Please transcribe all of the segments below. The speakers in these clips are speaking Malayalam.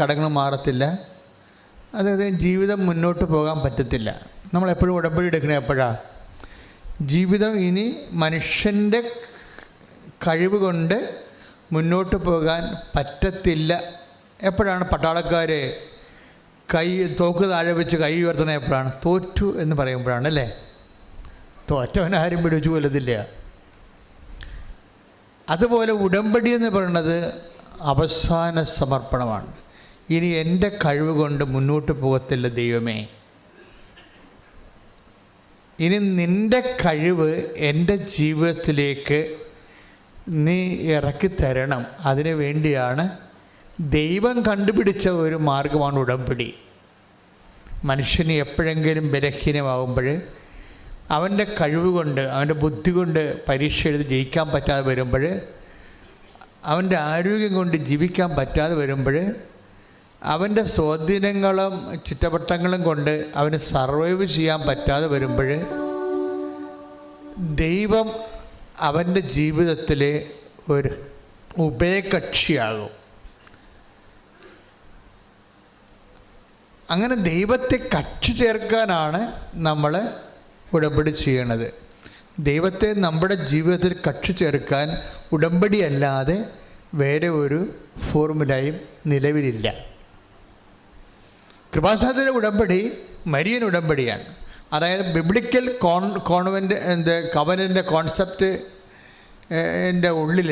കടങ്ങൾ മാറത്തില്ല, അതായത് ജീവിതം മുന്നോട്ട് പോകാൻ പറ്റത്തില്ല. നമ്മളെപ്പോഴും ഉടമ്പടി എടുക്കണത് എപ്പോഴാണ്? ജീവിതം ഇനി മനുഷ്യൻ്റെ കഴിവ് കൊണ്ട് മുന്നോട്ട് പോകാൻ പറ്റത്തില്ല. എപ്പോഴാണ് പട്ടാളക്കാർ തോക്ക് താഴെ വെച്ച് കൈ ഉയർത്തണത്? എപ്പോഴാണ്? തോറ്റു എന്ന് പറയുമ്പോഴാണ്, അല്ലേ? തോറ്റവനാരും പിടിച്ചു കൊല്ലത്തില്ല. അതുപോലെ ഉടമ്പടി എന്ന് പറയുന്നത് അവസാന സമർപ്പണമാണ്. ഇനി എൻ്റെ കഴിവ് കൊണ്ട് മുന്നോട്ട് പോകത്തില്ല ദൈവമേ, ഇനി നിൻ്റെ കഴിവ് എൻ്റെ ജീവിതത്തിലേക്ക് നീ ഇറക്കി തരണം. അതിനു വേണ്ടിയാണ് ദൈവം കണ്ടുപിടിച്ച ഒരു മാർഗമാണ് ഉടമ്പടി. മനുഷ്യന് എപ്പോഴെങ്കിലും ബലഹീനമാകുമ്പോൾ, അവൻ്റെ കഴിവ് കൊണ്ട്, അവൻ്റെ ബുദ്ധി കൊണ്ട് പരീക്ഷ എഴുതി ജയിക്കാൻ പറ്റാതെ വരുമ്പോൾ, അവൻ്റെ ആരോഗ്യം കൊണ്ട് ജീവിക്കാൻ പറ്റാതെ വരുമ്പോൾ, അവൻ്റെ സ്വാധീനങ്ങളും ചുറ്റവട്ടങ്ങളും കൊണ്ട് അവന് സർവൈവ് ചെയ്യാൻ പറ്റാതെ വരുമ്പോൾ, ദൈവം അവൻ്റെ ജീവിതത്തിലെ ഒരു ഉഭയകക്ഷിയാകും. അങ്ങനെ ദൈവത്തെ കക്ഷി ചേർക്കാനാണ് നമ്മൾ ഉടമ്പടി ചെയ്യണത്. ദൈവത്തെ നമ്മുടെ ജീവിതത്തിൽ കക്ഷി ചേർക്കാൻ ഉടമ്പടി അല്ലാതെ വേറെ ഒരു ഫോർമുലയും നിലവിലില്ല. കൃപാസനത്തിൻ്റെ ഉടമ്പടി മരിയൻ ഉടമ്പടിയാണ്. അതായത് ബിബ്ലിക്കൽ കവനൻ്റെ കോൺസെപ്റ്റ് ഉള്ളിൽ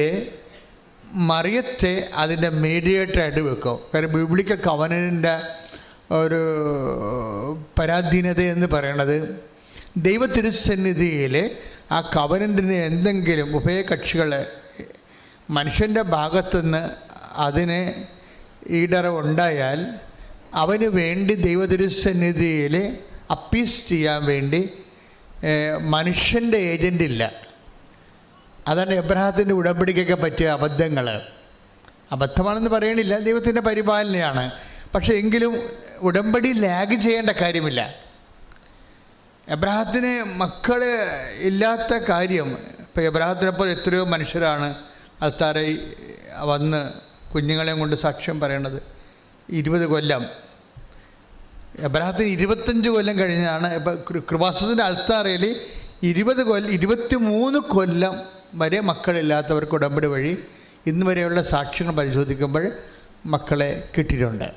മറിയത്തെ അതിൻ്റെ മീഡിയേറ്ററായിട്ട് വെക്കും. കാരണം ബിബ്ലിക്കൽ കവനൻ്റെ ഒരു പരാധീനത എന്ന് പറയണത്, ദൈവത്തിരുസന്നിധിയിൽ ആ കവനൻറ്റിന് എന്തെങ്കിലും ഉഭയകക്ഷികൾ മനുഷ്യൻ്റെ ഭാഗത്തുനിന്ന് അതിന് ഈടറവുണ്ടായാൽ അവന് വേണ്ടി ദൈവതിരുസന്നിധിയിൽ അപ്പീസ് ചെയ്യാൻ വേണ്ടി മനുഷ്യൻ്റെ ഏജൻ്റില്ല. അതാണ് എബ്രഹാത്തിൻ്റെ ഉടമ്പടിക്കൊക്കെ പറ്റിയ അബദ്ധങ്ങൾ. അബദ്ധമാണെന്ന് പറയണില്ല, ദൈവത്തിൻ്റെ പരിപാലനയാണ്. പക്ഷേ എങ്കിലും ഉടമ്പടി ലാഗ് ചെയ്യേണ്ട കാര്യമില്ല. എബ്രഹാത്തിന് മക്കൾ ഇല്ലാത്ത കാര്യം, ഇപ്പോൾ എബ്രഹാത്തിനെപ്പോലെ എത്രയോ മനുഷ്യരാണ് അൽത്താരയിൽ വന്ന് കുഞ്ഞുങ്ങളെയും കൊണ്ട് സാക്ഷ്യം പറയണത്. 20 കൊല്ലം, എബ്രഹാത്തിന് 25 കൊല്ലം കഴിഞ്ഞാണ്. ഇപ്പോൾ കൃപാസനത്തിൻ്റെ അൽത്താരയിൽ 23 കൊല്ലം വരെ മക്കളില്ലാത്തവർക്ക് ഉടമ്പടി വഴി ഇന്ന് വരെയുള്ള സാക്ഷ്യങ്ങൾ പരിശോധിക്കുമ്പോൾ മക്കളെ കിട്ടിയിട്ടുണ്ട്.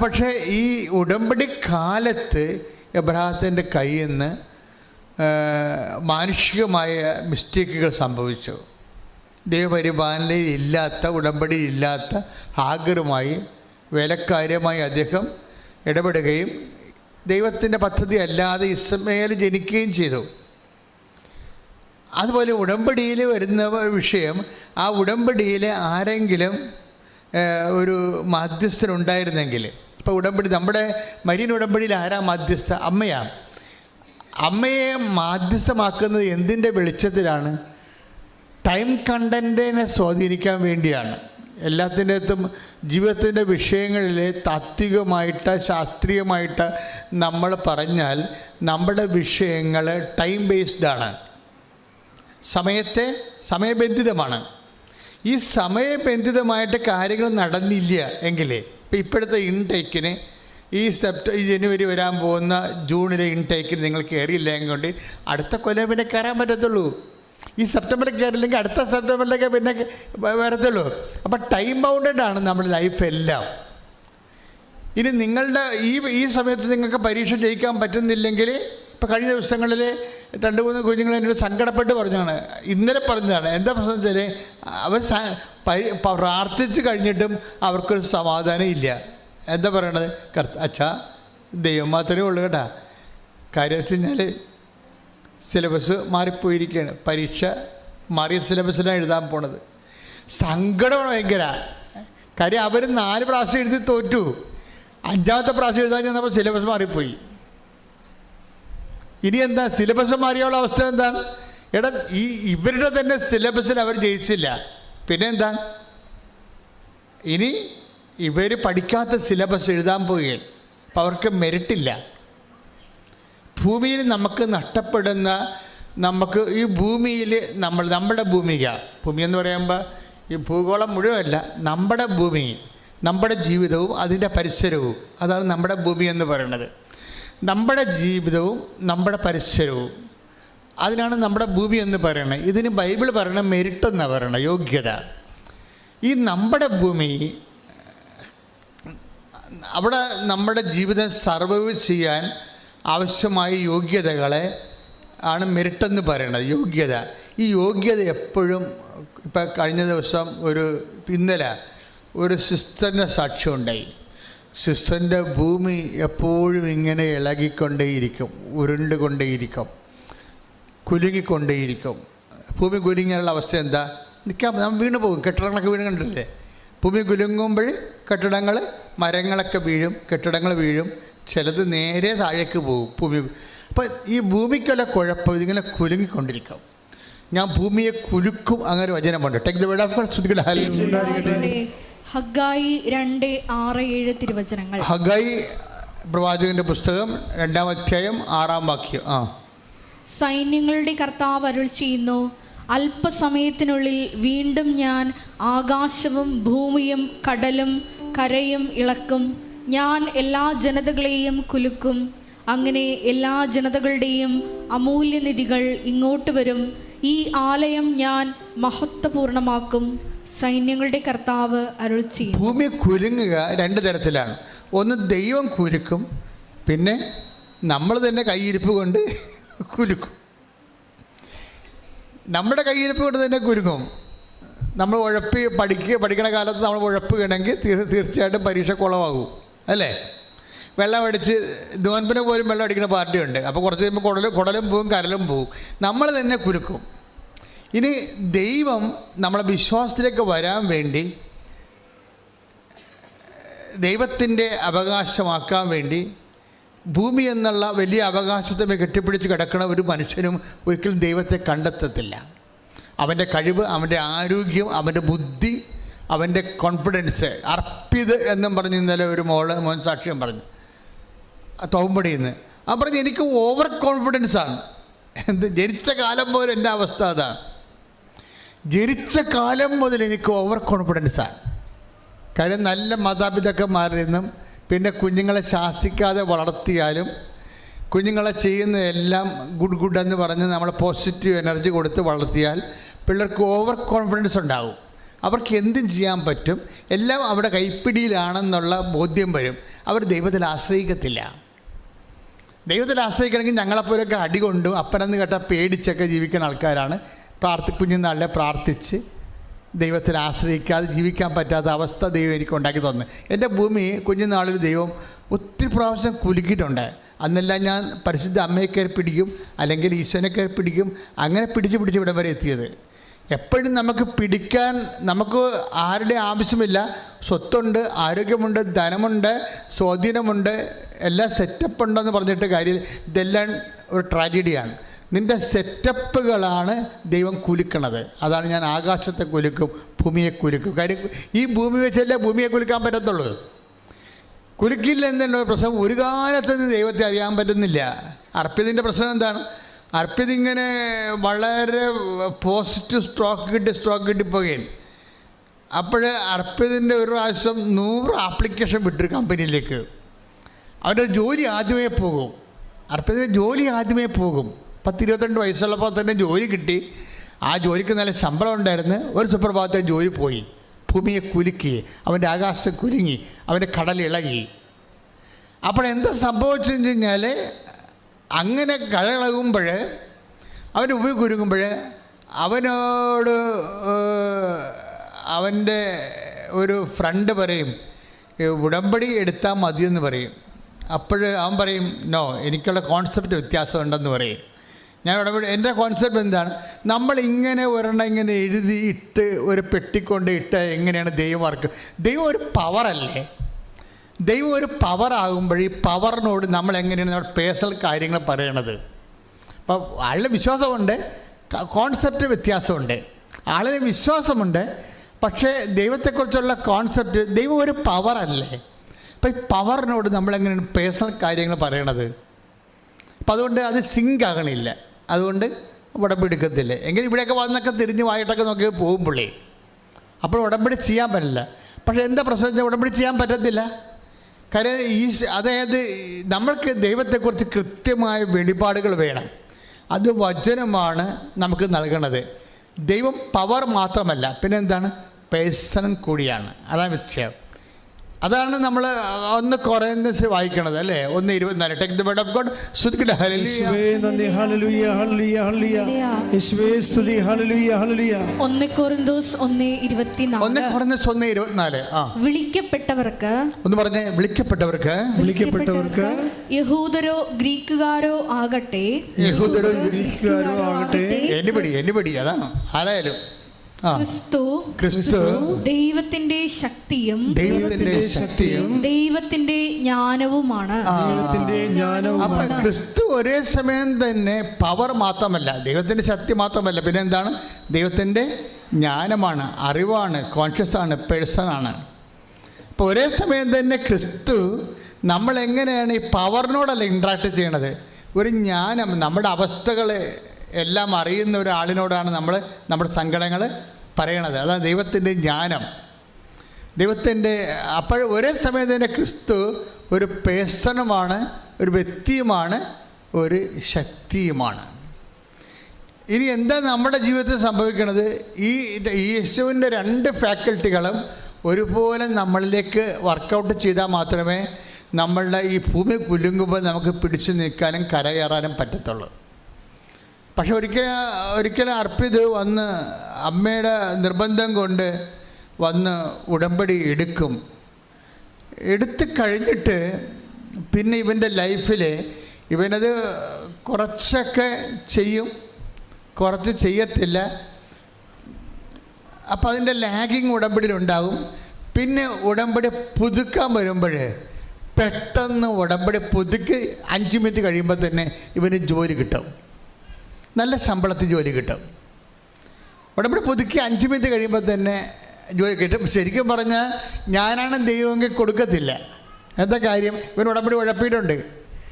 പക്ഷേ ഈ ഉടമ്പടി കാലത്ത് എബ്രഹാത്തിൻ്റെ കയ്യിൽ നിന്ന് മാനുഷികമായ മിസ്റ്റേക്കുകൾ സംഭവിച്ചു. ദൈവപരിപാലനയിൽ ഇല്ലാത്ത, ഉടമ്പടി ഇല്ലാത്ത ഹാഗറുമായി വേലക്കാര്യമായി അദ്ദേഹം ഇടപെടുകയും ദൈവത്തിൻ്റെ പദ്ധതി അല്ലാതെ ഇസ്മായേൽ ജനിക്കുകയും ചെയ്തു. അതുപോലെ ഉടമ്പടിയിൽ വരുന്ന വിഷയം, ആ ഉടമ്പടിയിൽ ആരെങ്കിലും ഒരു മാധ്യസ്ഥനുണ്ടായിരുന്നെങ്കിൽ, ഇപ്പോൾ ഉടമ്പടി നമ്മുടെ മരിയൻ ഉടമ്പടിയിൽ ആരാ മാധ്യസ്ഥ? അമ്മയാണ്. അമ്മയെ മാധ്യസ്ഥമാക്കുന്നത് എന്തിൻ്റെ വെളിച്ചത്തിലാണ്? ടൈം കണ്ടൻറ്റിനെ സ്വാധീനിക്കാൻ വേണ്ടിയാണ്. എല്ലാത്തിൻ്റെ അകത്തും ജീവിതത്തിൻ്റെ വിഷയങ്ങളിൽ താത്വികമായിട്ട് ശാസ്ത്രീയമായിട്ട് നമ്മൾ പറഞ്ഞാൽ നമ്മുടെ വിഷയങ്ങൾ ടൈം ബേസ്ഡാണ്, സമയബന്ധിതമാണ്. ഈ സമയബന്ധിതമായിട്ട് കാര്യങ്ങൾ നടന്നില്ല എങ്കിൽ, ഇപ്പോഴത്തെ ഇൻടേക്കിന് ഈ ജനുവരി വരാൻ പോകുന്ന ജൂണിലെ ഇൻടേക്കിന് നിങ്ങൾ കയറിയില്ല എങ്കിൽ അടുത്ത കൊല്ലം പിന്നെ കയറാൻ പറ്റത്തുള്ളൂ. ഈ സെപ്റ്റംബറിൽ കയറില്ലെങ്കിൽ അടുത്ത സെപ്റ്റംബറിലേക്ക് പിന്നെ വരത്തുള്ളൂ. അപ്പോൾ ടൈം ബൗണ്ടഡാണ് നമ്മുടെ ലൈഫ് എല്ലാം. ഇനി നിങ്ങളുടെ ഈ സമയത്ത് നിങ്ങൾക്ക് പരീക്ഷ ജയിക്കാൻ പറ്റുന്നില്ലെങ്കിൽ, ഇപ്പോൾ കഴിഞ്ഞ ദിവസങ്ങളിൽ 2-3 കുഞ്ഞുങ്ങൾ എന്നോട് സങ്കടപ്പെട്ട് പറഞ്ഞാണ്, ഇന്നലെ പറഞ്ഞതാണ്. എന്താ പ്രശ്നം വെച്ചാൽ അവർ പ്രാർത്ഥിച്ച് കഴിഞ്ഞിട്ടും അവർക്കൊരു സമാധാനം ഇല്ല. എന്താ പറയണത്? അച്ഛാ ദൈവം മാത്രമേ ഉള്ളൂ കേട്ടാ. കാര്യം വെച്ച് കഴിഞ്ഞാൽ സിലബസ് മാറിപ്പോയിരിക്കുകയാണ്, പരീക്ഷ മാറിയ സിലബസിലാണ് എഴുതാൻ പോണത്. സങ്കടമാണ് ഭയങ്കര. കാര്യം അവർ 4 പ്രാവശ്യം എഴുതി തോറ്റു, 5ാമത്തെ പ്രാവശ്യം എഴുതാൻ ചെന്നപ്പോൾ സിലബസ് മാറിപ്പോയി. ഇനി എന്താ സിലബസ് മാറിയുള്ള അവസ്ഥ എന്താണ്? ഇവരുടെ തന്നെ സിലബസിൽ അവർ ജയിച്ചില്ല, പിന്നെ എന്താ? ഇനി ഇവർ പഠിക്കാത്ത സിലബസ് എഴുതാൻ പോവുകയാണ്. അപ്പോൾ അവർക്ക് മെറിറ്റില്ല. ഭൂമിയിൽ നമുക്ക് നഷ്ടപ്പെടുന്ന, നമുക്ക് ഈ ഭൂമിയിൽ നമ്മുടെ ഭൂമി എന്ന് പറയുമ്പോൾ ഈ ഭൂഗോളം മുഴുവനല്ല, നമ്മുടെ ഭൂമി, നമ്മുടെ ജീവിതവും അതിൻ്റെ പരിസരവും, അതാണ് നമ്മുടെ ഭൂമി എന്ന് പറയുന്നത്. നമ്മുടെ ജീവിതവും നമ്മുടെ പരിസരവും, അതിനാണ് നമ്മുടെ ഭൂമി എന്ന് പറയുന്നത്. ഇതിന് ബൈബിൾ പറയണ മെരിറ്റ് എന്നാണ് പറയണത്, യോഗ്യത. ഈ നമ്മുടെ ഭൂമി, അവിടെ നമ്മുടെ ജീവിതം സർവൈവ് ചെയ്യാൻ ആവശ്യമായ യോഗ്യതകളെ ആണ് മെരിറ്റ് എന്ന് പറയുന്നത്, യോഗ്യത. ഈ യോഗ്യത എപ്പോഴും, ഇപ്പം കഴിഞ്ഞ ദിവസം ഇന്നലെ ഒരു സിസ്റ്ററിൻ്റെ സാക്ഷ്യം ഉണ്ടായി. സിസ്റ്ററിൻ്റെ ഭൂമി എപ്പോഴും ഇങ്ങനെ ഇളകിക്കൊണ്ടേയിരിക്കും, ഉരുണ്ടുകൊണ്ടേയിരിക്കും, കുലുങ്ങിക്കൊണ്ടേയിരിക്കും. ഭൂമി കുലുങ്ങിയുള്ള അവസ്ഥ എന്താ? നാം വീണ് പോകും. കെട്ടിടങ്ങളൊക്കെ വീണ് കണ്ടില്ലേ? ഭൂമി കുലുങ്ങുമ്പോൾ കെട്ടിടങ്ങൾ, മരങ്ങളൊക്കെ വീഴും, കെട്ടിടങ്ങൾ വീഴും, ചിലത് നേരെ താഴേക്ക് പോകും ഭൂമി. അപ്പം ഈ ഭൂമിക്കുള്ള കുഴപ്പം ഇതിങ്ങനെ കുലുങ്ങിക്കൊണ്ടിരിക്കും. ഞാൻ ഭൂമിയെ കുലുക്കും, അങ്ങനെ വചനമുണ്ട്. Take the word of God. ശ്രദ്ധിക്കട്ടെ. ഹഗ്ഗായി 2:6-7 തിരുവചനങ്ങൾ. ഹഗ്ഗായി പ്രവാചകന്റെ പുസ്തകം 2-ാം അധ്യായം 6-ാം വാക്യം. സൈന്യങ്ങളുടെ കർത്താവ് അരുൾ ചെയ്യുന്നു, അല്പസമയത്തിനുള്ളിൽ വീണ്ടും ഞാൻ ആകാശവും ഭൂമിയും കടലും കരയും ഇളക്കും. ഞാൻ എല്ലാ ജനതകളെയും കുലുക്കും. അങ്ങനെ എല്ലാ ജനതകളുടെയും അമൂല്യനിധികൾ ഇങ്ങോട്ട് വരും. ഈ ആലയം ഞാൻ മഹത്വപൂർണമാക്കും. സൈന്യങ്ങളുടെ കർത്താവ് അരുൾ ചെയ്യും. ഭൂമി കുലുങ്ങുക രണ്ട് തരത്തിലാണ്. ഒന്ന് ദൈവം കുലുക്കും, പിന്നെ നമ്മൾ തന്നെ കൈയിരിപ്പ് കൊണ്ട് കുലുക്കും. നമ്മുടെ കൈയിരിപ്പ് കൊണ്ട് തന്നെ കുലുങ്ങും. നമ്മൾ പഠിക്കണ കാലത്ത് നമ്മൾ ഉഴപ്പുകയാണെങ്കിൽ തീർച്ചയായിട്ടും പരീക്ഷ കുളമാകും, അല്ലേ? വെള്ളം അടിച്ച് നോൻപിന് പോലും വെള്ളം അടിക്കുന്ന പാർട്ടിയുണ്ട്. അപ്പോൾ കുറച്ച് കഴിയുമ്പോൾ കുടലും പോവും, കരലും പോവും. നമ്മൾ തന്നെ കുലുക്കും. ഇനി ദൈവം നമ്മളെ വിശ്വാസത്തിലേക്ക് വരാൻ വേണ്ടി, ദൈവത്തിൻ്റെ അവകാശമാക്കാൻ വേണ്ടി, ഭൂമി എന്നുള്ള വലിയ അവകാശത്തെ കെട്ടിപ്പിടിച്ച് കിടക്കുന്ന ഒരു മനുഷ്യനും ഒരിക്കലും ദൈവത്തെ കണ്ടെത്തത്തില്ല. അവൻ്റെ കഴിവ്, അവൻ്റെ ആരോഗ്യം, അവൻ്റെ ബുദ്ധി, അവൻ്റെ കോൺഫിഡൻസ്. അർപ്പിത് എന്നും പറഞ്ഞ് ഇന്നലെ ഒരു മോൻ സാക്ഷ്യം പറഞ്ഞു, തോമ്പടിയിൽ നിന്ന്. ആ പറഞ്ഞ് എനിക്ക് ഓവർ കോൺഫിഡൻസാണ്. ജനിച്ച കാലം മുതൽ എൻ്റെ അവസ്ഥ അതാണ്. ജനിച്ച കാലം മുതൽ എനിക്ക് ഓവർ കോൺഫിഡൻസാണ്. കാര്യം നല്ല മാതാപിതാക്കന്മാരിൽ നിന്നും, പിന്നെ കുഞ്ഞുങ്ങളെ ശാസിക്കാതെ വളർത്തിയാലും, കുഞ്ഞുങ്ങളെ ചെയ്യുന്നതെല്ലാം ഗുഡ് എന്ന് പറഞ്ഞ് നമ്മൾ പോസിറ്റീവ് എനർജി കൊടുത്ത് വളർത്തിയാൽ പിള്ളേർക്ക് ഓവർ കോൺഫിഡൻസ് ഉണ്ടാകും. അവർക്ക് എന്തും ചെയ്യാൻ പറ്റും, എല്ലാം അവിടെ കൈപ്പിടിയിലാണെന്നുള്ള ബോധ്യം വരും. അവർ ദൈവത്തിൽ ആശ്രയിക്കത്തില്ല. ദൈവത്തിൽ ആശ്രയിക്കണമെങ്കിൽ ഞങ്ങളെപ്പോലൊക്കെ അടികൊണ്ടും അപ്പനെന്ന് കേട്ടാൽ പേടിച്ചൊക്കെ ജീവിക്കുന്ന ആൾക്കാരാണ്. കുഞ്ഞുനാളിലെ പ്രാർത്ഥിച്ച് ദൈവത്തിൽ ആശ്രയിക്കാതെ ജീവിക്കാൻ പറ്റാത്ത അവസ്ഥ ദൈവം എനിക്ക് ഉണ്ടാക്കി തന്നു. എൻ്റെ ഭൂമി കുഞ്ഞുനാളിൽ ദൈവം ഒത്തിരി പ്രാവശ്യം കുലുക്കിയിട്ടുണ്ട്. അന്നെല്ലാം ഞാൻ പരിശുദ്ധ അമ്മയെ കയറി പിടിക്കും, അല്ലെങ്കിൽ ഈശോനെ കയറി പിടിക്കും. അങ്ങനെ പിടിച്ച് ഇവിടം വരെ എത്തിയത്. എപ്പോഴും നമുക്ക് പിടിക്കാൻ നമുക്ക് ആരുടെ ആവശ്യമില്ല. സ്വത്തുണ്ട്, ആരോഗ്യമുണ്ട്, ധനമുണ്ട്, സ്വാധീനമുണ്ട്, എല്ലാം സെറ്റപ്പ് ഉണ്ടെന്ന് പറഞ്ഞിട്ട് കാര്യം. ഇതെല്ലാം ഒരു ട്രാജഡിയാണ്. നിൻ്റെ സെറ്റപ്പുകളാണ് ദൈവം കുലുക്കണത്. അതാണ് ഞാൻ ആകാശത്തെ കുലുക്കും, ഭൂമിയെ കുലുക്കും. കാര്യം ഈ ഭൂമി വെച്ചല്ലേ ഭൂമിയെ കുലുക്കാൻ പറ്റത്തുള്ളൂ. കുലുക്കില്ല എന്തുണ്ടോ പ്രശ്നം? ഒരു കാലത്ത് നിന്ന് ദൈവത്തെ അറിയാൻ പറ്റുന്നില്ല. അർപ്പിതിൻ്റെ പ്രശ്നം എന്താണ്? അർപ്പിതിങ്ങനെ വളരെ പോസിറ്റീവ് സ്ട്രോക്ക് കിട്ടിപ്പോകുകയാണ്. അപ്പോൾ അർപ്പിതിൻ്റെ ഒരു പ്രാവശ്യം 100 ആപ്ലിക്കേഷൻ വിട്ടൊരു കമ്പനിയിലേക്ക്. അവൻ്റെ ജോലി ആദ്യമേ പോകും. അർപ്പിതിൻ്റെ ജോലി ആദ്യമേ പോകും. 10-22 വയസ്സുള്ളപ്പോൾ തന്നെ ജോലി കിട്ടി. ആ ജോലിക്ക് നല്ല ശമ്പളം ഉണ്ടായിരുന്നു. ഒരു സുപ്രഭാതത്തെ ജോലി പോയി. ഭൂമിയെ കുലുക്കി, അവൻ്റെ ആകാശം കുലുങ്ങി, അവൻ്റെ കടലിളകി. അപ്പോൾ എന്താ സംഭവിച്ചെന്ന് വെച്ച് കഴിഞ്ഞാൽ, അങ്ങനെ കടലിളകുമ്പോൾ, അവൻ്റെ ഭൂമി കുലുങ്ങുമ്പോൾ അവനോട് അവൻ്റെ ഒരു ഫ്രണ്ട് പറയും, ഉടമ്പടി എടുത്താൽ മതിയെന്ന് പറയും. അപ്പോൾ അവൻ പറയും, നോ, എനിക്കുള്ള കോൺസെപ്റ്റ് വ്യത്യാസമുണ്ടെന്ന് പറയും. ഞാൻ ഉടമ്പടി, എൻ്റെ കോൺസെപ്റ്റ് എന്താണ്? നമ്മളിങ്ങനെ ഒരെണ്ണം ഇങ്ങനെ എഴുതി ഇട്ട് ഒരു പെട്ടിക്കൊണ്ട് ഇട്ട് എങ്ങനെയാണ് ദൈവം വർക്ക്? ദൈവം ഒരു പവറല്ലേ? ദൈവം ഒരു പവറാകുമ്പോൾ ഈ പവറിനോട് നമ്മൾ എങ്ങനെയാണ് നമ്മുടെ പേഴ്സണൽ കാര്യങ്ങൾ പറയണത്? അപ്പോൾ ആളുടെ വിശ്വാസമുണ്ട്, കോൺസെപ്റ്റ് വ്യത്യാസമുണ്ട്. ആളിന് വിശ്വാസമുണ്ട്, പക്ഷേ ദൈവത്തെക്കുറിച്ചുള്ള കോൺസെപ്റ്റ്, ദൈവം ഒരു പവറല്ലേ? അപ്പോൾ ഈ പവറിനോട് നമ്മളെങ്ങനെയാണ് പേഴ്സണൽ കാര്യങ്ങൾ പറയണത്? അപ്പം അതുകൊണ്ട് അത് സിങ്ക് ആകണില്ല. അതുകൊണ്ട് ഉടമ്പടി എടുക്കത്തില്ല. എങ്കിൽ ഇവിടെയൊക്കെ വന്നൊക്കെ തിരിഞ്ഞ് വായിട്ടൊക്കെ നോക്കി പോകും പുള്ളി. അപ്പോൾ ഉടമ്പടി ചെയ്യാൻ പറ്റില്ല. പക്ഷേ എന്താ പ്രശ്നം, ഉടമ്പടി ചെയ്യാൻ പറ്റത്തില്ല. കാര്യം അതായത് നമ്മൾക്ക് ദൈവത്തെക്കുറിച്ച് കൃത്യമായ വെളിപാടുകൾ വേണം. അത് വചനമാണ് നമുക്ക് നൽകണത്. ദൈവം പവർ മാത്രമല്ല, പിന്നെ എന്താണ്, പേഴ്സൺ കൂടിയാണ്. അതാണ് വിഷയം. അതാണ് നമ്മൾ 1 കൊറിന്ത്യൻസ് വായിക്കണത് അല്ലേ, 1:24. Take the word of God. ശ്രുതിക്കട്ടെ. യേശുവേ നന്ദി, ഹല്ലേലൂയ ഹല്ലേലൂയ ഹല്ലേലൂയ. യേശുവേ സ്തുതി, ഹല്ലേലൂയ ഹല്ലേലൂയ. 1 കൊരിന്തോസ് 1:24. 1 കൊരിന്തോസ് 1:24. വിളിക്കപ്പെട്ടവർക്ക്, ഒന്ന് പറഞ്ഞേ, വിളിക്കപ്പെട്ടവർക്ക് യഹൂദരോ ഗ്രീക്കുകാരോ ആകട്ടെ, യഹൂദരോ ഗ്രീക്കുകാരോ ആകട്ടെ, എനിബഡി അതാണ് ആരായാലും ക്രിസ്തു ദൈവത്തിന്റെ ശക്തിയും ദൈവത്തിന്റെ ജ്ഞാനവുമാണ്. അപ്പൊ ക്രിസ്തു ഒരേ സമയം തന്നെ പവർ മാത്രമല്ല, ദൈവത്തിന്റെ ശക്തി മാത്രമല്ല, പിന്നെ എന്താണ്, ദൈവത്തിന്റെ ജ്ഞാനമാണ്, അറിവാണ്, കോൺഷ്യസ് ആണ്, പേഴ്സൺ ആണ്. അപ്പോൾ ഒരേ സമയം തന്നെ ക്രിസ്തു നമ്മൾ എങ്ങനെയാണ് ഈ പവറിനോടല്ല ഇൻട്രാക്ട് ചെയ്യണത്, ഒരു ജ്ഞാനം, നമ്മുടെ അവസ്ഥകൾ എല്ലാം അറിയുന്ന ഒരാളിനോടാണ് നമ്മൾ നമ്മുടെ സങ്കടങ്ങൾ പറയണത്. അതാണ് ദൈവത്തിൻ്റെ ജ്ഞാനം, ദൈവത്തിൻ്റെ. അപ്പോൾ ഒരേ സമയം തന്നെ ക്രിസ്തു ഒരു പേഴ്സണുമാണ്, ഒരു വ്യക്തിയുമാണ്, ഒരു ശക്തിയുമാണ്. ഇനി എന്താ നമ്മുടെ ജീവിതത്തിൽ സംഭവിക്കുന്നത്, ഈ യേശുവിൻ്റെ 2 ഫാക്കൽറ്റികളും ഒരുപോലെ നമ്മളിലേക്ക് വർക്കൗട്ട് ചെയ്താൽ മാത്രമേ നമ്മളുടെ ഈ ഭൂമി കുലുങ്ങുമ്പോൾ നമുക്ക് പിടിച്ചു നിൽക്കാനും കരകയറാനും പറ്റത്തുള്ളൂ. പക്ഷെ ഒരിക്കലും അർപ്പിത് വന്ന് അമ്മയുടെ നിർബന്ധം കൊണ്ട് വന്ന് ഉടമ്പടി എടുത്ത് കഴിഞ്ഞിട്ട് പിന്നെ ഇവൻ്റെ ലൈഫിൽ ഇവനത് കുറച്ചൊക്കെ ചെയ്യും, കുറച്ച് ചെയ്യത്തില്ല. അപ്പോൾ അതിൻ്റെ ലാഗിങ് ഉടമ്പടിയിലുണ്ടാകും. പിന്നെ ഉടമ്പടി പുതുക്കാൻ വരുമ്പോൾ പെട്ടെന്ന് ഉടമ്പടി പുതുക്കി 5 മിനിറ്റ് കഴിയുമ്പോൾ തന്നെ ഇവന് ജോലി കിട്ടും, നല്ല ശമ്പളത്തിൽ ജോലി കിട്ടും. ഉടമ്പടി പുതുക്കി 5 മിനിറ്റ് കഴിയുമ്പോൾ തന്നെ ജോലി കിട്ടും. ശരിക്കും പറഞ്ഞാൽ ഞാനാണ് ദൈവമെങ്കിൽ കൊടുക്കത്തില്ല. എന്താ കാര്യം, ഇവൻ ഉടമ്പടി ഉഴപ്പിയിട്ടുണ്ട്.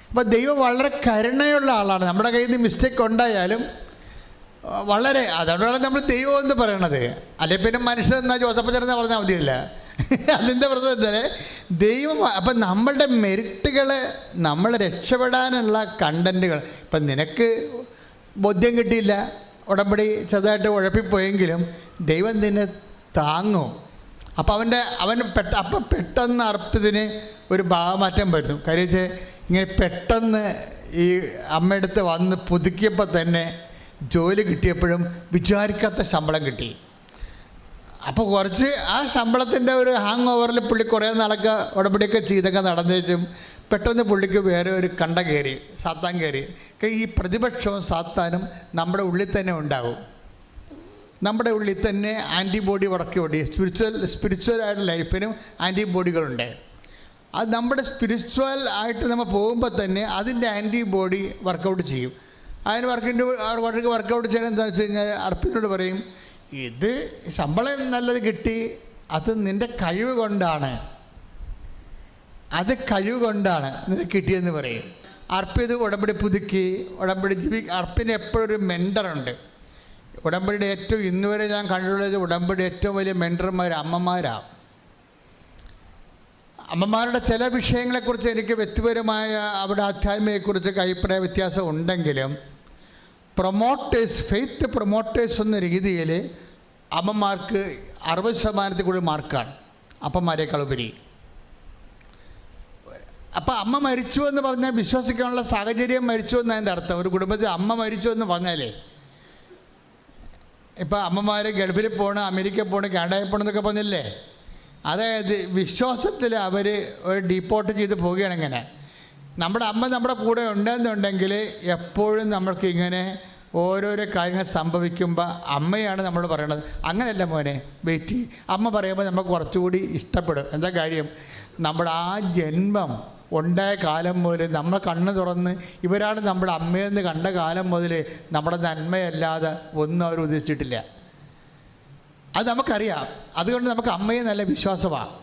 അപ്പോൾ ദൈവം വളരെ കരുണയുള്ള ആളാണ്. നമ്മുടെ കയ്യിൽ നിന്ന് മിസ്റ്റേക്ക് ഉണ്ടായാലും വളരെ, അതുകൊണ്ടാണ് നമ്മൾ ദൈവം എന്ന് പറയണത്. അല്ലെങ്കിൽ പിന്നെ മനുഷ്യൻ എന്നാൽ ജോസഫ് ചേർന്ന് പറഞ്ഞാൽ മതിയല്ല. അതിൻ്റെ പ്രശ്നം എന്താ, ദൈവം. അപ്പം നമ്മളുടെ മെറിറ്റുകൾ, നമ്മൾ രക്ഷപ്പെടാനുള്ള കണ്ടൻറ്റുകൾ, ഇപ്പം നിനക്ക് ബോധ്യം കിട്ടിയില്ല, ഉടമ്പടി ചെറുതായിട്ട് ഉഴപ്പിപ്പോയെങ്കിലും ദൈവം നിന്നെ താങ്ങും. അപ്പം അപ്പം പെട്ടെന്ന് അർപ്പിതിന് ഒരു ഭാവമാറ്റം വരുന്നു. കാര്യം ഇങ്ങനെ പെട്ടെന്ന് ഈ അമ്മയടുത്ത് വന്ന് പുതുക്കിയപ്പോൾ തന്നെ ജോലി കിട്ടിയപ്പോഴും വിചാരിക്കാത്ത ശമ്പളം കിട്ടി. അപ്പോൾ കുറച്ച് ആ ശമ്പളത്തിൻ്റെ ഒരു ഹാങ് ഓവറിൽ പുള്ളി കുറേ നാളൊക്കെ ഉടമ്പടിയൊക്കെ ചെയ്തൊക്കെ നടന്നേച്ചും പെട്ടെന്ന് പുള്ളിക്ക് വേറെ ഒരു കണ്ട കയറി, സാത്താൻ കയറി. ഈ പ്രതിപക്ഷവും സാത്താനും നമ്മുടെ ഉള്ളിൽ തന്നെ ഉണ്ടാകും. നമ്മുടെ ഉള്ളിൽ തന്നെ ആൻറ്റിബോഡി വർക്കൗട്ട്, സ്പിരിച്വലായിട്ട് ലൈഫിനും ആൻറ്റിബോഡികളുണ്ട്. അത് നമ്മുടെ സ്പിരിച്വൽ ആയിട്ട് നമ്മൾ പോകുമ്പോൾ തന്നെ അതിൻ്റെ ആൻറ്റിബോഡി വർക്കൗട്ട് ചെയ്യും. അതിന് വർക്കൗട്ട് ചെയ്യണം എന്താണെന്ന് വെച്ച് കഴിഞ്ഞാൽ അർപ്പിനോട് പറയും, ഇത് ശമ്പളം നല്ലത് കിട്ടി, അത് നിൻ്റെ കഴിവ് കൊണ്ടാണ്, അത് കഴിവ് കൊണ്ടാണ് നിനക്ക് കിട്ടിയെന്ന് പറയും. അർപ്പിത് ഉടമ്പടി പുതുക്കി ഉടമ്പടി അർപ്പിന് എപ്പോഴും ഒരു മെൻറ്ററുണ്ട്. ഉടമ്പടിയുടെ ഏറ്റവും ഇന്നുവരെ ഞാൻ കണ്ടുള്ളത് ഉടമ്പടി ഏറ്റവും വലിയ മെൻറ്റർമാർ അമ്മമാരാണ്. അമ്മമാരുടെ ചില വിഷയങ്ങളെക്കുറിച്ച് എനിക്ക് വ്യക്തിപരമായ അവരുടെ ആധ്യാത്മികയെക്കുറിച്ച് അഭിപ്രായ വ്യത്യാസം ഉണ്ടെങ്കിലും ഫെയ്ത്ത് പ്രൊമോട്ടേഴ്സ് എന്ന രീതിയിൽ അമ്മമാർക്ക് 60% കൂടി മാർക്കാണ് അപ്പന്മാരെക്കാൾ ഉപരി. അപ്പം അമ്മ മരിച്ചു എന്ന് പറഞ്ഞാൽ വിശ്വസിക്കാനുള്ള സാഹചര്യം മരിച്ചു എന്നതിൻ്റെ അർത്ഥം. ഒരു കുടുംബത്തിൽ അമ്മ മരിച്ചു എന്ന് പറഞ്ഞാലേ, ഇപ്പം അമ്മമാർ ഗൾഫിൽ പോകണം, അമേരിക്കയിൽ പോകണം, കാനഡയിൽ പോകണം എന്നൊക്കെ പറഞ്ഞില്ലേ, അതായത് വിശ്വാസത്തിൽ അവർ ഒരു ഡീപ്പോർട്ട് ചെയ്ത് പോവുകയാണ്. ഇങ്ങനെ നമ്മുടെ അമ്മ നമ്മുടെ കൂടെ ഉണ്ടെന്നുണ്ടെങ്കിൽ എപ്പോഴും നമ്മൾക്ക് ഇങ്ങനെ ഓരോരോ കാര്യങ്ങൾ സംഭവിക്കുമ്പോൾ അമ്മയാണ് നമ്മൾ പറയണത്. അങ്ങനെയല്ല മോനെ, വെയിറ്റ്, അമ്മ പറയുമ്പോൾ നമുക്ക് കുറച്ചുകൂടി ഇഷ്ടപ്പെടും. എന്താ കാര്യം, നമ്മുടെ ആ ജന്മം ഉണ്ടായ കാലം മുതൽ നമ്മൾ കണ്ണ് തുറന്ന് ഇവരാണ് നമ്മുടെ അമ്മയെന്ന് കണ്ട കാലം മുതൽ നമ്മുടെ നന്മയല്ലാതെ ഒന്നും അവർ ഉദ്ദേശിച്ചിട്ടില്ല. അത് നമുക്കറിയാം. അതുകൊണ്ട് നമുക്ക് അമ്മയെ നല്ല വിശ്വാസമാണ്.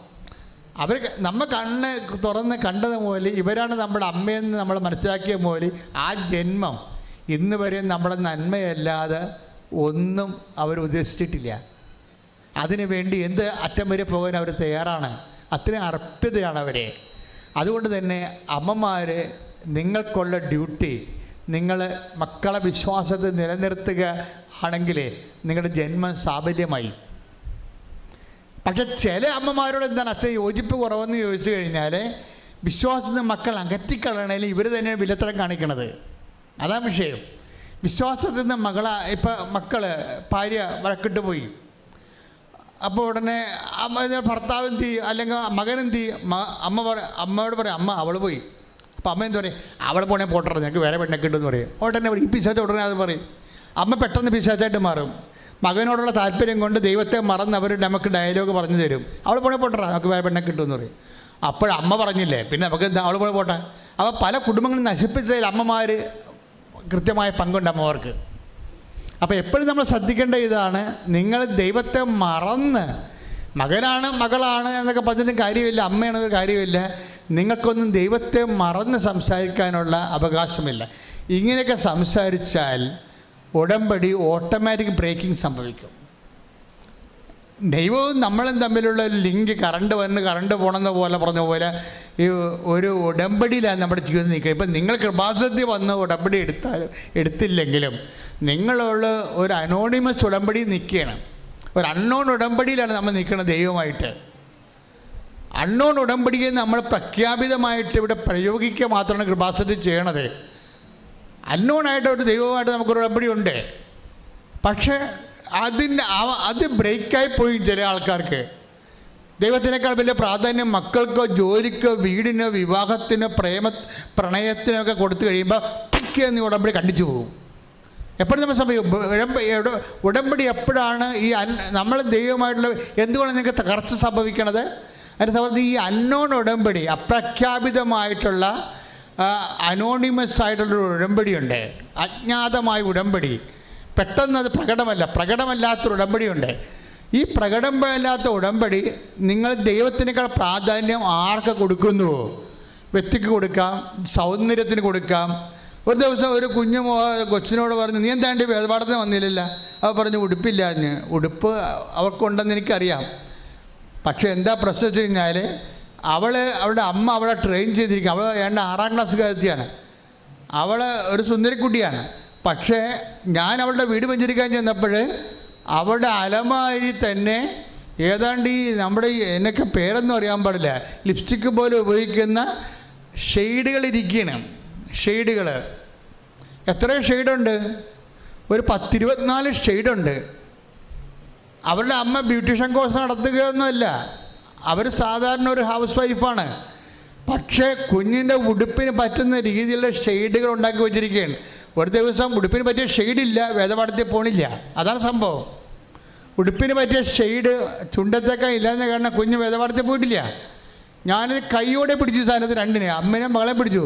അവർ നമ്മൾ കണ്ണ് തുറന്ന് കണ്ടത് മുതൽ ഇവരാണ് നമ്മുടെ അമ്മയെന്ന് നമ്മൾ മനസ്സിലാക്കിയ മുതൽ ആ ജന്മം ഇന്ന് വരെ നമ്മുടെ നന്മയല്ലാതെ ഒന്നും അവർ ഉദ്ദേശിച്ചിട്ടില്ല. അതിനു വേണ്ടി എന്ത് അറ്റം വരെ പോകാൻ അവർ തയ്യാറാണ്. അത്രയും അർപ്പിതയാണ് അവരെ. അതുകൊണ്ട് തന്നെ അമ്മമാർ, നിങ്ങൾക്കുള്ള ഡ്യൂട്ടി, നിങ്ങൾ മക്കളെ വിശ്വാസത്തിൽ നിലനിർത്തുക ആണെങ്കിൽ നിങ്ങളുടെ ജന്മം സാഫല്യമായി. പക്ഷെ ചില അമ്മമാരോട് എന്താണ് അത്ര യോജിപ്പ് കുറവെന്ന് ചോദിച്ചു കഴിഞ്ഞാൽ, വിശ്വാസത്തിൽ നിന്ന് മക്കൾ അകറ്റിക്കളയണേലും ഇവർ തന്നെ വിലത്തരം കാണിക്കണത്. അതാണ് വിഷയം. വിശ്വാസത്തിൽ നിന്ന് മക്കൾ ഭാര്യ വഴക്കിട്ട് പോയി, അപ്പോൾ ഉടനെ ഭർത്താവ് എന്ത് ചെയ്യും, അല്ലെങ്കിൽ മകൻ എന്ത് ചെയ്യും, അമ്മയോട് പറയും അമ്മ അവൾ പോയി. അപ്പോൾ അമ്മ എന്ത് പറയും, അവൾ പോണേ പോട്ടറ, ഞങ്ങൾക്ക് വേറെ പെണ്ണെ കിട്ടുമെന്ന് പറയും. ഉടനെ ഈ പിശാച് ഉടനെ അത് പറയും. അമ്മ പെട്ടെന്ന് പിശാച്ചായിട്ട് മാറും. മകനോടുള്ള താല്പര്യം കൊണ്ട് ദൈവത്തെ മറന്ന് അവർ നമുക്ക് ഡയലോഗ് പറഞ്ഞു തരും. അവൾ പോണേ പോട്ടറ, നമുക്ക് വേറെ പെണ്ണെ കിട്ടുമെന്ന് പറയും. അപ്പോഴമ്മ പറഞ്ഞില്ലേ, പിന്നെ നമുക്ക് എന്താ, അവൾ പോണേ പോട്ടെ. അപ്പോൾ പല കുടുംബങ്ങളും നശിപ്പിച്ചതിൽ അമ്മമാർ കൃത്യമായ പങ്കുണ്ട് അമ്മമാർക്ക്. അപ്പോൾ എപ്പോഴും നമ്മൾ ശ്രദ്ധിക്കേണ്ട ഇതാണ്, നിങ്ങൾ ദൈവത്തെ മറന്ന് മകനാണ് മകളാണ് എന്നൊക്കെ പറഞ്ഞിട്ടും കാര്യമില്ല, അമ്മയാണെന്നൊരു കാര്യമില്ല. നിങ്ങൾക്കൊന്നും ദൈവത്തെ മറന്ന് സംസാരിക്കാനുള്ള അവകാശമില്ല. ഇങ്ങനെയൊക്കെ സംസാരിച്ചാൽ ഉടമ്പടി ഓട്ടോമാറ്റിക് ബ്രേക്കിംഗ് സംഭവിക്കും. ദൈവവും നമ്മളും തമ്മിലുള്ള ലിങ്ക് കറണ്ട് വന്ന് കറണ്ട് പോകണമെന്ന പോലെ പറഞ്ഞ പോലെ ഈ ഒരു ഉടമ്പടിയിലാണ് നമ്മുടെ ജീവിതം നിൽക്കുക. ഇപ്പം നിങ്ങൾ കൃപാസനത്തിൽ വന്ന് ഉടമ്പടി എടുത്തില്ലെങ്കിലും നിങ്ങളുള്ള ഒരു അനോണിമസ് ഉടമ്പടി നിൽക്കുകയാണ്. ഒരു അൺനോൺ ഉടമ്പടിയിലാണ് നമ്മൾ നിൽക്കുന്നത് ദൈവമായിട്ട്. അൺനോൺ ഉടമ്പടിയെ നമ്മൾ പ്രഖ്യാപിതമായിട്ട് ഇവിടെ പ്രയോഗിക്കുക മാത്രമാണ് കൃപാസനത്തിൽ ചെയ്യണത്. അൺനോണായിട്ട് ഒരു ദൈവമായിട്ട് നമുക്കൊരു ഉടമ്പടി ഉണ്ട്. പക്ഷേ അത് ബ്രേക്കായി പോയി ചില ആൾക്കാർക്ക്. ദൈവത്തിനേക്കാൾ വലിയ പ്രാധാന്യം മക്കൾക്കോ ജോലിക്കോ വീടിനോ വിവാഹത്തിനോ പ്രണയത്തിനോ ഒക്കെ കൊടുത്തു കഴിയുമ്പോൾ എന്ന് ഉടമ്പടി കണ്ടിച്ചു പോകും. എപ്പോഴും നമ്മൾ സംഭവിക്കും ഉടമ്പടി എപ്പോഴാണ് ഈ നമ്മൾ ദൈവമായിട്ടുള്ള എന്തുകൊണ്ട് നിങ്ങൾക്ക് തകർച്ച സംഭവിക്കണത്? അതിൻ്റെ സമയത്ത് ഈ അൺനോൺ ഉടമ്പടി, അപ്രഖ്യാപിതമായിട്ടുള്ള അനോണിമസ് ആയിട്ടുള്ളൊരു ഉടമ്പടിയുണ്ട്, അജ്ഞാതമായ ഉടമ്പടി. പെട്ടെന്ന് അത് പ്രകടമല്ലാത്തൊരു ഉടമ്പടിയുണ്ട്. ഈ പ്രകടമല്ലാത്ത ഉടമ്പടി നിങ്ങൾ ദൈവത്തിനേക്കാൾ പ്രാധാന്യം ആർക്ക് കൊടുക്കുന്നുവോ, വ്യക്തിക്ക് കൊടുക്കാം, സൗന്ദര്യത്തിന് കൊടുക്കാം. ഒരു ദിവസം ഒരു കൊച്ചിനോട് പറഞ്ഞു, നീ എന്താണ്ട് വേദപാഠത്തിന് വന്നില്ലല്ല? അവൾ പറഞ്ഞു ഉടുപ്പില്ല. ഉടുപ്പ് അവർക്കുണ്ടെന്ന് എനിക്കറിയാം. പക്ഷേ എന്താ പ്രശ്നം വെച്ച് കഴിഞ്ഞാൽ അവളുടെ അമ്മ അവളെ ട്രെയിൻ ചെയ്തിരിക്കുക. അവൾ 6ാം ക്ലാസ്സുകാരത്തിയാണ്. അവൾ ഒരു സുന്ദരിക്കുട്ടിയാണ്. പക്ഷേ ഞാൻ അവളുടെ വീട് വെഞ്ചരിക്കാൻ ചെന്നപ്പോൾ അവളുടെ അലമാരി തന്നെ ഏതാണ്ട് ഈ നമ്മുടെ എന്നൊക്കെ പേരൊന്നും അറിയാൻ പാടില്ല, ലിപ്സ്റ്റിക്ക് പോലെ ഉപയോഗിക്കുന്ന ഷെയ്ഡുകളിരിക്കുകയാണ്. ഷെയ്ഡുകൾ എത്ര ഷെയ്ഡുണ്ട്? ഒരു 10-24 ഷെയ്ഡുണ്ട്. അവരുടെ അമ്മ ബ്യൂട്ടീഷ്യൻ കോഴ്സ് നടത്തുകയൊന്നുമല്ല, അവർ സാധാരണ ഒരു ഹൗസ് വൈഫാണ്. പക്ഷേ കുഞ്ഞിൻ്റെ ഉടുപ്പിന് പറ്റുന്ന രീതിയിലുള്ള ഷെയ്ഡുകൾ ഉണ്ടാക്കി വെച്ചിരിക്കുകയാണ്. ഒരു ദിവസം ഉടുപ്പിന് പറ്റിയ ഷെയ്ഡില്ല, വേദപാഠത്തിൽ പോണില്ല. അതാണ് സംഭവം. ഉടുപ്പിന് പറ്റിയ ഷെയ്ഡ് ചുണ്ടത്തേക്കാൻ ഇല്ലാന്ന് കാരണം കുഞ്ഞ് വേദപാഠത്തിൽ പോയിട്ടില്ല. ഞാനിത് കൈയോടെ പിടിച്ചു സാധനത്തിൽ രണ്ടിനെ, അമ്മനെ മകളെ പിടിച്ചു.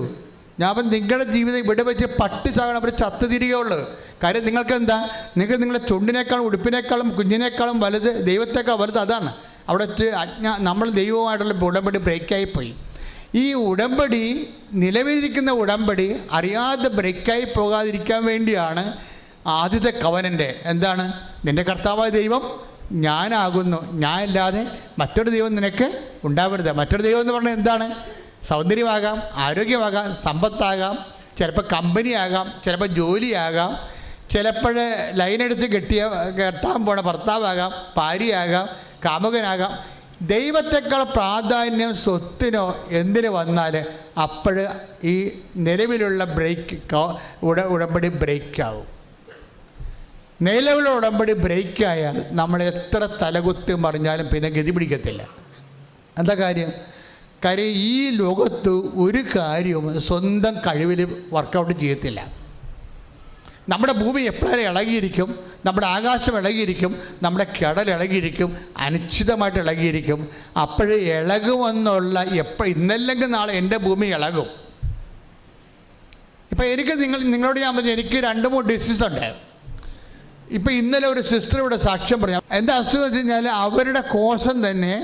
ഞാൻ അപ്പം നിങ്ങളുടെ ജീവിതം ഇവിടെ വെച്ച് പട്ടി ചാകണം, അവർ ചത്തു തിരികെയുള്ളൂ. കാര്യം നിങ്ങൾക്ക് എന്താ, നിങ്ങൾക്ക് നിങ്ങളുടെ ചുണ്ടിനേക്കാളും ഉടുപ്പിനേക്കാളും കുഞ്ഞിനേക്കാളും വലുത്, ദൈവത്തേക്കാൾ വലുത് അതാണ്. അവിടെ വെച്ച് നമ്മൾ ദൈവവുമായിട്ടുള്ള ഉടമ്പടി ബ്രേക്കായിപ്പോയി. ഈ ഉടമ്പടി, നിലവിലിരിക്കുന്ന ഉടമ്പടി അറിയാതെ ബ്രേക്കായി പോകാതിരിക്കാൻ വേണ്ടിയാണ് ആദ്യത്തെ കവനൻ്റെ എന്താണ്, നിൻ്റെ കർത്താവായ ദൈവം ഞാനാകുന്നു, ഞാനില്ലാതെ മറ്റൊരു ദൈവം നിനക്ക് ഉണ്ടാവരുത്. മറ്റൊരു ദൈവം എന്ന് പറഞ്ഞാൽ എന്താണ്? സൗന്ദര്യമാകാം, ആരോഗ്യമാകാം, സമ്പത്താകാം, ചിലപ്പോൾ കമ്പനിയാകാം, ചിലപ്പോൾ ജോലിയാകാം, ചിലപ്പോൾ ലൈനടിച്ച് കെട്ടാൻ പോണ ഭർത്താവാകാം, ഭാര്യയാകാം, കാമുകനാകാം. ദൈവത്തെക്കാൾ പ്രാധാന്യം സ്വത്തിനോ എന്തിനു വന്നാൽ അപ്പോൾ ഈ നിലവിലുള്ള ഉടമ്പടി ബ്രേക്കാവും. നിലവിലുള്ള ഉടമ്പടി ബ്രേക്കായാൽ നമ്മൾ എത്ര തലകുത്തി മറിഞ്ഞാലും പിന്നെ ഗതി പിടിക്കത്തില്ല. എന്താ കാര്യം? ഈ ലോകത്ത് ഒരു കാര്യവും സ്വന്തം കഴിവിൽ വർക്കൗട്ട് ചെയ്യത്തില്ല. നമ്മുടെ ഭൂമി എപ്പോഴും ഇളകിയിരിക്കും, നമ്മുടെ ആകാശം ഇളകിയിരിക്കും, നമ്മുടെ കടൽ ഇളകിയിരിക്കും, അനിശ്ചിതമായിട്ട് ഇളകിയിരിക്കും. അപ്പോഴേ ഇളകുമെന്നുള്ള ഇന്നല്ലെങ്കിൽ നാളെ എൻ്റെ ഭൂമി ഇളകും. ഇപ്പം നിങ്ങളോട് ഞാൻ പറഞ്ഞു, എനിക്ക് 2-3 ഡിസീസ് ഉണ്ട്. ഇപ്പം ഇന്നലെ ഒരു സിസ്റ്റർ ഇവിടെ സാക്ഷ്യം പറഞ്ഞു. എന്താ അസുഖം വെച്ച് കഴിഞ്ഞാൽ അവരുടെ കോശം തന്നെ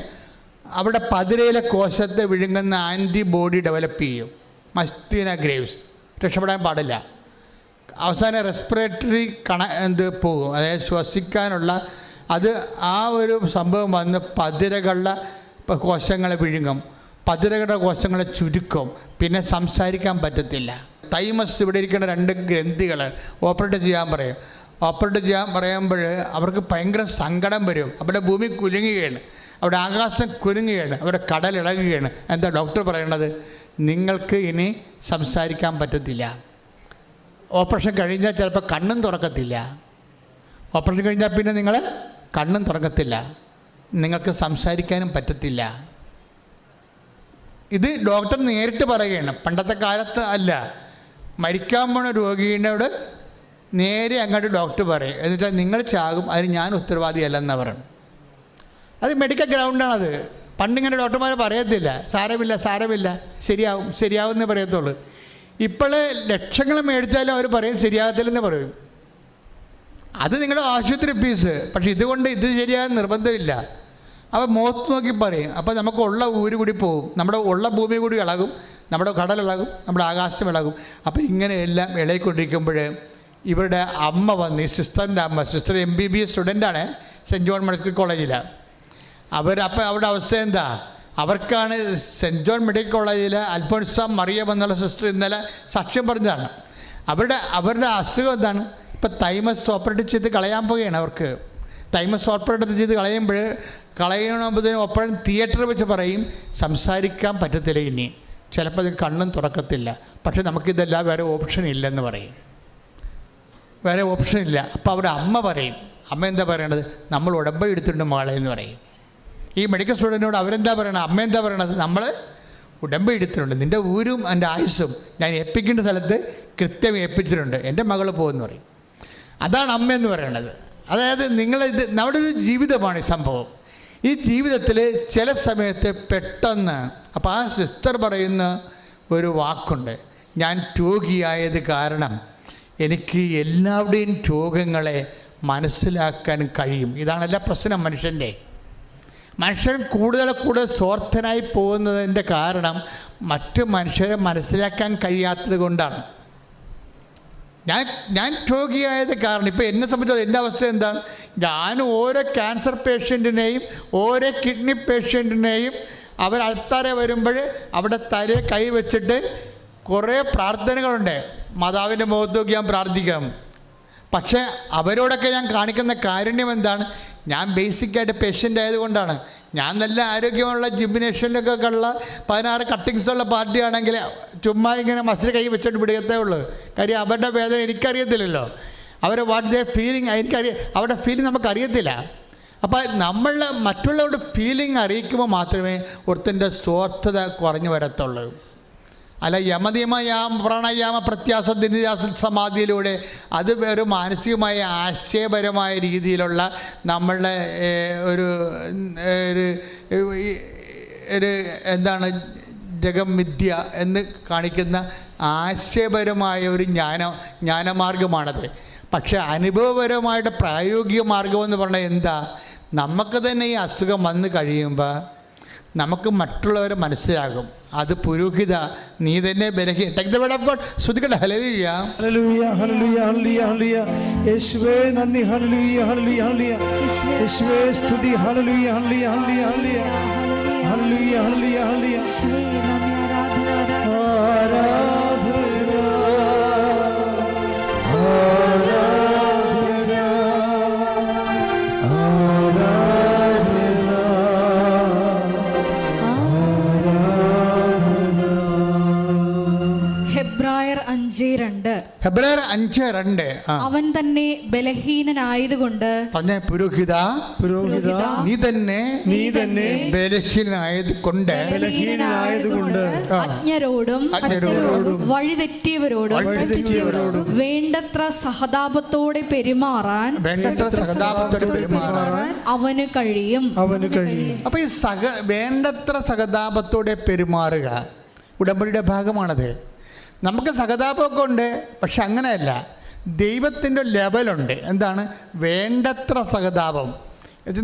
അവിടെ പതിരയിലെ കോശത്തെ വിഴുങ്ങുന്ന ആൻറ്റിബോഡി ഡെവലപ്പ് ചെയ്യും. മസ്തീന ഗ്രേവ്സ് രക്ഷപ്പെടാൻ പാടില്ല. അവസാനം റെസ്പിറേറ്ററി പോകും, അതായത് ശ്വസിക്കാനുള്ള അത് ആ ഒരു സംഭവം വന്ന് പതിരകളുടെ കോശങ്ങളെ വിഴുങ്ങും, പതിരകളുടെ കോശങ്ങളെ ചുരുക്കും, പിന്നെ സംസാരിക്കാൻ പറ്റത്തില്ല. തൈമസ് ഇവിടെ ഇരിക്കുന്ന 2 ഗ്രന്ഥികൾ ഓപ്പറേറ്റ് ചെയ്യാൻ പറയും. ഓപ്പറേറ്റ് ചെയ്യാൻ പറയുമ്പോൾ അവർക്ക് ഭയങ്കര സങ്കടം വരും. അവരുടെ ഭൂമി കുലുങ്ങുകയാണ്, അവിടെ ആകാശം കുലുങ്ങുകയാണ്, അവിടെ കടൽ ഇളകുകയാണ്. എന്താ ഡോക്ടർ പറയണത്? നിങ്ങൾക്ക് ഇനി സംസാരിക്കാൻ പറ്റത്തില്ല. ഓപ്പറേഷൻ കഴിഞ്ഞാൽ ചിലപ്പോൾ കണ്ണും തുറക്കത്തില്ല. ഓപ്പറേഷൻ കഴിഞ്ഞാൽ പിന്നെ നിങ്ങൾ കണ്ണും തുറക്കത്തില്ല, നിങ്ങൾക്ക് സംസാരിക്കാനും പറ്റത്തില്ല. ഇത് ഡോക്ടർ നേരിട്ട് പറയുകയാണ്. പണ്ടത്തെ കാലത്ത് അല്ല, മരിക്കാൻ പോണ രോഗീനോട് നേരെ അങ്ങോട്ട് ഡോക്ടർ പറയും. എന്നിട്ട് നിങ്ങൾ ചാകും, അതിന് ഞാൻ ഉത്തരവാദിയല്ലെന്ന് പറയണം. അത് മെഡിക്കൽ ഗ്രൗണ്ടാണത്. പണ്ടിങ്ങനെ ഡോക്ടർമാർ പറയത്തില്ല, സാരമില്ല ശരിയാവും എന്നേ പറയത്തുള്ളൂ. ഇപ്പോൾ ലക്ഷങ്ങൾ മേടിച്ചാലും അവർ പറയും ശരിയാകത്തില്ലെന്ന് പറയും. അത് നിങ്ങളുടെ ആശുപത്രി ഫീസ്. പക്ഷെ ഇതുകൊണ്ട് ഇത് ശരിയാകാൻ നിർബന്ധമില്ല. അവർ മുഖത്ത് നോക്കി പറയും. അപ്പോൾ നമുക്ക് ഉള്ള ഊര് കൂടി പോകും, നമ്മുടെ ഉള്ള ഭൂമി കൂടി ഇളകും, നമ്മുടെ കടലിളകും, നമ്മുടെ ആകാശം ഇളകും. അപ്പോൾ ഇങ്ങനെയെല്ലാം ഇളകിക്കൊണ്ടിരിക്കുമ്പോൾ ഇവരുടെ അമ്മ വന്ന്, ഈ സിസ്റ്ററിൻ്റെ അമ്മ, സിസ്റ്റർ MBBS സ്റ്റുഡൻ്റാണ് സെൻറ്റ് ജോൺ മെഡിക്കൽ കോളേജിൽ. അപ്പോൾ അവരുടെ അവസ്ഥ എന്താ? അവർക്കാണ് സെൻറ്റ് ജോൺ മെഡിക്കൽ കോളേജിൽ അൽഫോൻസ മറിയം എന്നുള്ള സിസ്റ്റർ ഇന്നലെ സാക്ഷ്യം പറഞ്ഞതാണ്. അവരുടെ അസുഖം എന്താണ്? ഇപ്പം തൈമസ് ഓപ്പറേറ്റ് ചെയ്ത് കളയാൻ പോവുകയാണ്. അവർക്ക് തൈമസ് ഓപ്പറേറ്റ് ചെയ്ത് കളയണതിന് ഒപ്പം തിയേറ്ററിൽ വെച്ച് പറയും സംസാരിക്കാൻ പറ്റത്തില്ല, ഇനി ചിലപ്പോൾ അത് കണ്ണും തുറക്കത്തില്ല, പക്ഷെ നമുക്കിതെല്ലാം വേറെ ഓപ്ഷൻ ഇല്ലെന്ന് പറയും. വേറെ ഓപ്ഷൻ ഇല്ല. അപ്പോൾ അവരുടെ അമ്മ പറയും. അമ്മ എന്താ പറയണത്? നമ്മൾ ഉടമ്പടി എടുത്തിട്ടുണ്ട് മകളെ എന്ന് പറയും. ഈ മെഡിക്കൽ സ്റ്റുഡൻറ്റിനോട് അവരെന്താ പറയണത്? അമ്മ എന്താ പറയണത്? നമ്മൾ ഉടമ്പടി എടുത്തിട്ടുണ്ട്, നിൻ്റെ ഊരും എൻ്റെ ആയുസ്സും ഞാൻ ഏൽപ്പിക്കേണ്ട സ്ഥലത്ത് കൃത്യം ഏൽപ്പിച്ചിട്ടുണ്ട്, എൻ്റെ മകൾ പോകുമെന്ന് പറയും. അതാണ് അമ്മയെന്ന് പറയണത്. അതായത് നമ്മുടെ ഒരു ജീവിതമാണ് ഈ സംഭവം. ഈ ജീവിതത്തിൽ ചില സമയത്ത് പെട്ടെന്ന്, അപ്പോൾ ആ സിസ്റ്റർ പറയുന്ന ഒരു വാക്കുണ്ട്, ഞാൻ രോഗിയായത് കാരണം എനിക്ക് എല്ലാവരുടെയും രോഗങ്ങളെ മനസ്സിലാക്കാൻ കഴിയും. ഇതാണല്ല പ്രശ്നം. മനുഷ്യൻ കൂടുതൽ സ്വാർത്ഥനായി പോകുന്നതിൻ്റെ കാരണം മറ്റു മനുഷ്യരെ മനസ്സിലാക്കാൻ കഴിയാത്തത് കൊണ്ടാണ്. ഞാൻ രോഗിയായത് കാരണം, ഇപ്പോൾ എന്നെ സംബന്ധിച്ചത് എൻ്റെ അവസ്ഥ എന്താണ്? ഞാൻ ഓരോ ക്യാൻസർ പേഷ്യൻറ്റിനെയും ഓരോ കിഡ്നി പേഷ്യൻറ്റിനെയും അവർ അൾത്താരെ വരുമ്പോൾ അവിടെ തലയെ കൈ വെച്ചിട്ട് കുറേ പ്രാർത്ഥനകളുണ്ട്. മാതാവിൻ്റെ മുഖത്ത് നോക്കി ഞാൻ പ്രാർത്ഥിക്കാം. പക്ഷേ അവരോടൊക്കെ ഞാൻ കാണിക്കുന്ന കാരുണ്യം എന്താണ്? ഞാൻ ബേസിക്കായിട്ട് പേഷ്യൻ്റ് ആയതുകൊണ്ടാണ്. ഞാൻ നല്ല ആരോഗ്യമുള്ള ജിംനേഷ്യനിലൊക്കെ ഉള്ള 16 കട്ടിങ്സുള്ള പാർട്ടിയാണെങ്കിൽ ചുമ്മാ ഇങ്ങനെ മസിൽ കൈ വെച്ചിട്ട് പിടിക്കത്തേ ഉള്ളൂ. കാര്യം അവരുടെ വേദന എനിക്കറിയത്തില്ലല്ലോ. അവരെ വാട്ട് ദേ ഫീലിംഗ് അവരുടെ ഫീലിംഗ് നമുക്കറിയത്തില്ല. അപ്പോൾ നമ്മൾ മറ്റുള്ളവരുടെ ഫീലിംഗ് അറിയിക്കുമ്പോൾ മാത്രമേ ഒരുത്തിൻ്റെ സ്വാർത്ഥത കുറഞ്ഞു വരത്തുള്ളൂ. അല്ല പ്രാണായാമ പ്രത്യാസ സമാധിയിലൂടെ അത് ഒരു മാനസികമായ ആശയപരമായ രീതിയിലുള്ള നമ്മളുടെ ഒരു എന്താണ് ജഗമിഥ്യ എന്ന് കാണിക്കുന്ന ആശയപരമായ ഒരു ജ്ഞാനമാർഗമാണത്. പക്ഷേ അനുഭവപരമായിട്ട് പ്രായോഗിക മാർഗമെന്ന് പറഞ്ഞാൽ എന്താ? നമുക്ക് തന്നെ ഈ അസുഖം വന്നു കഴിയുമ്പോൾ നമുക്ക് മറ്റുള്ളവരെ മനസ്സിലാകും. അത് പുരോഹിത, നീ തന്നെ ശ്രദ്ധിക്കട്ടെ. ഹല്ലേലൂയ ഹല്ലേലൂയ ഹല്ലേലൂയ ഹല്ലേലൂയ യേശുവേ നന്ദി. ഹല്ലേലൂയ ഹല്ലേലൂയ ഹല്ലേലൂയ യേശുവേ സ്തുതി. Hallelujah hallelujah hallelujah hallelujah hallelujah hallelujah യേശുവേ നന്ദി. ഹെബ്രായർ 5:2 അവൻ തന്നെ ബലഹീനനായതുകൊണ്ട് പുരോഹിത നീ തന്നെ ബലഹീനനായതുകൊണ്ട് അജ്ഞരോടും വഴിതെറ്റിയവരോടും വേണ്ടത്ര സഹതാപത്തോടെ പെരുമാറാൻ അവന് കഴിയും. അപ്പൊ ഈ വേണ്ടത്ര സഹതാപത്തോടെ പെരുമാറുക ഉടമ്പടിയുടെ ഭാഗമാണത്. നമുക്ക് സഹതാപമൊക്കെ ഉണ്ട്, പക്ഷെ അങ്ങനെയല്ല. ദൈവത്തിൻ്റെ ലെവലുണ്ട്. എന്താണ് വേണ്ടത്ര സഹതാപം?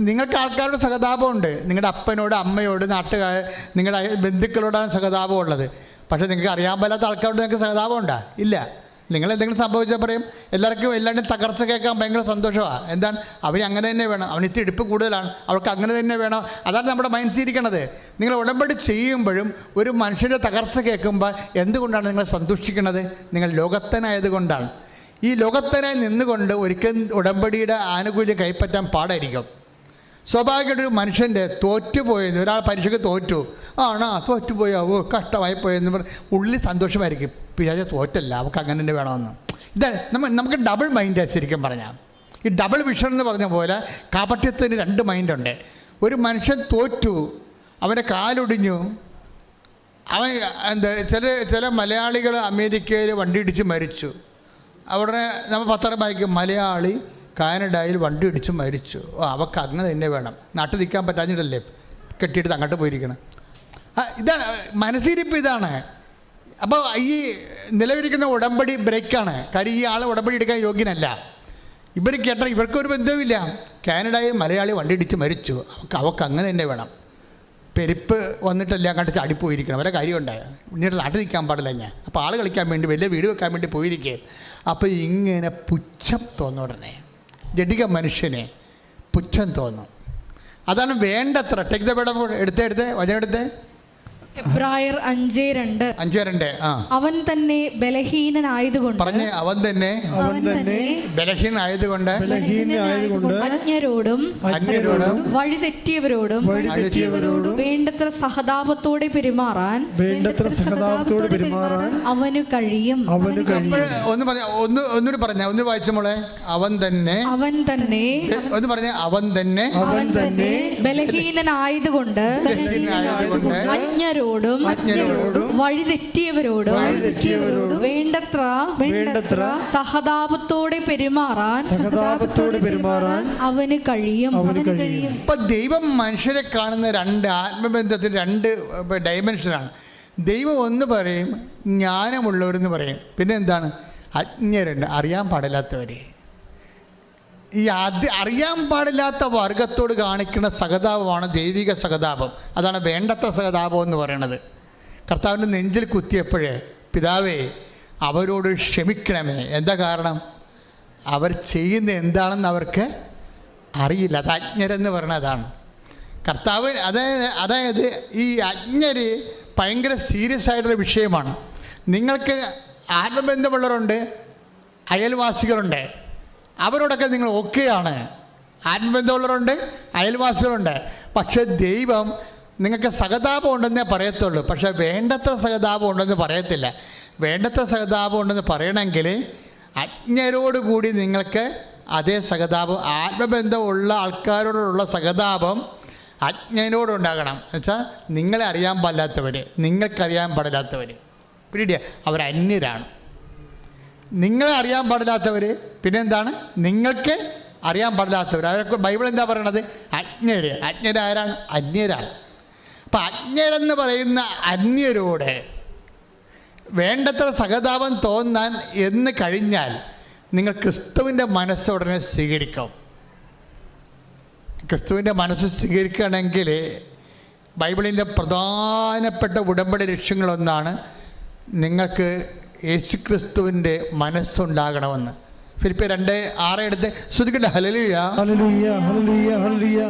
നിങ്ങൾക്ക് ആൾക്കാരുടെ സഹതാപമുണ്ട്. നിങ്ങളുടെ അപ്പനോട്, അമ്മയോട്, നാട്ടുകാർ, നിങ്ങളുടെ ബന്ധുക്കളോടാണ് സഹതാപം ഉള്ളത്. പക്ഷേ നിങ്ങൾക്ക് അറിയാൻ പറ്റാത്ത ആൾക്കാരോട് നിങ്ങൾക്ക് സഹതാപം ഉണ്ടോ? ഇല്ല. നിങ്ങൾ എന്തെങ്കിലും സംഭവിച്ചാൽ പറയും എല്ലാവർക്കും എല്ലാവരും തകർച്ച കേൾക്കാൻ ഭയങ്കര സന്തോഷമാണ്. എന്താണ്, അവന് അങ്ങനെ തന്നെ വേണം, അവന് ഇത്തിരി ഇടിപ്പ് കൂടുതലാണ്, അവൾക്ക് അങ്ങനെ തന്നെ വേണം. അതാണ് നമ്മുടെ മൈൻഡ് ഇരിക്കണത്. നിങ്ങൾ ഉടമ്പടി ചെയ്യുമ്പോഴും ഒരു മനുഷ്യൻ്റെ തകർച്ച കേൾക്കുമ്പോൾ എന്തുകൊണ്ടാണ് നിങ്ങൾ സന്തോഷിക്കുന്നത്? നിങ്ങൾ ലോകത്തനായതുകൊണ്ടാണ്. ഈ ലോകത്തനായി നിന്നുകൊണ്ട് ഒരിക്കലും ഉടമ്പടിയുടെ ആനുകൂല്യം കൈപ്പറ്റാൻ പാടായിരിക്കും. സ്വാഭാവികമായിട്ടൊരു മനുഷ്യൻ്റെ തോറ്റുപോയെന്ന്, ഒരാൾ പരീക്ഷയ്ക്ക് തോറ്റു, തോറ്റുപോയാവോ കഷ്ടമായി പോയെന്ന് പറഞ്ഞ് ഉള്ളിൽ സന്തോഷമായിരിക്കും. പിതാച തോറ്റല്ല, അവൾക്ക് അങ്ങനെ തന്നെ വേണമെന്ന്. ഇതാണ് നമുക്ക് ഡബിൾ മൈൻഡാണ് ശരിക്കും പറഞ്ഞാൽ. ഈ ഡബിൾ വിഷൻ എന്ന് പറഞ്ഞ പോലെ കാപട്യത്തിന് 2 മൈൻഡുണ്ട്. ഒരു മനുഷ്യൻ തോറ്റു, അവൻ്റെ കാലൊടിഞ്ഞു, അവൻ ചില മലയാളികൾ അമേരിക്കയിൽ വണ്ടി ഇടിച്ച് മരിച്ചു. അവിടെ നമ്മൾ പത്രം വായിക്കും, മലയാളി കാനഡയിൽ വണ്ടി ഇടിച്ച് മരിച്ചു, അവൾക്ക് അങ്ങനെ തന്നെ വേണം, നാട്ടിൽ നിൽക്കാൻ പറ്റാഞ്ഞിട്ടല്ലേ കെട്ടിയെടുത്ത് അങ്ങോട്ട് പോയിരിക്കണം. ഇതാണ് മനസ്സിരിപ്പ്. ഇതാണ്. അപ്പോൾ ഈ നിലവിലിരിക്കുന്ന ഉടമ്പടി ബ്രേക്കാണ്. കാര്യം ഈ ആൾ ഉടമ്പടി എടുക്കാൻ യോഗ്യനല്ല. ഇവർ കേട്ടാൽ ഇവർക്കൊരു ബന്ധവുമില്ല. കാനഡയിൽ മലയാളി വണ്ടി ഇടിച്ച് മരിച്ചു, അവൾക്ക് അങ്ങനെ തന്നെ വേണം, പെരുപ്പ് വന്നിട്ടല്ല അങ്ങോട്ട് ചാടിപ്പോയിരിക്കണം, വല്ല കാര്യമുണ്ടായ ഇന്നിട്ട് നാട്ടിൽ നിൽക്കാൻ പാടില്ല ഞാൻ. അപ്പോൾ ആൾ കളിക്കാൻ വേണ്ടി വലിയ വീട് വെക്കാൻ വേണ്ടി പോയിരിക്കുക. അപ്പോൾ ഇങ്ങനെ പുച്ഛം തോന്നും. ഉടനെ ജഡിക മനുഷ്യനെ പുച്ഛം തോന്നും. അതാണ് വേണ്ടത്ര. Take the word of God. എടുത്തേ വചനം എടുത്തേ. എബ്രായർ 5:2. അവൻ തന്നെ ബലഹീനനായതുകൊണ്ട്, പറഞ്ഞേ, അവൻ തന്നെ ബലഹീനായതുകൊണ്ട് അജ്ഞരോടും വഴിതെറ്റിയവരോടും വേണ്ടത്ര സഹതാപത്തോടെ പെരുമാറാൻ അവന് കഴിയും. ഒന്നുകൂടി പറഞ്ഞ, ഒന്ന് വായിച്ച മോളെ. അവൻ തന്നെ ഒന്ന് പറഞ്ഞ, അവൻ തന്നെ ബലഹീനനായതുകൊണ്ട് അജ്ഞരോടും വഴിതെറ്റിയവരോടും വേണ്ടത്ര സഹതാപത്തോടെ പെരുമാറാൻ അവന് കഴിയും. ഇപ്പൊ ദൈവം മനുഷ്യരെ കാണുന്ന 2 ആത്മബന്ധത്തിന് 2 ഡയമെൻഷനാണ്. ദൈവം ഒന്ന് പറയും ജ്ഞാനമുള്ളവരെന്ന് പറയും, പിന്നെ എന്താണ്, അജ്ഞരുണ്ട്, അറിയാൻ പാടില്ലാത്തവർ. ഈ അറിയാൻ പാടില്ലാത്ത വർഗത്തോട് കാണിക്കുന്ന സഹതാപമാണ് ദൈവിക സഹതാപം. അതാണ് വേണ്ടത്ര സഹതാപം എന്ന് പറയുന്നത്. കർത്താവിൻ്റെ നെഞ്ചിൽ കുത്തിയപ്പോഴേ, പിതാവേ അവരോട് ക്ഷമിക്കണമേ. എന്താ കാരണം? അവർ ചെയ്യുന്ന എന്താണെന്ന് അവർക്ക് അറിയില്ല. അത് അജ്ഞരെന്ന് പറയുന്നതാണ്. കർത്താവ് അതായത് ഈ അജ്ഞര് ഭയങ്കര സീരിയസ് ആയിട്ടുള്ള വിഷയമാണ്. നിങ്ങൾക്ക് ആത്മബന്ധമുള്ളവരുണ്ട്, അയൽവാസികളുണ്ട്, അവരോടൊക്കെ നിങ്ങൾ ഓക്കെയാണ്. ആത്മബന്ധമുള്ളവരുണ്ട്, അയൽവാസികളുണ്ട്. പക്ഷേ ദൈവം നിങ്ങൾക്ക് സഹതാപം ഉണ്ടെന്നേ പറയത്തുള്ളൂ, പക്ഷേ വേണ്ടത്ര സഹതാപം ഉണ്ടെന്ന് പറയത്തില്ല. വേണ്ടത്ര സഹതാപം ഉണ്ടെന്ന് പറയണമെങ്കിൽ അജ്ഞരോടുകൂടി നിങ്ങൾക്ക് അതേ സഹതാപം, ആത്മബന്ധമുള്ള ആൾക്കാരോടുള്ള സഹതാപം അജ്ഞനോടുണ്ടാകണം. എന്നുവെച്ചാൽ നിങ്ങളെ അറിയാൻ പാടില്ലാത്തവർ, നിങ്ങൾക്കറിയാൻ പാടില്ലാത്തവർ, പിന്നീട് അവർ അന്യരാണ്. നിങ്ങളെ അറിയാൻ പാടില്ലാത്തവർ, പിന്നെന്താണ്, നിങ്ങൾക്ക് അറിയാൻ പാടില്ലാത്തവർ. അവർക്ക് ബൈബിൾ എന്താ പറയണത്? അജ്ഞര്. അജ്ഞരാരാണ്? അന്യരാണ്. അപ്പം അജ്ഞരെന്ന് പറയുന്ന അന്യരോട് വേണ്ടത്ര സഹതാപം തോന്നാൻ എന്ന് കഴിഞ്ഞാൽ നിങ്ങൾ ക്രിസ്തുവിൻ്റെ മനസ്സ് ഉടനെ സ്വീകരിക്കും. ക്രിസ്തുവിൻ്റെ മനസ്സ് സ്വീകരിക്കുകയാണെങ്കിൽ ബൈബിളിൻ്റെ പ്രധാനപ്പെട്ട ഉടമ്പടി ലക്ഷ്യങ്ങളൊന്നാണ് നിങ്ങൾക്ക് യേശുക്രിസ്തുവിൻ്റെ മനസ്സുണ്ടാകണമെന്ന്. ഫിലിപ്പിയർ 2:6 എടുത്ത് ശ്രുതിക്കട്ടെ. Hallelujah hallelujah hallelujah hallelujah.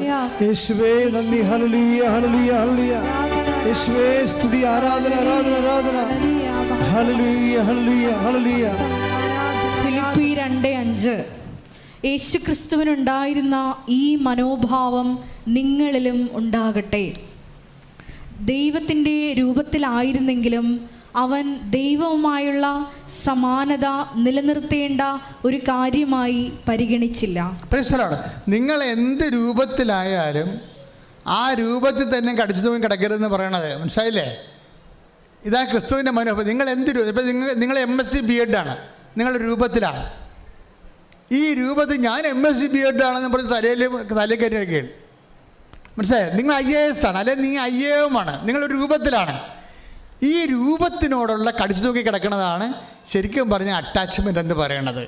യേശുവേ നന്ദി. Hallelujah hallelujah hallelujah. യേശുവേ സ്തുതി, ആരാധന ആരാധന ആരാധന. Hallelujah hallelujah hallelujah. ഫിലിപ്പി 2:5. യേശുക്രിസ്തുവിനുണ്ടായിരുന്ന ഈ മനോഭാവം നിങ്ങളിലും ഉണ്ടാകട്ടെ. ദൈവത്തിൻ്റെ രൂപത്തിലായിരുന്നെങ്കിലും അവൻ ദൈവവുമായുള്ള സമാനത നിലനിർത്തേണ്ട ഒരു കാര്യമായി പരിഗണിച്ചില്ല. നിങ്ങൾ എന്ത് രൂപത്തിലായാലും ആ രൂപത്തിൽ തന്നെ കടിച്ചു തൂങ്ങി കിടക്കരുതെന്ന് പറയണത് മനസ്സിലായില്ലേ? ഇതാ ക്രിസ്തുവിൻ്റെ മനോഭാവം. നിങ്ങൾ എന്ത് രൂപം, ഇപ്പം നിങ്ങൾ MSc B.Ed ആണ്, നിങ്ങളുടെ രൂപത്തിലാണ്. ഈ രൂപത്തിൽ ഞാൻ MSc B.Ed ആണെന്ന് പറഞ്ഞ് തലയിൽ കയറി വയ്ക്കുകയാണ്. മനസ്സിലായോ? നിങ്ങൾ IAS ആണ്, അല്ലെങ്കിൽ നീ IAM ആണ്, നിങ്ങളൊരു രൂപത്തിലാണ്. ഈ രൂപത്തിനോടുള്ള കടിച്ചു തൂക്കി കിടക്കുന്നതാണ് ശരിക്കും പറഞ്ഞ അറ്റാച്ച്മെൻ്റ് എന്ന് പറയണത്.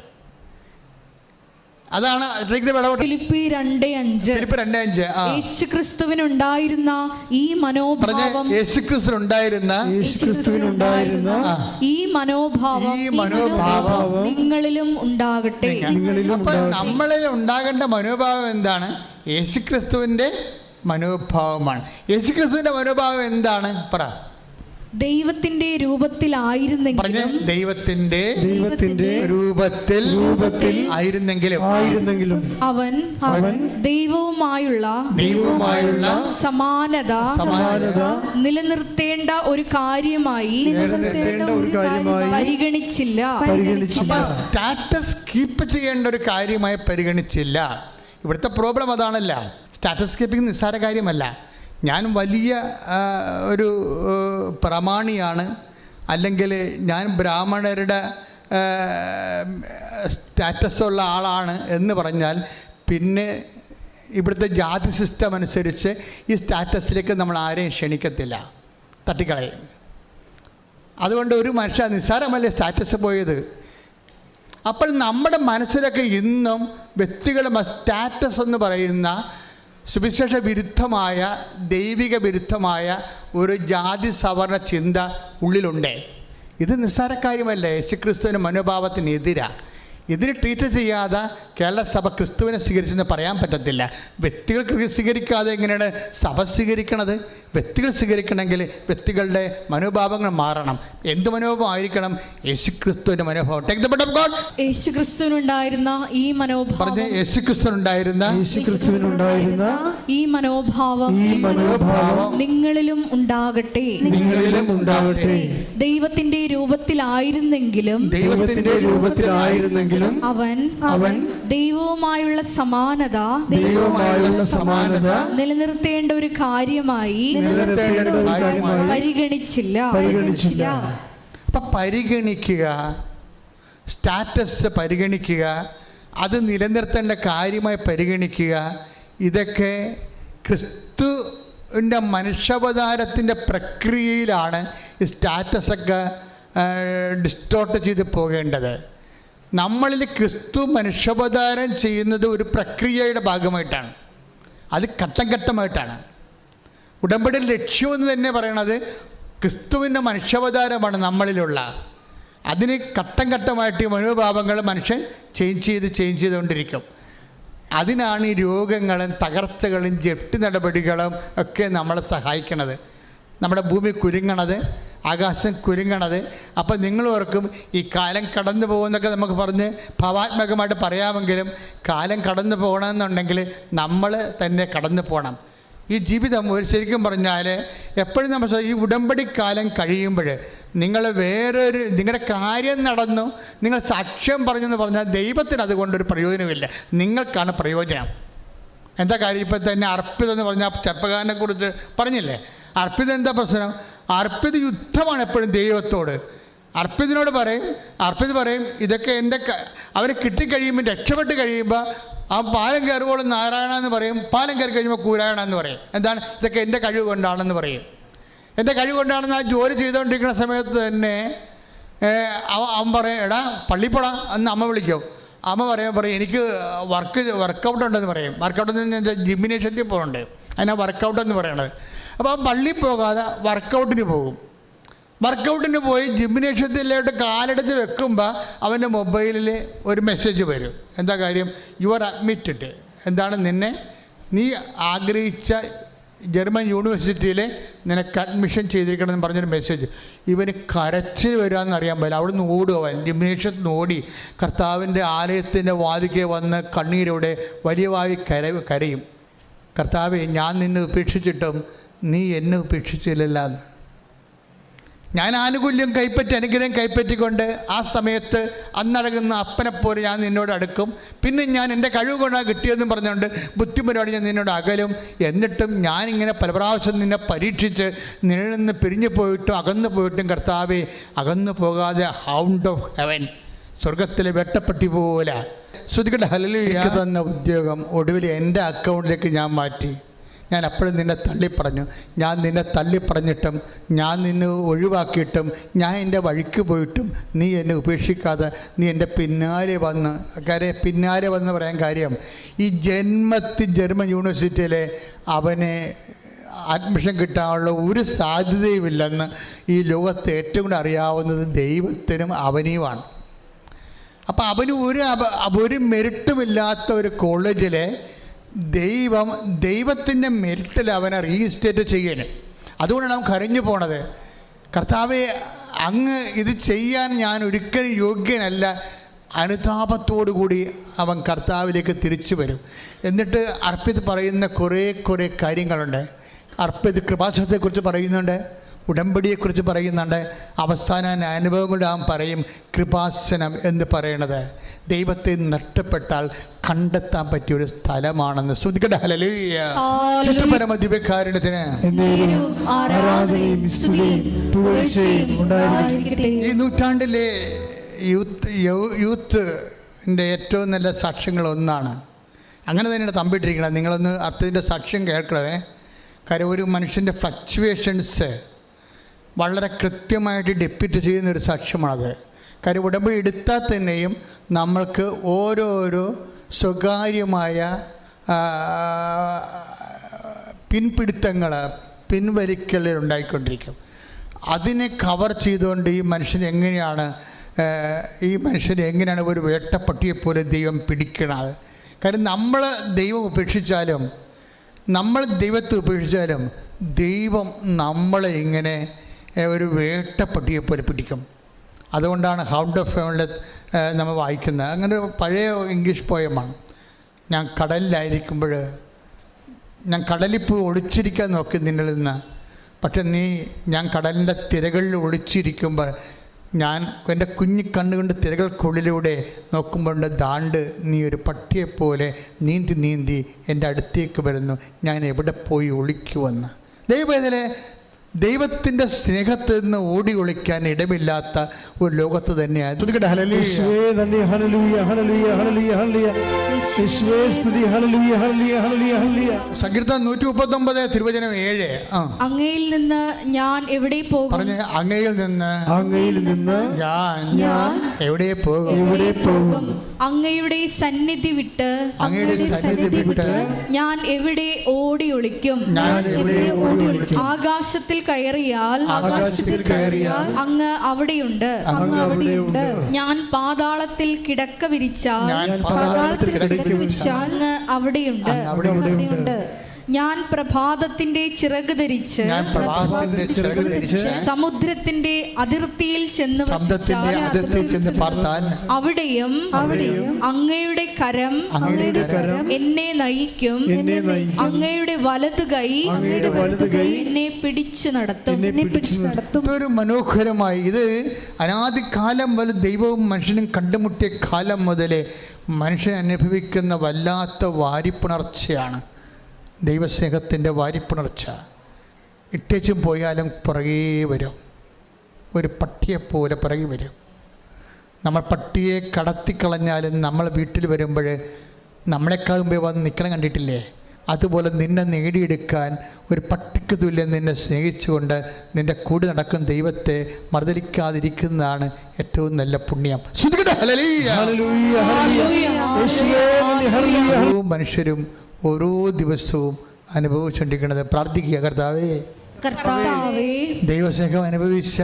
അതാണ് ഫിലിപ്പി 2:5. ഫിലിപ്പ് 2:5. യേശുക്രിസ്തുവിനുണ്ടായിരുന്ന ഈ മനോഭാവം യേശുക്രിസ്തുവിനുണ്ടായിരുന്ന ഈ മനോഭാവം നിങ്ങളിലും ഉണ്ടാകട്ടെ. അപ്പൊ നമ്മളിൽ ഉണ്ടാകേണ്ട മനോഭാവം എന്താണ്? യേശുക്രിസ്തുവിന്റെ മനോഭാവമാണ്. യേശുക്രിസ്തുവിന്റെ മനോഭാവം എന്താണ്? പറ. ദൈവത്തിന്റെ രൂപത്തിലായിരുന്നെങ്കിലും ദൈവത്തിന്റെ രൂപത്തിൽ ആയിരുന്നെങ്കിലും അവൻ ദൈവവുമായുള്ള സമാനത നിലനിർത്തേണ്ട ഒരു കാര്യമായി പരിഗണിച്ചില്ല. സ്റ്റാറ്റസ് കീപ്പ് ചെയ്യേണ്ട ഒരു കാര്യമായി പരിഗണിച്ചില്ല. ഇവിടുത്തെ പ്രോബ്ലം അതാണല്ല. സ്റ്റാറ്റസ് കീപ്പിംഗ് നിസ്സാര കാര്യമല്ല. ഞാൻ വലിയ ഒരു പ്രമാണിയാണ്, അല്ലെങ്കിൽ ഞാൻ ബ്രാഹ്മണരുടെ സ്റ്റാറ്റസുള്ള ആളാണ് എന്ന് പറഞ്ഞാൽ പിന്നെ ഇവിടുത്തെ ജാതി സിസ്റ്റം അനുസരിച്ച് ഈ സ്റ്റാറ്റസിലേക്ക് നമ്മൾ ആരെയും ക്ഷണിക്കത്തില്ല, തട്ടിക്കളയും. അതുകൊണ്ട് ഒരു മനുഷ്യ നിസ്സാരമല്ലേ സ്റ്റാറ്റസ് പോയത്. അപ്പോൾ നമ്മുടെ മനസ്സിലൊക്കെ ഇന്നും വ്യക്തികളുടെ സ്റ്റാറ്റസ് എന്ന് പറയുന്ന സുവിശേഷ വിരുദ്ധമായ, ദൈവിക വിരുദ്ധമായ ഒരു ജാതി സവർണ ചിന്ത ഉള്ളിലുണ്ട്. ഇത് നിസ്സാര കാര്യമല്ല. യേശുക്രിസ്തുവിൻ്റെ മനോഭാവത്തിനെതിരാണ്. ഇതിന് ട്രീറ്റ് ചെയ്യാതെ കേരള സഭ ക്രിസ്തുവിനെ സ്വീകരിച്ചെന്ന് പറയാൻ പറ്റത്തില്ല. വ്യക്തികൾ സ്വീകരിക്കാതെ എങ്ങനെയാണ് സഭ സ്വീകരിക്കണത്? വ്യക്തികൾ സ്വീകരിക്കണമെങ്കിൽ വ്യക്തികളുടെ മനോഭാവങ്ങൾ മാറണം. എന്ത് മനോഭാവം ആയിരിക്കണം? യേശുക്രിസ്തുവിൻ്റെ മനോഭാവം. Take the word of God. യേശുക്രിസ്തുവിനുണ്ടായിരുന്ന ഈ മനോഭാവം, യേശുക്രിസ്തുവിനുണ്ടായിരുന്ന ഈ മനോഭാവം നിങ്ങളിലും ഉണ്ടാകട്ടെ. ദൈവത്തിന്റെ രൂപത്തിലായിരുന്നെങ്കിലും അവൻ ദൈവവുമായുള്ള സമാനത നിലനിർത്തേണ്ട ഒരു കാര്യമായി പരിഗണിച്ചില്ല. അപ്പം പരിഗണിക്കുക, സ്റ്റാറ്റസ് പരിഗണിക്കുക, അത് നിലനിർത്തേണ്ട കാര്യമായി പരിഗണിക്കുക. ഇതൊക്കെ ക്രിസ്തുവിൻ്റെ മനുഷ്യാവതാരത്തിൻ്റെ പ്രക്രിയയിലാണ് ഈ സ്റ്റാറ്റസൊക്കെ ഡിസ്റ്റോർട്ട് ചെയ്ത് പോകേണ്ടത്. നമ്മളിൽ ക്രിസ്തു മനുഷ്യാവതാരം ചെയ്യുന്നത് ഒരു പ്രക്രിയയുടെ ഭാഗമായിട്ടാണ്. അത് ഘട്ടം ഘട്ടമായിട്ടാണ്. ഉടമ്പടിയുടെ ലക്ഷ്യമെന്ന് തന്നെ പറയണത് ക്രിസ്തുവിൻ്റെ മനുഷ്യാവതാരമാണ് നമ്മളിലുള്ള. അതിന് ഘട്ടം ഘട്ടമായിട്ട് ഈ മനോഭാവങ്ങൾ മനുഷ്യൻ ചേഞ്ച് ചെയ്തുകൊണ്ടിരിക്കും. അതിനാണ് ഈ രോഗങ്ങളും തകർച്ചകളും ജപ്തി നടപടികളും ഒക്കെ നമ്മളെ സഹായിക്കണത്. നമ്മുടെ ഭൂമി കുരുങ്ങണത്, ആകാശം കുരുങ്ങണത്. അപ്പം നിങ്ങൾ ഓർക്കും ഈ കാലം കടന്നു പോകുന്നൊക്കെ നമുക്ക് പറഞ്ഞ് ഭാവാത്മകമായിട്ട് പറയാമെങ്കിലും കാലം കടന്നു പോകണമെന്നുണ്ടെങ്കിൽ നമ്മൾ തന്നെ കടന്നു പോകണം. ഈ ജീവിതം ഒരു ശരിക്കും പറഞ്ഞാൽ എപ്പോഴും നമ്മൾ ഈ ഉടമ്പടി കാലം കഴിയുമ്പോൾ നിങ്ങൾ നിങ്ങളുടെ കാര്യം നടന്നു, നിങ്ങൾ സാക്ഷ്യം പറഞ്ഞെന്ന് പറഞ്ഞാൽ ദൈവത്തിന് അതുകൊണ്ടൊരു പ്രയോജനമില്ല, നിങ്ങൾക്കാണ് പ്രയോജനം. എന്താ കാര്യം? ഇപ്പം തന്നെ അർപ്പിതം എന്ന് പറഞ്ഞാൽ ചെറുപ്പക്കാരനെ കുറിച്ച് പറഞ്ഞില്ലേ. അർപ്പിതം എന്താ പ്രശ്നം? അർപ്പിത യുദ്ധമാണ് എപ്പോഴും ദൈവത്തോട്. അർപ്പിതനോട് പറയും ഇതൊക്കെ എൻ്റെ അവരെ കിട്ടിക്കഴിയുമ്പോൾ, രക്ഷപ്പെട്ട് കഴിയുമ്പോൾ ആ പാലം കയറുമ്പോഴും നാരായണ എന്ന് പറയും, പാലം കയറി കഴിയുമ്പോൾ കൂരായണ എന്ന് പറയും. എന്താണ്? ഇതൊക്കെ എൻ്റെ കഴിവ് കൊണ്ടാണെന്ന് പറയും. എൻ്റെ കഴിവ് കൊണ്ടാണെന്ന് ആ ജോലി ചെയ്തുകൊണ്ടിരിക്കുന്ന സമയത്ത് തന്നെ അവൻ പറയും, എടാ പള്ളിപ്പോടാ എന്ന് അമ്മ വിളിക്കും. അമ്മ പറയും എനിക്ക് വർക്കൗട്ട് ഉണ്ടെന്ന് പറയും. വർക്കൗട്ട് എന്ന് ജിംനേഷ്യത്തിൽ പോകുന്നുണ്ട്, അതിനാ വർക്കൗട്ട് എന്ന് പറയണത്. അപ്പോൾ അവൻ പള്ളിയിൽ പോകാതെ വർക്കൗട്ടിന് പോകും. വർക്കൗട്ടിന് പോയി ജിംനേഷ്യത്തിലോട്ട് കാലെടുത്ത് വെക്കുമ്പോൾ അവൻ്റെ മൊബൈലിൽ ഒരു മെസ്സേജ് വരും. എന്താ കാര്യം? You are admitted. എന്താണ്? നീ ആഗ്രഹിച്ച ജർമ്മൻ യൂണിവേഴ്സിറ്റിയിൽ നിനക്ക് അഡ്മിഷൻ ചെയ്തിരിക്കണമെന്ന് പറഞ്ഞൊരു മെസ്സേജ്. ഇവന് കരച്ചിൽ വരാമെന്ന് അറിയാൻ പറ്റില്ല. അവിടെ നിന്ന് ഓടും. അവൻ ജിംനേഷ്യത്തിൽ നിന്ന് ഓടി കർത്താവിൻ്റെ ആലയത്തിൻ്റെ വാതിക്കെ വന്ന് കണ്ണീരോടെ വലിയവായി കരയും. കർത്താവേ, ഞാൻ നിന്നെ ഉപേക്ഷിച്ചിട്ടും നീ എന്നെ ഉപേക്ഷിച്ചില്ലല്ലോ. ഞാൻ ആനുകൂല്യം അനുഗ്രഹം കൈപ്പറ്റിക്കൊണ്ട് ആ സമയത്ത് അന്നടങ്ങുന്ന അപ്പനെപ്പോലെ ഞാൻ നിന്നോട് അടുക്കും. പിന്നെ ഞാൻ എൻ്റെ കഴിവ് കൊണ്ടാണ് കിട്ടിയതെന്ന് പറഞ്ഞുകൊണ്ട് ബുദ്ധിമുട്ടോടെ ഞാൻ നിന്നോട് അകലും. എന്നിട്ടും ഞാനിങ്ങനെ പല പ്രാവശ്യം നിന്നെ പരീക്ഷിച്ച് നിന്നിൽ നിന്ന് പിരിഞ്ഞു പോയിട്ടും അകന്നു പോയിട്ടും കർത്താവെ അകന്നു പോകാതെ ഹൗണ്ട് ഓഫ് ഹെവൻ, സ്വർഗത്തിലെ വെട്ടപ്പെട്ടി പോലെ ശ്രുതികട ഹല്ലേലൂയ തന്ന ഉദ്യോഗം ഒടുവിൽ എൻ്റെ അക്കൗണ്ടിലേക്ക് ഞാൻ മാറ്റി. ഞാൻ അപ്പോഴും നിന്നെ തള്ളിപ്പറഞ്ഞു. ഞാൻ നിന്നെ തള്ളിപ്പറഞ്ഞിട്ടും, ഞാൻ നിന്നെ ഒഴിവാക്കിയിട്ടും, ഞാൻ എൻ്റെ വഴിക്ക് പോയിട്ടും നീ എന്നെ ഉപേക്ഷിക്കാതെ നീ എൻ്റെ പിന്നാലെ വന്ന്. കാര്യം പിന്നാലെ വന്ന് പറയാൻ കാര്യം, ഈ ജർമ്മൻ യൂണിവേഴ്സിറ്റിയിലെ അവനെ അഡ്മിഷൻ കിട്ടാനുള്ള ഒരു സാധ്യതയുമില്ലെന്ന് ഈ ലോകത്ത് ഏറ്റവും കൂടുതൽ അറിയാവുന്നത് ദൈവത്തിനും അവനെയുമാണ്. അപ്പോൾ അവന് ഒരു മെറിറ്റുമില്ലാത്ത ഒരു കോളേജിലെ ദൈവത്തിൻ്റെ മെറിറ്റിൽ അവനെ റീസ്റ്റേറ്റ് ചെയ്യണം. അതുകൊണ്ടാണ് അവൻ കരഞ്ഞു പോണത്. കർത്താവെ, അങ്ങ് ഇത് ചെയ്യാൻ ഞാൻ ഒരിക്കലും യോഗ്യനല്ല. അനുതാപത്തോടു കൂടി അവൻ കർത്താവിലേക്ക് തിരിച്ചു വരും. എന്നിട്ട് അർപ്പിത് പറയുന്ന കുറേ കാര്യങ്ങളുണ്ട്. അർപ്പിത് കൃപാസനത്തെക്കുറിച്ച് പറയുന്നുണ്ട്, ഉടമ്പടിയെക്കുറിച്ച് പറയുന്നുണ്ട്. അവസാന അനുഭവങ്ങളുടെ അവൻ പറയും കൃപാസനം എന്ന് പറയണത് ദൈവത്തെ നഷ്ടപ്പെട്ടാൽ കണ്ടെത്താൻ പറ്റിയൊരു സ്ഥലമാണെന്ന്. ശ്രദ്ധിക്കട്ടെ. ഹല്ലേലൂയ. ചുറ്റുപരമ ദിവ്യകാരുണ്യത്തിന് ഈ നൂറ്റാണ്ടിലെ യൂത്തിൻ്റെ ഏറ്റവും നല്ല സാക്ഷ്യങ്ങളൊന്നാണ്. അങ്ങനെ തന്നെയാണ് തമ്പിട്ടിരിക്കുന്നത്. നിങ്ങളൊന്ന് അർത്ഥത്തിൻ്റെ സാക്ഷ്യം കേൾക്കണേ. കാര്യം ഒരു മനുഷ്യൻ്റെ ഫ്ലക്ച്വേഷൻസ് വളരെ കൃത്യമായിട്ട് ഡെപ്യൂട്ട് ചെയ്യുന്നൊരു സാക്ഷ്യമാണത്. കാര്യം ഉടമ്പടി എടുത്താൽ തന്നെയും നമ്മൾക്ക് ഓരോരോ സ്വകാര്യമായ പിൻവലിക്കലുകൾ ഉണ്ടായിക്കൊണ്ടിരിക്കും. അതിനെ കവർ ചെയ്തുകൊണ്ട് ഈ മനുഷ്യൻ എങ്ങനെയാണ് ഒരു വേട്ടപ്പട്ടിയെപ്പോലെ ദൈവം പിടിക്കണത്. കാര്യം നമ്മൾ ദൈവം ഉപേക്ഷിച്ചാലും, നമ്മൾ ദൈവത്തെ ഉപേക്ഷിച്ചാലും ദൈവം നമ്മളെ ഇങ്ങനെ ഒരു വേട്ടപ്പട്ടിയെപ്പോലെ പിടിക്കും. അതുകൊണ്ടാണ് ഹൗണ്ട് ഓഫ് ഹെവനിൽ നമ്മൾ വായിക്കുന്നത്. അങ്ങനെ ഒരു പഴയ ഇംഗ്ലീഷ് പോയമാണ്. ഞാൻ കടലിലായിരിക്കുമ്പോൾ, ഞാൻ കടലിൽ പോയി ഒളിച്ചിരിക്കാൻ നോക്കി നിന്നിൽ നിന്ന്. പക്ഷെ ഞാൻ കടലിൻ്റെ തിരകളിൽ ഒളിച്ചിരിക്കുമ്പോൾ ഞാൻ എൻ്റെ കണ്ണുകൊണ്ട് തിരകൾക്കുള്ളിലൂടെ നോക്കുമ്പോൾ ദാണ്ട് നീ ഒരു പട്ടിയെപ്പോലെ നീന്തി എൻ്റെ അടുത്തേക്ക് വരുന്നു. ഞാൻ എവിടെ പോയി ഒളിക്കുമെന്ന്. ദൈവത്തിൻ്റെ സ്നേഹത്തിൽ നിന്ന് ഓടി ഒളിക്കാൻ ഇടമില്ലാത്ത ഒരു ലോകത്ത് തന്നെയാണ്. സങ്കീർത്തനം 139 തിരുവചനം 7. അങ്ങയിൽ നിന്ന് ഞാൻ എവിടെ പോകും? പറഞ്ഞ അങ്ങയിൽ നിന്ന് ഞാൻ എവിടെ പോകും? അങ്ങയുടെ സന്നിധി വിട്ട് ഞാൻ എവിടെ ഓടി ഒളിക്കും? ആകാശത്തിൽ കയറിയാൽ അങ്ങ് അവിടെയുണ്ട്. ഞാൻ പാതാളത്തിൽ കിടക്ക വിരിച്ചാൽ അങ്ങ് അവിടെയുണ്ട്. ഞാൻ പ്രഭാതത്തിന്റെ ചിറക് ധരിച്ച് സമുദ്രത്തിന്റെ അതിർത്തിയിൽ ചെന്ന് അവിടെയും അങ്ങയുടെ കരം എന്നെ നയിക്കും. അങ്ങയുടെ വലതു കൈ എന്നെ പിടിച്ചു നടത്തും. ഒരു മനോഹരമായി ഇത് അനാദികാലം മുതൽ ദൈവവും മനുഷ്യനും കണ്ടുമുട്ടിയ കാലം മുതലേ മനുഷ്യൻ അനുഭവിക്കുന്ന വല്ലാത്ത വാരിപ്പുണർച്ചയാണ്. ദൈവസ്നേഹത്തിൻ്റെ വാരിപ്പുണർച്ച. ഇട്ടേച്ചും പോയാലും പുറകെ വരും, ഒരു പട്ടിയെപ്പോലെ പുറകെ വരും. നമ്മൾ പട്ടിയെ കടത്തിക്കളഞ്ഞാലും നമ്മൾ വീട്ടിൽ വരുമ്പോൾ നമ്മളെക്കാൾ മുമ്പേ വന്ന് നിൽക്കണം കണ്ടിട്ടില്ലേ? അതുപോലെ നിന്നെ നേടിയെടുക്കാൻ ഒരു പട്ടിക്ക് തുല്യം നിന്നെ സ്നേഹിച്ചുകൊണ്ട് നിൻ്റെ കൂടെ നടക്കുന്ന ദൈവത്തെ മറുതലിക്കാതിരിക്കുന്നതാണ് ഏറ്റവും നല്ല പുണ്യം. മനുഷ്യരും ഓരോ ദിവസവും അനുഭവിച്ചുകൊണ്ടിരിക്കുന്നത്. പ്രാർത്ഥിക്കുക, കർത്താവേ, ദൈവസ്നേഹം അനുഭവിച്ച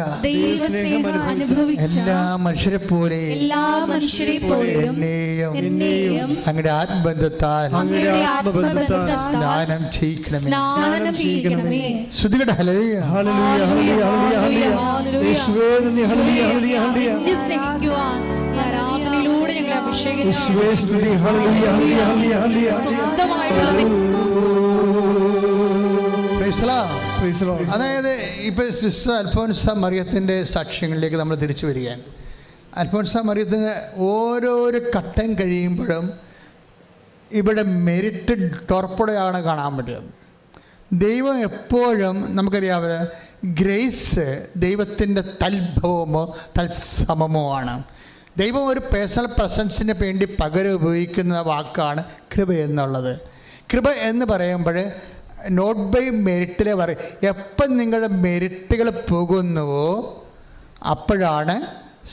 എല്ലാ മനുഷ്യരെ പോലെ എന്നെയും അങ്ങയുടെ ആത്മബന്ധത്താൽ സ്നാനം ചെയ്യിക്കണമേ. ശ്രുതികട ഹല്ലേലൂയ. അതായത് ഇപ്പൊ സിസ്റ്റർ അൽഫോൻസ മറിയത്തിൻ്റെ സാക്ഷ്യങ്ങളിലേക്ക് നമ്മൾ തിരിച്ചു വരികയാണ്. അൽഫോൻസ മറിയത്തിന് ഓരോരോ ഘട്ടം കഴിയുമ്പോഴും ഇവിടെ മെരിറ്റ് ടോർപ്പടയാണ് കാണാൻ പറ്റുന്നത്. ദൈവം എപ്പോഴും നമുക്കറിയാവുന്ന ഗ്രേസ് ദൈവത്തിൻ്റെ തൽഭവമോ തത്സമമോ ആണ്. ദൈവം ഒരു പേഴ്സണൽ പ്രസൻസിന് വേണ്ടി പകരം ഉപയോഗിക്കുന്ന വാക്കാണ് കൃപ എന്നുള്ളത്. കൃപ എന്ന് പറയുമ്പോൾ നോട്ട് ബൈ മെരിറ്റിലെ പറയും. എപ്പം നിങ്ങളുടെ മെരിറ്റുകൾ പോകുന്നുവോ അപ്പോഴാണ്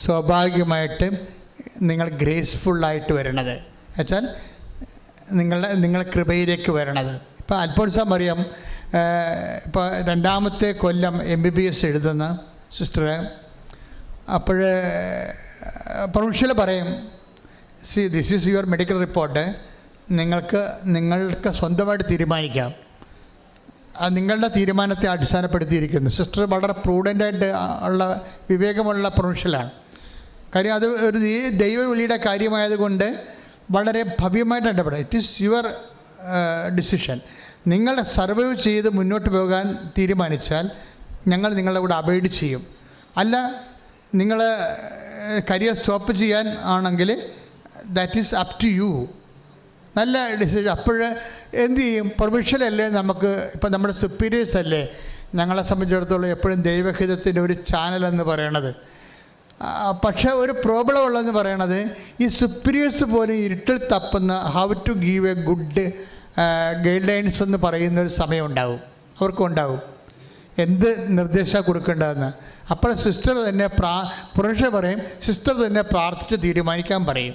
സ്വാഭാവികമായിട്ടും നിങ്ങൾ ഗ്രേസ്ഫുള്ളായിട്ട് വരണത്. എന്നുവെച്ചാൽ നിങ്ങൾ കൃപയിലേക്ക് വരണത്. ഇപ്പോൾ അൽഫോൻസാ മറിയം ഇപ്പോൾ 2ാമത്തെ കൊല്ലം MBBS എഴുതുന്ന സിസ്റ്റർ, അപ്പോൾ പ്രൊവിൻഷ്യൽ പറയും, this is your medical report, നിങ്ങൾക്ക് സ്വന്തമായിട്ട് തീരുമാനിക്കാം. നിങ്ങളുടെ തീരുമാനത്തെ അടിസ്ഥാനപ്പെടുത്തിയിരിക്കുന്നു. സിസ്റ്റർ വളരെ പ്രൂഡൻ്റായിട്ട് ഉള്ള വിവേകമുള്ള പ്രൊവിൻഷ്യലാണ്. കാര്യം അത് ഒരു ദൈവവിളിയുടെ കാര്യമായതുകൊണ്ട് വളരെ ഭവ്യമായിട്ട് ഇടപെടും. It is your decision. നിങ്ങൾ സർവൈവ് ചെയ്ത് മുന്നോട്ട് പോകാൻ തീരുമാനിച്ചാൽ ഞങ്ങൾ നിങ്ങളുടെ കൂടെ അബൈഡ് ചെയ്യും. അല്ല, നിങ്ങൾ കരിയർ സ്റ്റോപ്പ് ചെയ്യാൻ ആണെങ്കിൽ that is up to you. നല്ല ഡിസിഷൻ. അപ്പോൾ എന്തു ചെയ്യും? പ്രൊവിഷ്യലല്ലേ നമുക്ക്. ഇപ്പം നമ്മുടെ സുപ്പീരിയേഴ്സ് അല്ലേ ഞങ്ങളെ സംബന്ധിച്ചിടത്തോളം എപ്പോഴും ദൈവഹിതത്തിൻ്റെ ഒരു ചാനലെന്ന് പറയണത്. പക്ഷേ ഒരു പ്രോബ്ലം ഉള്ളതെന്ന് പറയണത് ഈ സുപ്പീരിയേഴ്സ് പോലും ഇരുട്ടിൽ തപ്പുന്ന how to give a good guidelines എന്ന് പറയുന്നൊരു സമയമുണ്ടാവും, അവർക്കുണ്ടാവും. എന്ത് നിർദ്ദേശം കൊടുക്കേണ്ടതെന്ന്. അപ്പോൾ സിസ്റ്റർ തന്നെ പുരുഷ പറയും, സിസ്റ്റർ തന്നെ പ്രാർത്ഥിച്ച് തീരുമാനിക്കാൻ പറയും.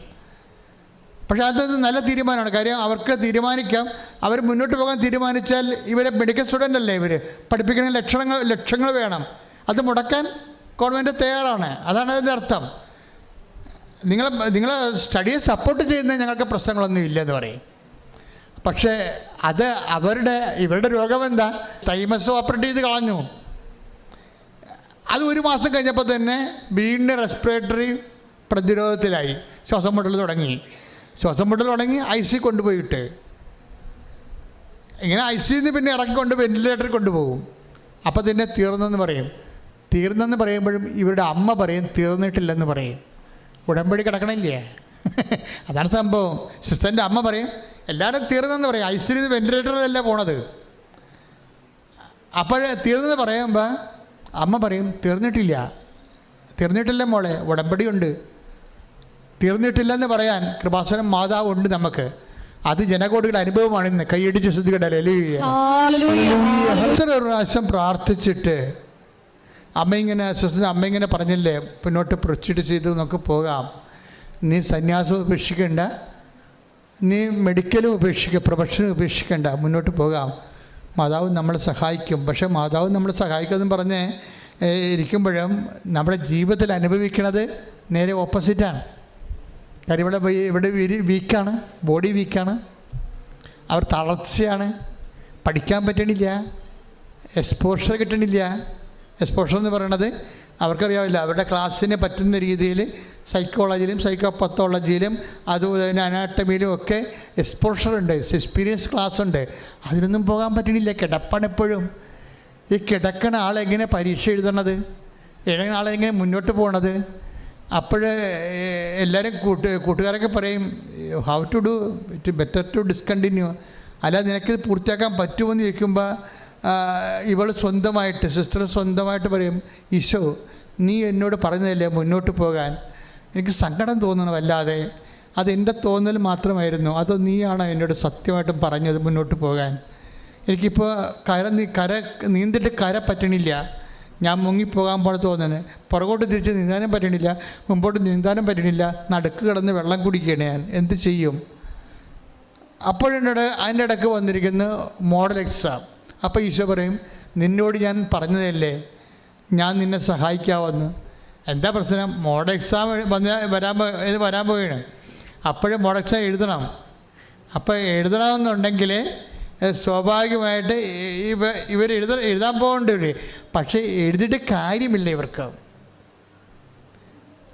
പക്ഷേ അതൊരു നല്ല തീരുമാനമാണ്. കാര്യം അവർക്ക് തീരുമാനിക്കാം. അവർ മുന്നോട്ട് പോകാൻ തീരുമാനിച്ചാൽ ഇവരെ മെഡിക്കൽ സ്റ്റുഡൻ്റ് അല്ലേ, ഇവർ പഠിപ്പിക്കണമെങ്കിൽ ലക്ഷങ്ങൾ വേണം. അത് മുടക്കാൻ ഗവൺമെൻറ് തയ്യാറാണ്. അതാണ് അതിൻ്റെ അർത്ഥം. നിങ്ങൾ സ്റ്റഡിയെ സപ്പോർട്ട് ചെയ്യുന്നത് ഞങ്ങൾക്ക് പ്രശ്നങ്ങളൊന്നും ഇല്ലെന്ന് പറയും. പക്ഷേ അത് ഇവരുടെ രോഗം എന്താ? തൈമസ് ഓപ്പറേറ്റ് ചെയ്ത് കളഞ്ഞു. അത് 1 മാസം കഴിഞ്ഞപ്പോൾ തന്നെ വീണ്ടും റെസ്പിറേറ്ററി പ്രതിരോധത്തിലായി. ശ്വാസം മുട്ടൽ തുടങ്ങി IC കൊണ്ടുപോയിട്ട് ഇങ്ങനെ ICന്ന് പിന്നെ ഇറക്കിക്കൊണ്ട് വെന്റിലേറ്ററിൽ കൊണ്ടുപോകും. അപ്പോൾ തന്നെ തീർന്നെന്ന് പറയുമ്പോഴും ഇവരുടെ അമ്മ പറയും തീർന്നിട്ടില്ലെന്ന് പറയും. ഉടമ്പടി കിടക്കണില്ലേ? അതാണ് സംഭവം. സിസ്റ്ററിൻ്റെ അമ്മ പറയും എല്ലാവരും തീർന്നെന്ന് പറയും. ICന്ന് വെന്റിലേറ്ററിലല്ല പോണത്. അപ്പോൾ തീർന്നെന്ന് പറയുമ്പോൾ അമ്മ പറയും തീർന്നിട്ടില്ല മോളെ, ഉടമ്പടിയുണ്ട്. തീർന്നിട്ടില്ലെന്ന് പറയാൻ കൃപാസനം മാതാവ് ഉണ്ട് നമുക്ക്. അത് ജനകോടികളുടെ അനുഭവമാണ്. ഇന്ന് കൈയടിച്ച് ശ്രദ്ധിക്കട്ടെ. എത്ര പ്രാവശ്യം പ്രാർത്ഥിച്ചിട്ട് അമ്മ ഇങ്ങനെ പറഞ്ഞില്ലേ, മുന്നോട്ട് പ്രൊസീഡ് ചെയ്ത് നമുക്ക് പോകാം. നീ സന്യാസം ഉപേക്ഷിക്കേണ്ട, നീ മെഡിക്കലും പ്രൊഫഷനും ഉപേക്ഷിക്കേണ്ട, മുന്നോട്ട് പോകാം. മാതാവ് നമ്മളെ സഹായിക്കും. പക്ഷേ മാതാവ് നമ്മളെ സഹായിക്കുമെന്ന് പറഞ്ഞ് ഇരിക്കുമ്പോഴും നമ്മുടെ ജീവിതത്തിൽ അനുഭവിക്കുന്നത് നേരെ ഓപ്പോസിറ്റാണ്. കാര്യം ഇവിടെ വീക്കാണ്, ബോഡി വീക്കാണ്, അവർ തളർച്ചയാണ്, പഠിക്കാൻ പറ്റണില്ല, എക്സ്പോഷർ കിട്ടണില്ല. എക്സ്പോഷർ എന്ന് പറയണത് അവർക്കറിയാവില്ല. അവരുടെ ക്ലാസ്സിന് പറ്റുന്ന രീതിയിൽ സൈക്കോളജിയിലും സൈക്കോപത്തോളജിയിലും അതുപോലെ തന്നെ അനാട്ടമിയിലും ഒക്കെ എക്സ്പോഷർ ഉണ്ട്, എക്സ്പീരിയൻസ് ക്ലാസ് ഉണ്ട്. അതിനൊന്നും പോകാൻ പറ്റണില്ല. കിടപ്പാണ് എപ്പോഴും. ഈ കിടക്കണ ആളെങ്ങനെ പരീക്ഷ എഴുതണത്? എഴുതുന്ന ആളെങ്ങനെ മുന്നോട്ട് പോകണത്? അപ്പോൾ എല്ലാവരും കൂട്ടുകാരൊക്കെ പറയും how to do it better to discontinue. അല്ലാതെ നിനക്കിത് പൂർത്തിയാക്കാൻ പറ്റുമെന്ന് ചോദിക്കുമ്പോൾ സിസ്റ്റർ സ്വന്തമായിട്ട് പറയും, ഈശോ നീ എന്നോട് പറഞ്ഞതല്ലേ മുന്നോട്ട് പോകാൻ. എനിക്ക് സങ്കടം തോന്നണം വല്ലാതെ. അതെൻ്റെ തോന്നൽ മാത്രമായിരുന്നു, അതോ നീയാണോ എന്നോട് സത്യമായിട്ടും പറഞ്ഞത് മുന്നോട്ട് പോകാൻ? എനിക്കിപ്പോൾ നീന്തിട്ട് കര പറ്റണില്ല. ഞാൻ മുങ്ങിപ്പോകാൻ പോലെ തോന്നുന്നത്. പുറകോട്ട് തിരിച്ച് നീന്താനും പറ്റണില്ല, മുമ്പോട്ട് നീന്താനും പറ്റണില്ല. നടുക്ക് കിടന്ന് വെള്ളം കുടിക്കുകയാണ് ഞാൻ. എന്ത് ചെയ്യും? അപ്പോഴെന്നോട് അതിൻ്റെ ഇടയ്ക്ക് വന്നിരിക്കുന്ന മോഡൽ എക്സാം. അപ്പോൾ ഈശോ പറയും, നിന്നോട് ഞാൻ പറഞ്ഞതല്ലേ ഞാൻ നിന്നെ സഹായിക്കാമെന്ന്. എന്താ പ്രശ്നം? മോഡൽ എക്സാം വരാൻ പോവുകയാണ്. അപ്പോഴും മോഡൽ എക്സാം എഴുതണം. അപ്പോൾ എഴുതണമെന്നുണ്ടെങ്കിൽ സ്വാഭാവികമായിട്ട് ഇവർ എഴുതാൻ പോകേണ്ടവർ. പക്ഷേ എഴുതിയിട്ട് കാര്യമില്ല.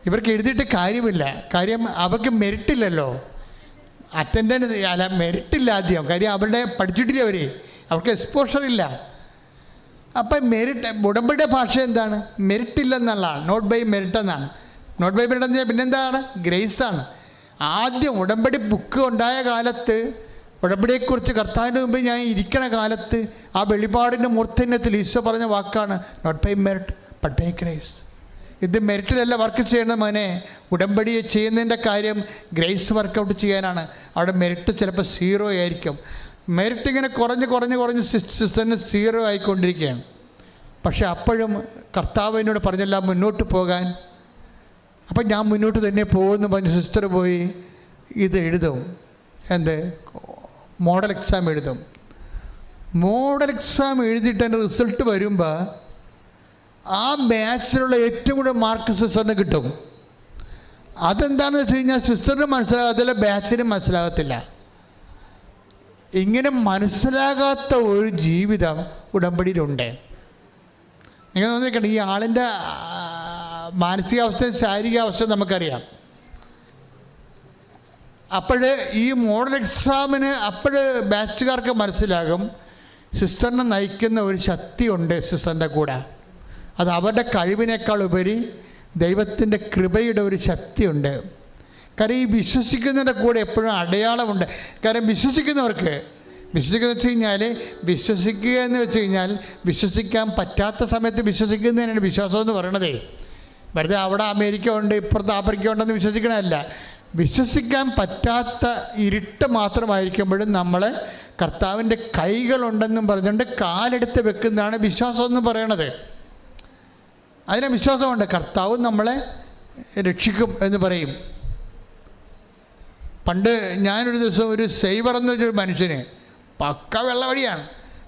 ഇവർക്ക് എഴുതിയിട്ട് കാര്യമില്ല. കാര്യം അവർക്ക് മെറിറ്റില്ലല്ലോ. അറ്റൻഡൻസ് അല്ല, മെറിറ്റില്ല ആദ്യം. കാര്യം അവരുടെ പഠിച്ചിട്ടില്ല, അവർക്ക് എക്സ്പോഷർ ഇല്ല. അപ്പം ഉടമ്പടിയുടെ ഭാഷ എന്താണ്? മെറിറ്റില്ലെന്നുള്ളതാണ്. നോട്ട് ബൈ മെറിറ്റ് എന്നാണ്. നോട്ട് ബൈ മെറിറ്റ് എന്ന് വെച്ചാൽ പിന്നെന്താണ്? ഗ്രേസാണ്. ആദ്യം ഉടമ്പടി ബുക്ക് ഉണ്ടായ കാലത്ത്, ഉടമ്പടിയെക്കുറിച്ച് കർത്താവിൻ്റെ മുമ്പ് ഞാൻ ഇരിക്കണ കാലത്ത്, ആ വെളിപാടിൻ്റെ മൂർധന്യത്തിൽ ഈശോ പറഞ്ഞ വാക്കാണ് not by merit but by grace. ഇത് മെറിറ്റിലല്ല വർക്ക് ചെയ്യണ മോനെ. ഉടമ്പടിയെ ചെയ്യുന്നതിൻ്റെ കാര്യം ഗ്രേസ് വർക്കൗട്ട് ചെയ്യാനാണ്. അവിടെ മെറിറ്റ് ചിലപ്പോൾ 0 ആയിരിക്കും. മെറിറ്റ് ഇങ്ങനെ കുറഞ്ഞ് സിസ്റ്ററിന് 0 ആയിക്കൊണ്ടിരിക്കുകയാണ്. പക്ഷെ അപ്പോഴും കർത്താവ് എന്നോട് പറഞ്ഞെല്ലാം മുന്നോട്ട് പോകാൻ. അപ്പം ഞാൻ മുന്നോട്ട് തന്നെ പോകുമെന്ന് പറഞ്ഞ് സിസ്റ്റർ പോയി ഇത് എഴുതും, മോഡൽ എക്സാം എഴുതും. മോഡൽ എക്സാം എഴുതിയിട്ട് അതിൻ്റെ റിസൾട്ട് വരുമ്പോൾ ആ ബാച്ചിലുള്ള ഏറ്റവും കൂടുതൽ മാർക്ക് സിസ്റ്ററിന് കിട്ടും. അതെന്താണെന്ന് വെച്ച് കഴിഞ്ഞാൽ സിസ്റ്ററിന് മനസ്സിലാകത്തില്ല, ബാച്ചിന് മനസ്സിലാകത്തില്ല. ഇങ്ങനെ മനസ്സിലാകാത്ത ഒരു ജീവിതം ഉടമ്പടിയിലുണ്ട്. നിങ്ങൾ നോക്കിക്കണ്ട, ഈ ആളിൻ്റെ മാനസികാവസ്ഥയും ശാരീരികാവസ്ഥയും നമുക്കറിയാം. അപ്പോൾ ഈ മോഡൽ എക്സാമിന് ബാച്ചുകാർക്ക് മനസ്സിലാകും സിസ്റ്ററിനെ നയിക്കുന്ന ഒരു ശക്തിയുണ്ട് സിസ്റ്ററിൻ്റെ കൂടെ. അത് അവരുടെ കഴിവിനേക്കാൾ ഉപരി ദൈവത്തിൻ്റെ കൃപയുടെ ഒരു ശക്തിയുണ്ട്. കാരണം ഈ വിശ്വസിക്കുന്നതിൻ്റെ കൂടെ എപ്പോഴും അടയാളമുണ്ട്. കാരണം വിശ്വസിക്കുന്നവർക്ക് വെച്ച് കഴിഞ്ഞാൽ വിശ്വസിക്കുക എന്ന് വെച്ച് കഴിഞ്ഞാൽ വിശ്വസിക്കാൻ പറ്റാത്ത സമയത്ത് വിശ്വസിക്കുന്നതിനാണ് വിശ്വാസം എന്ന് പറയണതേ. വെറുതെ അവിടെ അമേരിക്ക ഉണ്ട് ഇപ്പുറത്ത് ആഫ്രിക്ക ഉണ്ടെന്ന് വിശ്വസിക്കണമല്ല. വിശ്വസിക്കാൻ പറ്റാത്ത ഇരുട്ട് മാത്രമായിരിക്കുമ്പോഴും നമ്മൾ കർത്താവിൻ്റെ കൈകളുണ്ടെന്നും പറഞ്ഞുകൊണ്ട് കാലെടുത്ത് വെക്കുന്നതാണ് വിശ്വാസം എന്ന് പറയണത്. അതിന് വിശ്വാസമുണ്ട്, കർത്താവ് നമ്മളെ രക്ഷിക്കും എന്ന് പറയും. പണ്ട് ഞാനൊരു ദിവസം ഒരു സൈവർ എന്നൊരു മനുഷ്യന് പക്ക വെള്ളവടിയാണ്.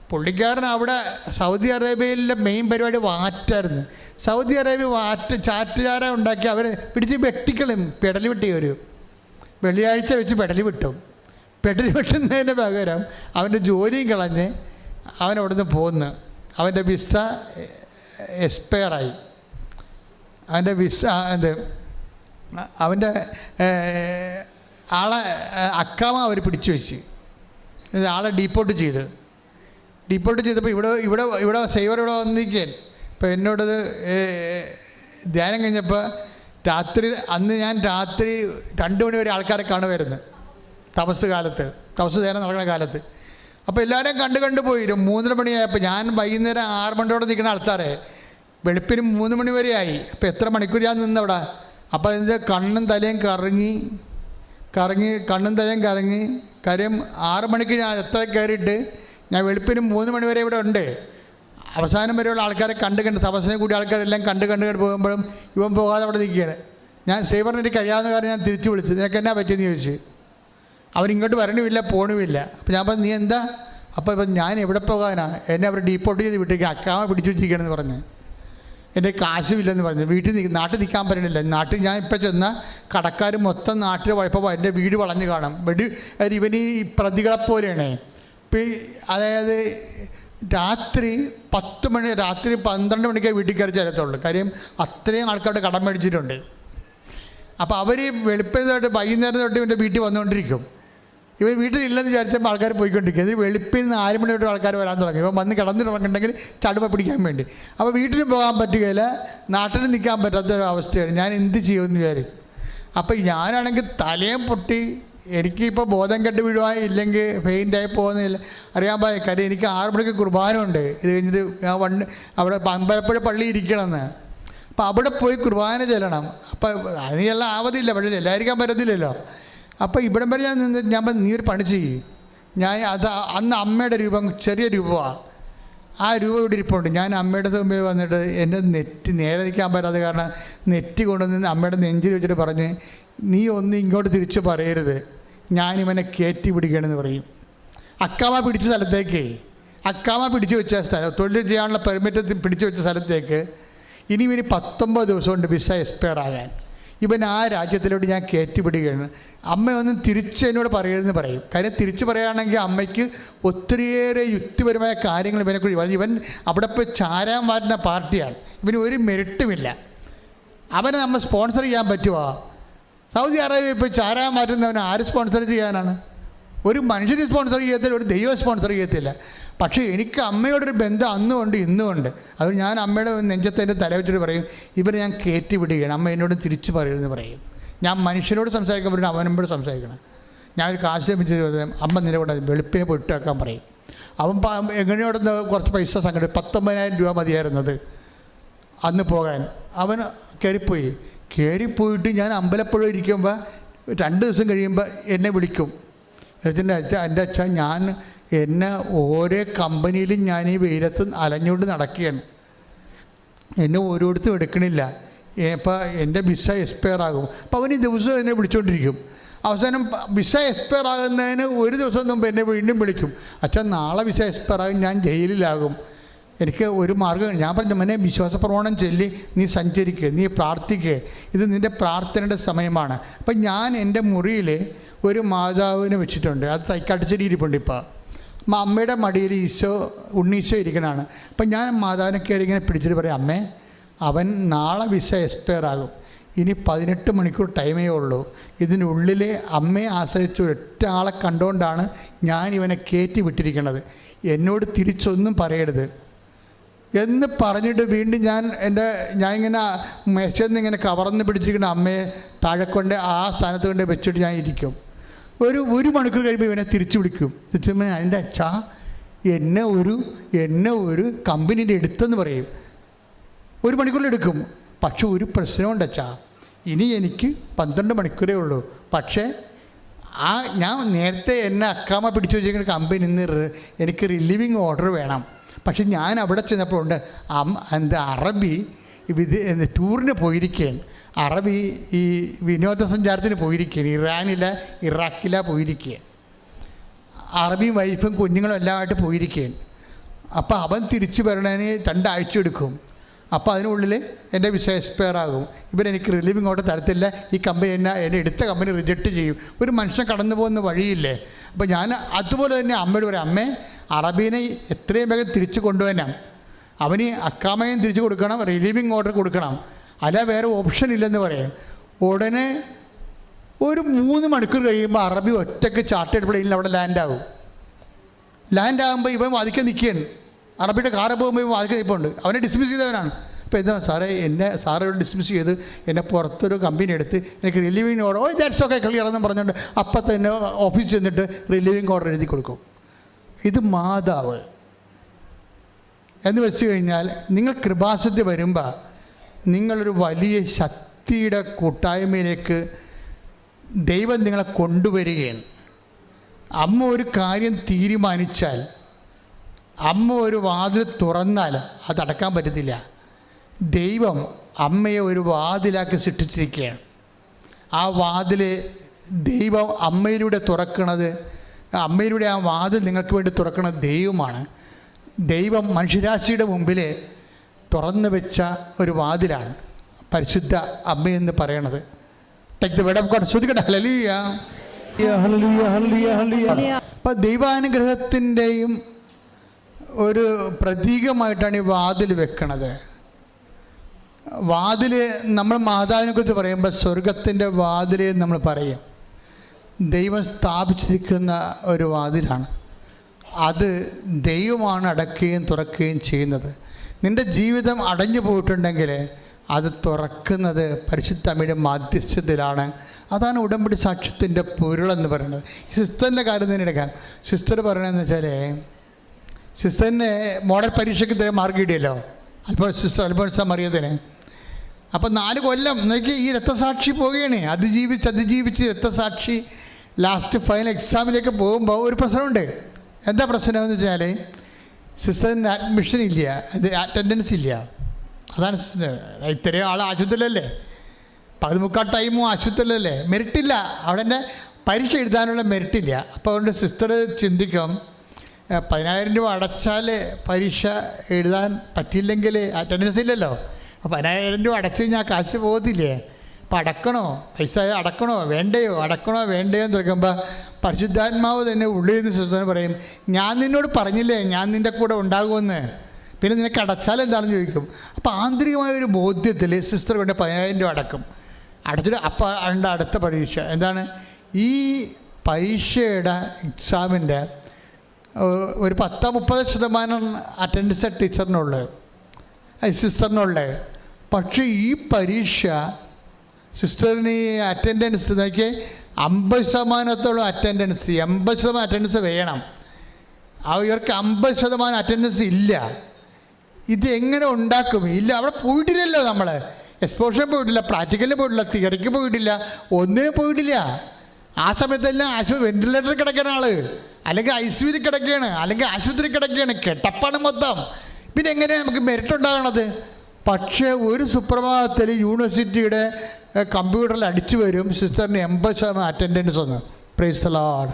പുള്ളിക്കാരൻ അവിടെ സൗദി അറേബ്യയിലെ മെയിൻ പരിപാടി വാറ്റായിരുന്നു. സൗദി അറേബ്യ ചാറ്റുചാര ഉണ്ടാക്കി അവർ പിടിച്ച് വെട്ടിക്കളും, പെടൽ വെട്ടി വരും. വെള്ളിയാഴ്ച വെച്ച് പെടൽ വിട്ടും. പെടൽ വെട്ടുന്നതിന് പകരം അവൻ്റെ ജോലിയും കളഞ്ഞ് അവൻ അവിടുന്ന് പോന്ന്. അവൻ്റെ വിസ എക്സ്പയറായി. അവൻ്റെ വിസ അവൻ്റെ ആളെ അക്കാമ അവർ പിടിച്ചു വെച്ച് ആളെ ഡീപ്പോർട്ട് ചെയ്തപ്പോൾ ഇവിടെ സൈവർ ഇവിടെ വന്നിരിക്കുകയാണ്. ഇപ്പോൾ എന്നോടത് ധ്യാനം കഴിഞ്ഞപ്പോൾ അന്ന് ഞാൻ രാത്രി 2 മണി വരെ ആൾക്കാരെ കാണുമായിരുന്നു. തപസ് ധ്യാനം നടക്കുന്ന കാലത്ത്. അപ്പോൾ എല്ലാവരെയും കണ്ടു പോയി. 3 മണിയായപ്പോൾ ഞാൻ വൈകുന്നേരം 6 മണിയോടെ നിൽക്കുന്ന ആൾക്കാരെ വെളുപ്പിന് 3 മണി വരെ ആയി. അപ്പോൾ എത്ര മണിക്കൂർ ഞാൻ നിന്നവിടെ. അപ്പോൾ അതിൻ്റെ കണ്ണും തലയും കറങ്ങി കാര്യം 6 മണിക്ക് ഞാൻ എത്ര കയറിയിട്ട് ഞാൻ വെളുപ്പിന് 3 മണി വരെ ഇവിടെ ഉണ്ട്. അവസാനം വരെയുള്ള ആൾക്കാരെ കണ്ട് തപസ്സിനെ കൂടി ആൾക്കാരെല്ലാം കണ്ട് പോകുമ്പോഴും ഇവൻ പോകാതെ അവിടെ നിൽക്കുകയാണ്. ഞാൻ സേവറിന് എനിക്ക് കഴിയാവുന്ന കാര്യം ഞാൻ തിരിച്ചു വിളിച്ചു. നിനക്ക് എന്നാ പറ്റിയെന്ന് ചോദിച്ചു. അവരിങ്ങോട്ട് വരണമില്ല പോണുമില്ല. അപ്പോൾ ഞാൻ പറഞ്ഞു നീ എന്താ? അപ്പോൾ ഇപ്പം ഞാൻ എവിടെ പോകാനാ, എന്നെ അവർ ഡീപ്പോർട്ട് ചെയ്ത് വിട്ടേക്ക്, അക്കാമ പിടിച്ചു വെച്ചിരിക്കണമെന്ന് പറഞ്ഞ്. എൻ്റെ കാശുമില്ലെന്ന് പറഞ്ഞു. നാട്ടിൽ നിൽക്കാൻ പറ്റണില്ല. നാട്ടിൽ ഞാൻ ഇപ്പം ചെന്ന കടക്കാർ മൊത്തം നാട്ടിൽ വഴപ്പപ്പോൾ എൻ്റെ വീട് വളഞ്ഞ് കാണാം. ഇവൻ ഈ പ്രതികളെപ്പോലെയാണ്. ഇപ്പം അതായത് രാത്രി 12 മണിക്കേ വീട്ടിൽ കയറി ചേരത്തുള്ളൂ. കാര്യം അത്രയും ആൾക്കാരുടെ കടം മേടിച്ചിട്ടുണ്ട്. അപ്പോൾ അവർ വെളുപ്പിന് വൈകുന്നേരം തൊട്ട് ഇവൻ്റെ വീട്ടിൽ വന്നുകൊണ്ടിരിക്കും. ഇവൻ വീട്ടിലില്ലെന്ന് വിചാരിച്ചപ്പോൾ ആൾക്കാർ പോയിക്കൊണ്ടിരിക്കും. ഇത് വെളുപ്പിൽ നിന്ന് 4 മണി തൊട്ട് ആൾക്കാർ വരാൻ തുടങ്ങി. ഇവൻ വന്ന് കിടന്നിട്ടുണ്ടെങ്കിൽ ചടുമ പിടിക്കാൻ വേണ്ടി. അപ്പോൾ വീട്ടിൽ പോകാൻ പറ്റുകയില്ല, നാട്ടിൽ നിൽക്കാൻ പറ്റാത്തൊരവസ്ഥയാണ്. ഞാൻ എന്ത് ചെയ്യുമെന്ന് വിചാരിക്കും. അപ്പോൾ ഞാനാണെങ്കിൽ തലയും പൊട്ടി, എനിക്കിപ്പോൾ ബോധം കെട്ട് വീഴുവാൻ ഇല്ലെങ്കിൽ ഫെയിൻ്റായി പോകുന്നില്ല അറിയാൻ പാടില്ല. കാര്യം എനിക്ക് 6 മണിക്ക് കുർബാന ഉണ്ട്. ഇത് കഴിഞ്ഞിട്ട് ഞാൻ അവിടെ അമ്പലപ്പുഴ പള്ളി ഇരിക്കണമെന്ന്. അപ്പോൾ അവിടെ പോയി കുർബാന ചെല്ലണം. അപ്പോൾ അതിനെല്ലാം ആവതില്ല, പക്ഷേ എല്ലാവർക്കും പറ്റത്തില്ലല്ലോ. അപ്പോൾ ഇവിടം വരെ ഞാൻ നീ ഒരു പണി ചെയ്യും. അന്ന് അമ്മയുടെ രൂപം ചെറിയ രൂപമാണ്. ആ രൂപം ഇവിടെ ഇരിപ്പുണ്ട്. ഞാൻ അമ്മയുടെ മുമ്പിൽ വന്നിട്ട് എൻ്റെ നെറ്റ് നേരെ നിൽക്കാൻ പറ്റാതെ കാരണം നെറ്റ് കൊണ്ടുവന്ന് അമ്മയുടെ നെഞ്ചിൽ വെച്ചിട്ട് പറഞ്ഞ് നീ ഒന്നും ഇങ്ങോട്ട് തിരിച്ച് പറയരുത്, ഞാനിവനെ കയറ്റി പിടിക്കണമെന്ന് പറയും. അക്കാമ പിടിച്ച സ്ഥലത്തേക്ക്, അക്കാമ പിടിച്ചു വെച്ച സ്ഥലം, തൊഴിൽ ചെയ്യാനുള്ള പെർമിറ്റ് പിടിച്ചു വെച്ച സ്ഥലത്തേക്ക് ഇനി 19 ദിവസം കൊണ്ട് വിസ എക്സ്പയർ ആകാൻ. ഇവൻ ആ രാജ്യത്തിലോട്ട് ഞാൻ കയറ്റി പിടിക്കുകയാണ്. അമ്മയൊന്നും തിരിച്ച് എന്നോട് പറയരുതെന്ന് പറയും. കാര്യം തിരിച്ച് പറയുകയാണെങ്കിൽ അമ്മയ്ക്ക് ഒത്തിരിയേറെ യുക്തിപരമായ കാര്യങ്ങൾ ഇവനെക്കുറിച്ച്. ഇവൻ അവിടെ പോയി ചാരാൻ മാറ്റുന്ന പാർട്ടിയാണ്. ഇവന് ഒരു മെറിറ്റുമില്ല. അവനെ നമ്മൾ സ്പോൺസർ ചെയ്യാൻ പറ്റുമോ? സൗദി അറേബ്യ ഇപ്പോൾ ചാരാൻ മാറ്റുന്നവനെ ആര് സ്പോൺസർ ചെയ്യാനാണ്? ഒരു മനുഷ്യന് സ്പോൺസർ ചെയ്യത്തില്ല, ഒരു ദൈവം സ്പോൺസർ ചെയ്യത്തില്ല. പക്ഷേ എനിക്ക് അമ്മയോടൊരു ബന്ധം അന്നുമുണ്ട് ഇന്നുമുണ്ട്. അത് ഞാൻ അമ്മയുടെ നെഞ്ചത്തെ തല വെച്ചിട്ട് പറയും ഇവരെ ഞാൻ കയറ്റി വിടുകയാണ്, അമ്മ എന്നോട് തിരിച്ച് പറയുമെന്ന് പറയും. ഞാൻ മനുഷ്യനോട് സംസാരിക്കാൻ പറ്റും, അവനോട് സംസാരിക്കണം. ഞാനൊരു കാശ് ലഭിച്ച് അമ്മ നിലകൊണ്ട് വെളുപ്പിനെ പൊട്ട് വെക്കാൻ പറയും. അവൻ എങ്ങനെയോടൊന്ന് കുറച്ച് പൈസ സംഘടിപ്പിച്ചു. 19,000 രൂപ മതിയായിരുന്നത് അന്ന് പോകാൻ. അവൻ കയറിപ്പോയിട്ട് ഞാൻ അമ്പലപ്പുഴ ഇരിക്കുമ്പോൾ 2 ദിവസം കഴിയുമ്പോൾ എന്നെ വിളിക്കും. എൻ്റെ അച്ഛൻ ഞാൻ എന്നെ ഓരോ കമ്പനിയിലും ഞാൻ ഈ വെയിലത്ത് അലഞ്ഞുകൊണ്ട് നടക്കുകയാണ്. എന്നെ ഓരോരുത്തരും എടുക്കണില്ല. ഇപ്പോൾ എൻ്റെ വിസ എക്സ്പയർ ആകും. അപ്പോൾ അവന് ദിവസം എന്നെ വിളിച്ചുകൊണ്ടിരിക്കും. അവസാനം വിസ എക്സ്പയർ ആകുന്നതിന് ഒരു ദിവസം മുമ്പ് എന്നെ വീണ്ടും വിളിക്കും. അച്ഛൻ നാളെ വിസ എക്സ്പയർ ആകും, ഞാൻ ജയിലിലാകും, എനിക്ക് ഒരു മാർഗ്ഗം. ഞാൻ പറഞ്ഞു, മോനെ വിശ്വാസ പ്രമാണം ചൊല്ലി നീ സഞ്ചരിക്കുക, നീ പ്രാർത്ഥിക്കുക, ഇത് നിൻ്റെ പ്രാർത്ഥനയുടെ സമയമാണ്. അപ്പം ഞാൻ എൻ്റെ മുറിയിൽ ഒരു മാതാവിനെ വെച്ചിട്ടുണ്ട്. അത് തൈക്കാട്ടുശ്ശേരി ഇരിപ്പുണ്ട്. ഇപ്പോൾ അമ്മയുടെ മടിയിൽ ഉണ്ണീശോ ഇരിക്കണതാണ്. അപ്പം ഞാൻ മാതാവിനെ കയറി ഇങ്ങനെ പിടിച്ചിട്ട് പറയും, അമ്മേ അവൻ നാളെ വിസ എക്സ്പയർ ആകും, ഇനി 18 മണിക്കൂർ ടൈമേ ഉള്ളൂ. ഇതിനുള്ളിൽ അമ്മയെ ആശ്രയിച്ച് ഒറ്റ ആളെ കണ്ടുകൊണ്ടാണ് ഞാൻ ഇവനെ കയറ്റി വിട്ടിരിക്കുന്നത്. എന്നോട് തിരിച്ചൊന്നും പറയരുത് എന്ന് പറഞ്ഞിട്ട് വീണ്ടും ഞാൻ ഇങ്ങനെ മെഷന്ന് ഇങ്ങനെ കവർന്ന് പിടിച്ചിരിക്കുന്ന അമ്മയെ താഴെ കൊണ്ട് ആ സ്ഥാനത്ത് കൊണ്ട് വെച്ചിട്ട് ഞാൻ ഇരിക്കും. ഒരു മണിക്കൂർ കഴിയുമ്പോൾ ഇവനെ തിരിച്ചു വിളിക്കും. അതിൻ്റെ അച്ഛാ എന്നെ ഒരു കമ്പനീൻ്റെ എടുത്തെന്ന് പറയും. 1 മണിക്കൂറിലെടുക്കും. പക്ഷെ ഒരു പ്രശ്നമുണ്ട് അച്ഛാ, ഇനി എനിക്ക് 12 മണിക്കൂറേ ഉള്ളൂ. പക്ഷേ ഞാൻ നേരത്തെ എന്നെ അക്കാമ പിടിച്ചു വെച്ചിരിക്കുന്ന കമ്പനി ഇന്ന് എനിക്ക് റിലീവിങ് ഓർഡർ വേണം. പക്ഷെ ഞാൻ അവിടെ ചെന്നപ്പോൾ ഉണ്ട് അറബി ടൂറിന് പോയിരിക്കുകയാണ്. അറബി ഈ വിനോദസഞ്ചാരത്തിന് പോയിരിക്കുകയാണ്. ഇറാഖിലാണ് പോയിരിക്കുകയാണ്. അറബിയും വൈഫും കുഞ്ഞുങ്ങളും എല്ലാമായിട്ട് പോയിരിക്കുകയാണ്. അപ്പോൾ അവൻ തിരിച്ചു വരണതിന് 2 ആഴ്ച എടുക്കും. അപ്പോൾ അതിനുള്ളിൽ എൻ്റെ വിസ എക്സ്പയർ ആകും. ഇവരെനിക്ക് റിലീവിങ് ഓർഡർ തരത്തില്ല. ഈ കമ്പനി എന്നെ എടുത്ത കമ്പനി റിജക്റ്റ് ചെയ്യും. ഒരു മനുഷ്യൻ കടന്നു പോകുന്ന വഴിയില്ലേ. അപ്പോൾ ഞാൻ അതുപോലെ തന്നെ അമ്മയോട് പറയാം, അമ്മേ അറബീനെ എത്രയും വേഗം തിരിച്ചു കൊണ്ടുവരണം. അവന് അക്കാമയും തിരിച്ചു കൊടുക്കണം, റിലീവിങ് ഓർഡർ കൊടുക്കണം, അല്ല വേറെ ഓപ്ഷൻ ഇല്ലെന്ന് പറയും. ഉടനെ ഒരു 3 മണിക്കൂർ കഴിയുമ്പോൾ അറബി ഒറ്റയ്ക്ക് ചാർട്ടേഡ് പ്ലെയിനിൽ അവിടെ ലാൻഡാകുമ്പോൾ ഇവൻ വാദിക്കാൻ നിൽക്കുകയാണ്. അറബിയുടെ കാറ് പോകുമ്പോൾ ഇവൻ വാദിക്കാൻ നിൽപ്പുണ്ട്. അവനെ ഡിസ്മിസ് ചെയ്തവനാണ്. അപ്പോൾ എന്താ സാറേ, സാറോട് ഡിസ്മിസ് ചെയ്ത് എന്നെ പുറത്തൊരു കമ്പനി എടുത്ത് എനിക്ക് relieving order that's okay clear എന്ന് പറഞ്ഞുകൊണ്ട് അപ്പം തന്നെ ഓഫീസിൽ ചെന്നിട്ട് റിലീവിങ് ഓർഡർ എഴുതി കൊടുക്കും. ഇത് മാതാവ് എന്ന് വെച്ച് കഴിഞ്ഞാൽ നിങ്ങൾ കൃപാസനത്തിൽ വരുമ്പോൾ നിങ്ങളൊരു വലിയ ശക്തിയുടെ കൂട്ടായ്മയിലേക്ക് ദൈവം നിങ്ങളെ കൊണ്ടുവരികയാണ്. അമ്മ ഒരു കാര്യം തീരുമാനിച്ചാൽ, അമ്മ ഒരു വാതിൽ തുറന്നാൽ അതടക്കാൻ പറ്റത്തില്ല. ദൈവം അമ്മയെ ഒരു വാതിലാക്കി സൃഷ്ടിച്ചിരിക്കുകയാണ്. ആ വാതിൽ ദൈവം അമ്മയിലൂടെ തുറക്കണത്, അമ്മയിലൂടെ ആ വാതിൽ നിങ്ങൾക്ക് വേണ്ടി തുറക്കുന്നത് ദൈവമാണ്. ദൈവം മനുഷ്യരാശിയുടെ മുമ്പിൽ തുറന്നു വെച്ച ഒരു വാതിലാണ് പരിശുദ്ധ അമ്മയെന്ന് പറയണത്. ശ്രദ്ധിക്കട്ടെ. ഹല്ലേലൂയ. അപ്പം ദൈവാനുഗ്രഹത്തിൻ്റെയും ഒരു പ്രതീകമായിട്ടാണ് ഈ വാതിൽ വെക്കണത്. വാതിൽ നമ്മൾ മാതാവിനെ കുറിച്ച് പറയുമ്പോൾ സ്വർഗത്തിൻ്റെ വാതിൽ നമ്മൾ പറയും. ദൈവം സ്ഥാപിച്ചിരിക്കുന്ന ഒരു വാതിലാണ്. അത് ദൈവമാണ് അടയ്ക്കുകയും തുറക്കുകയും ചെയ്യുന്നത്. നിൻ്റെ ജീവിതം അടഞ്ഞു പോയിട്ടുണ്ടെങ്കിൽ അത് തുറക്കുന്നത് പരിശുദ്ധ അമ്മയുടെ മാധ്യസ്ഥത്തിലാണ്. അതാണ് ഉടമ്പടി സാക്ഷ്യത്തിൻ്റെ പൊരുളെന്ന് പറയുന്നത്. സിസ്റ്ററിൻ്റെ കാര്യം തന്നെ എടുക്കാം. സിസ്റ്റർ പറയണതെന്ന് വെച്ചാൽ, സിസ്റ്ററിന് മോഡൽ പരീക്ഷയ്ക്ക് ഇത്രയും മാർക്ക് കിട്ടിയല്ലോ, അൽഫോൻസ മറിയത്തിന്. അപ്പം 4 കൊല്ലം നോക്കി ഈ രക്തസാക്ഷി പോവുകയാണ്. അതിജീവിച്ച് രക്തസാക്ഷി ലാസ്റ്റ് ഫൈനൽ എക്സാമിലേക്ക് പോകുമ്പോൾ ഒരു പ്രശ്നമുണ്ട്. എന്താ പ്രശ്നമെന്ന് വെച്ചാൽ സിസ്റ്ററിന് അഡ്മിഷൻ ഇല്ല, അറ്റൻഡൻസ് ഇല്ല. അതാണ് ഇത്രയും ആൾ ആശുപത്രിയിലല്ലേ, 13 ടൈമും ആശുപത്രിയിലല്ലേ, മെറിറ്റില്ല. അവിടെ തന്നെ പരീക്ഷ എഴുതാനുള്ള മെറിറ്റില്ല. അപ്പോൾ അതുകൊണ്ട് സിസ്റ്റർ ചിന്തിക്കും, 10,000 രൂപ അടച്ചാൽ പരീക്ഷ എഴുതാൻ പറ്റിയില്ലെങ്കിൽ അറ്റൻഡൻസ് ഇല്ലല്ലോ. അപ്പോൾ 10,000 രൂപ അടച്ചു കഴിഞ്ഞാൽ കാശ് പോകത്തില്ലേ. അപ്പോൾ അടക്കണോ, പൈസ അടക്കണോ വേണ്ടയോ എന്ന് ചോദിക്കുമ്പോൾ പരിശുദ്ധാത്മാവ് തന്നെ ഉള്ളിൽ നിന്ന് സിസ്റ്റർ പറയും, ഞാൻ നിന്നോട് പറഞ്ഞില്ലേ ഞാൻ നിൻ്റെ കൂടെ ഉണ്ടാകുമെന്ന്, പിന്നെ നിനക്ക് അടച്ചാൽ എന്താണെന്ന് ചോദിക്കും. അപ്പോൾ ആന്തരികമായ ഒരു ബോധ്യത്തിൽ സിസ്റ്റർ കൊണ്ട് 10,000 രൂപ അടച്ചിട്ട് അപ്പോൾ അതിൻ്റെ അടുത്ത പരീക്ഷ എന്താണ്, ഈ പരീക്ഷയുടെ എക്സാമിൻ്റെ ഒരു 10-30% അറ്റൻഡൻസ് ടീച്ചറിനുള്ളത്, സിസ്റ്ററിനുള്ളത്. പക്ഷേ ഈ പരീക്ഷ സിസ്റ്ററിന് ഈ അറ്റൻഡൻസ് നോക്കി 50% അറ്റൻഡൻസ്, 80% അറ്റൻഡൻസ് വേണം. ഇവർക്ക് 50% അറ്റൻഡൻസ് ഇല്ല. ഇത് എങ്ങനെ ഉണ്ടാക്കും? ഇല്ല, അവിടെ പോയിട്ടില്ലല്ലോ. നമ്മൾ എക്സ്പോഷർ പോയിട്ടില്ല, പ്രാക്ടിക്കലിന് പോയിട്ടില്ല, തിയറിക്ക് പോയിട്ടില്ല, ഒന്നിനും പോയിട്ടില്ല. ആ സമയത്തെല്ലാം വെന്റിലേറ്ററിൽ കിടക്കുന്ന ആൾ, അല്ലെങ്കിൽ ICUവിൽ കിടക്കുകയാണ്, അല്ലെങ്കിൽ ആശുപത്രി കിടക്കുകയാണ്, കെട്ടപ്പാണ് മൊത്തം. പിന്നെ എങ്ങനെയാണ് നമുക്ക് മെറിറ്റ് ഉണ്ടാകണത്? പക്ഷേ ഒരു സുപ്രഭാതത്തിൽ യൂണിവേഴ്സിറ്റിയുടെ കമ്പ്യൂട്ടറിൽ അടിച്ചു വരും സിസ്റ്ററിന് 80% അറ്റൻഡൻസ് ഒന്ന്. Praise the Lord.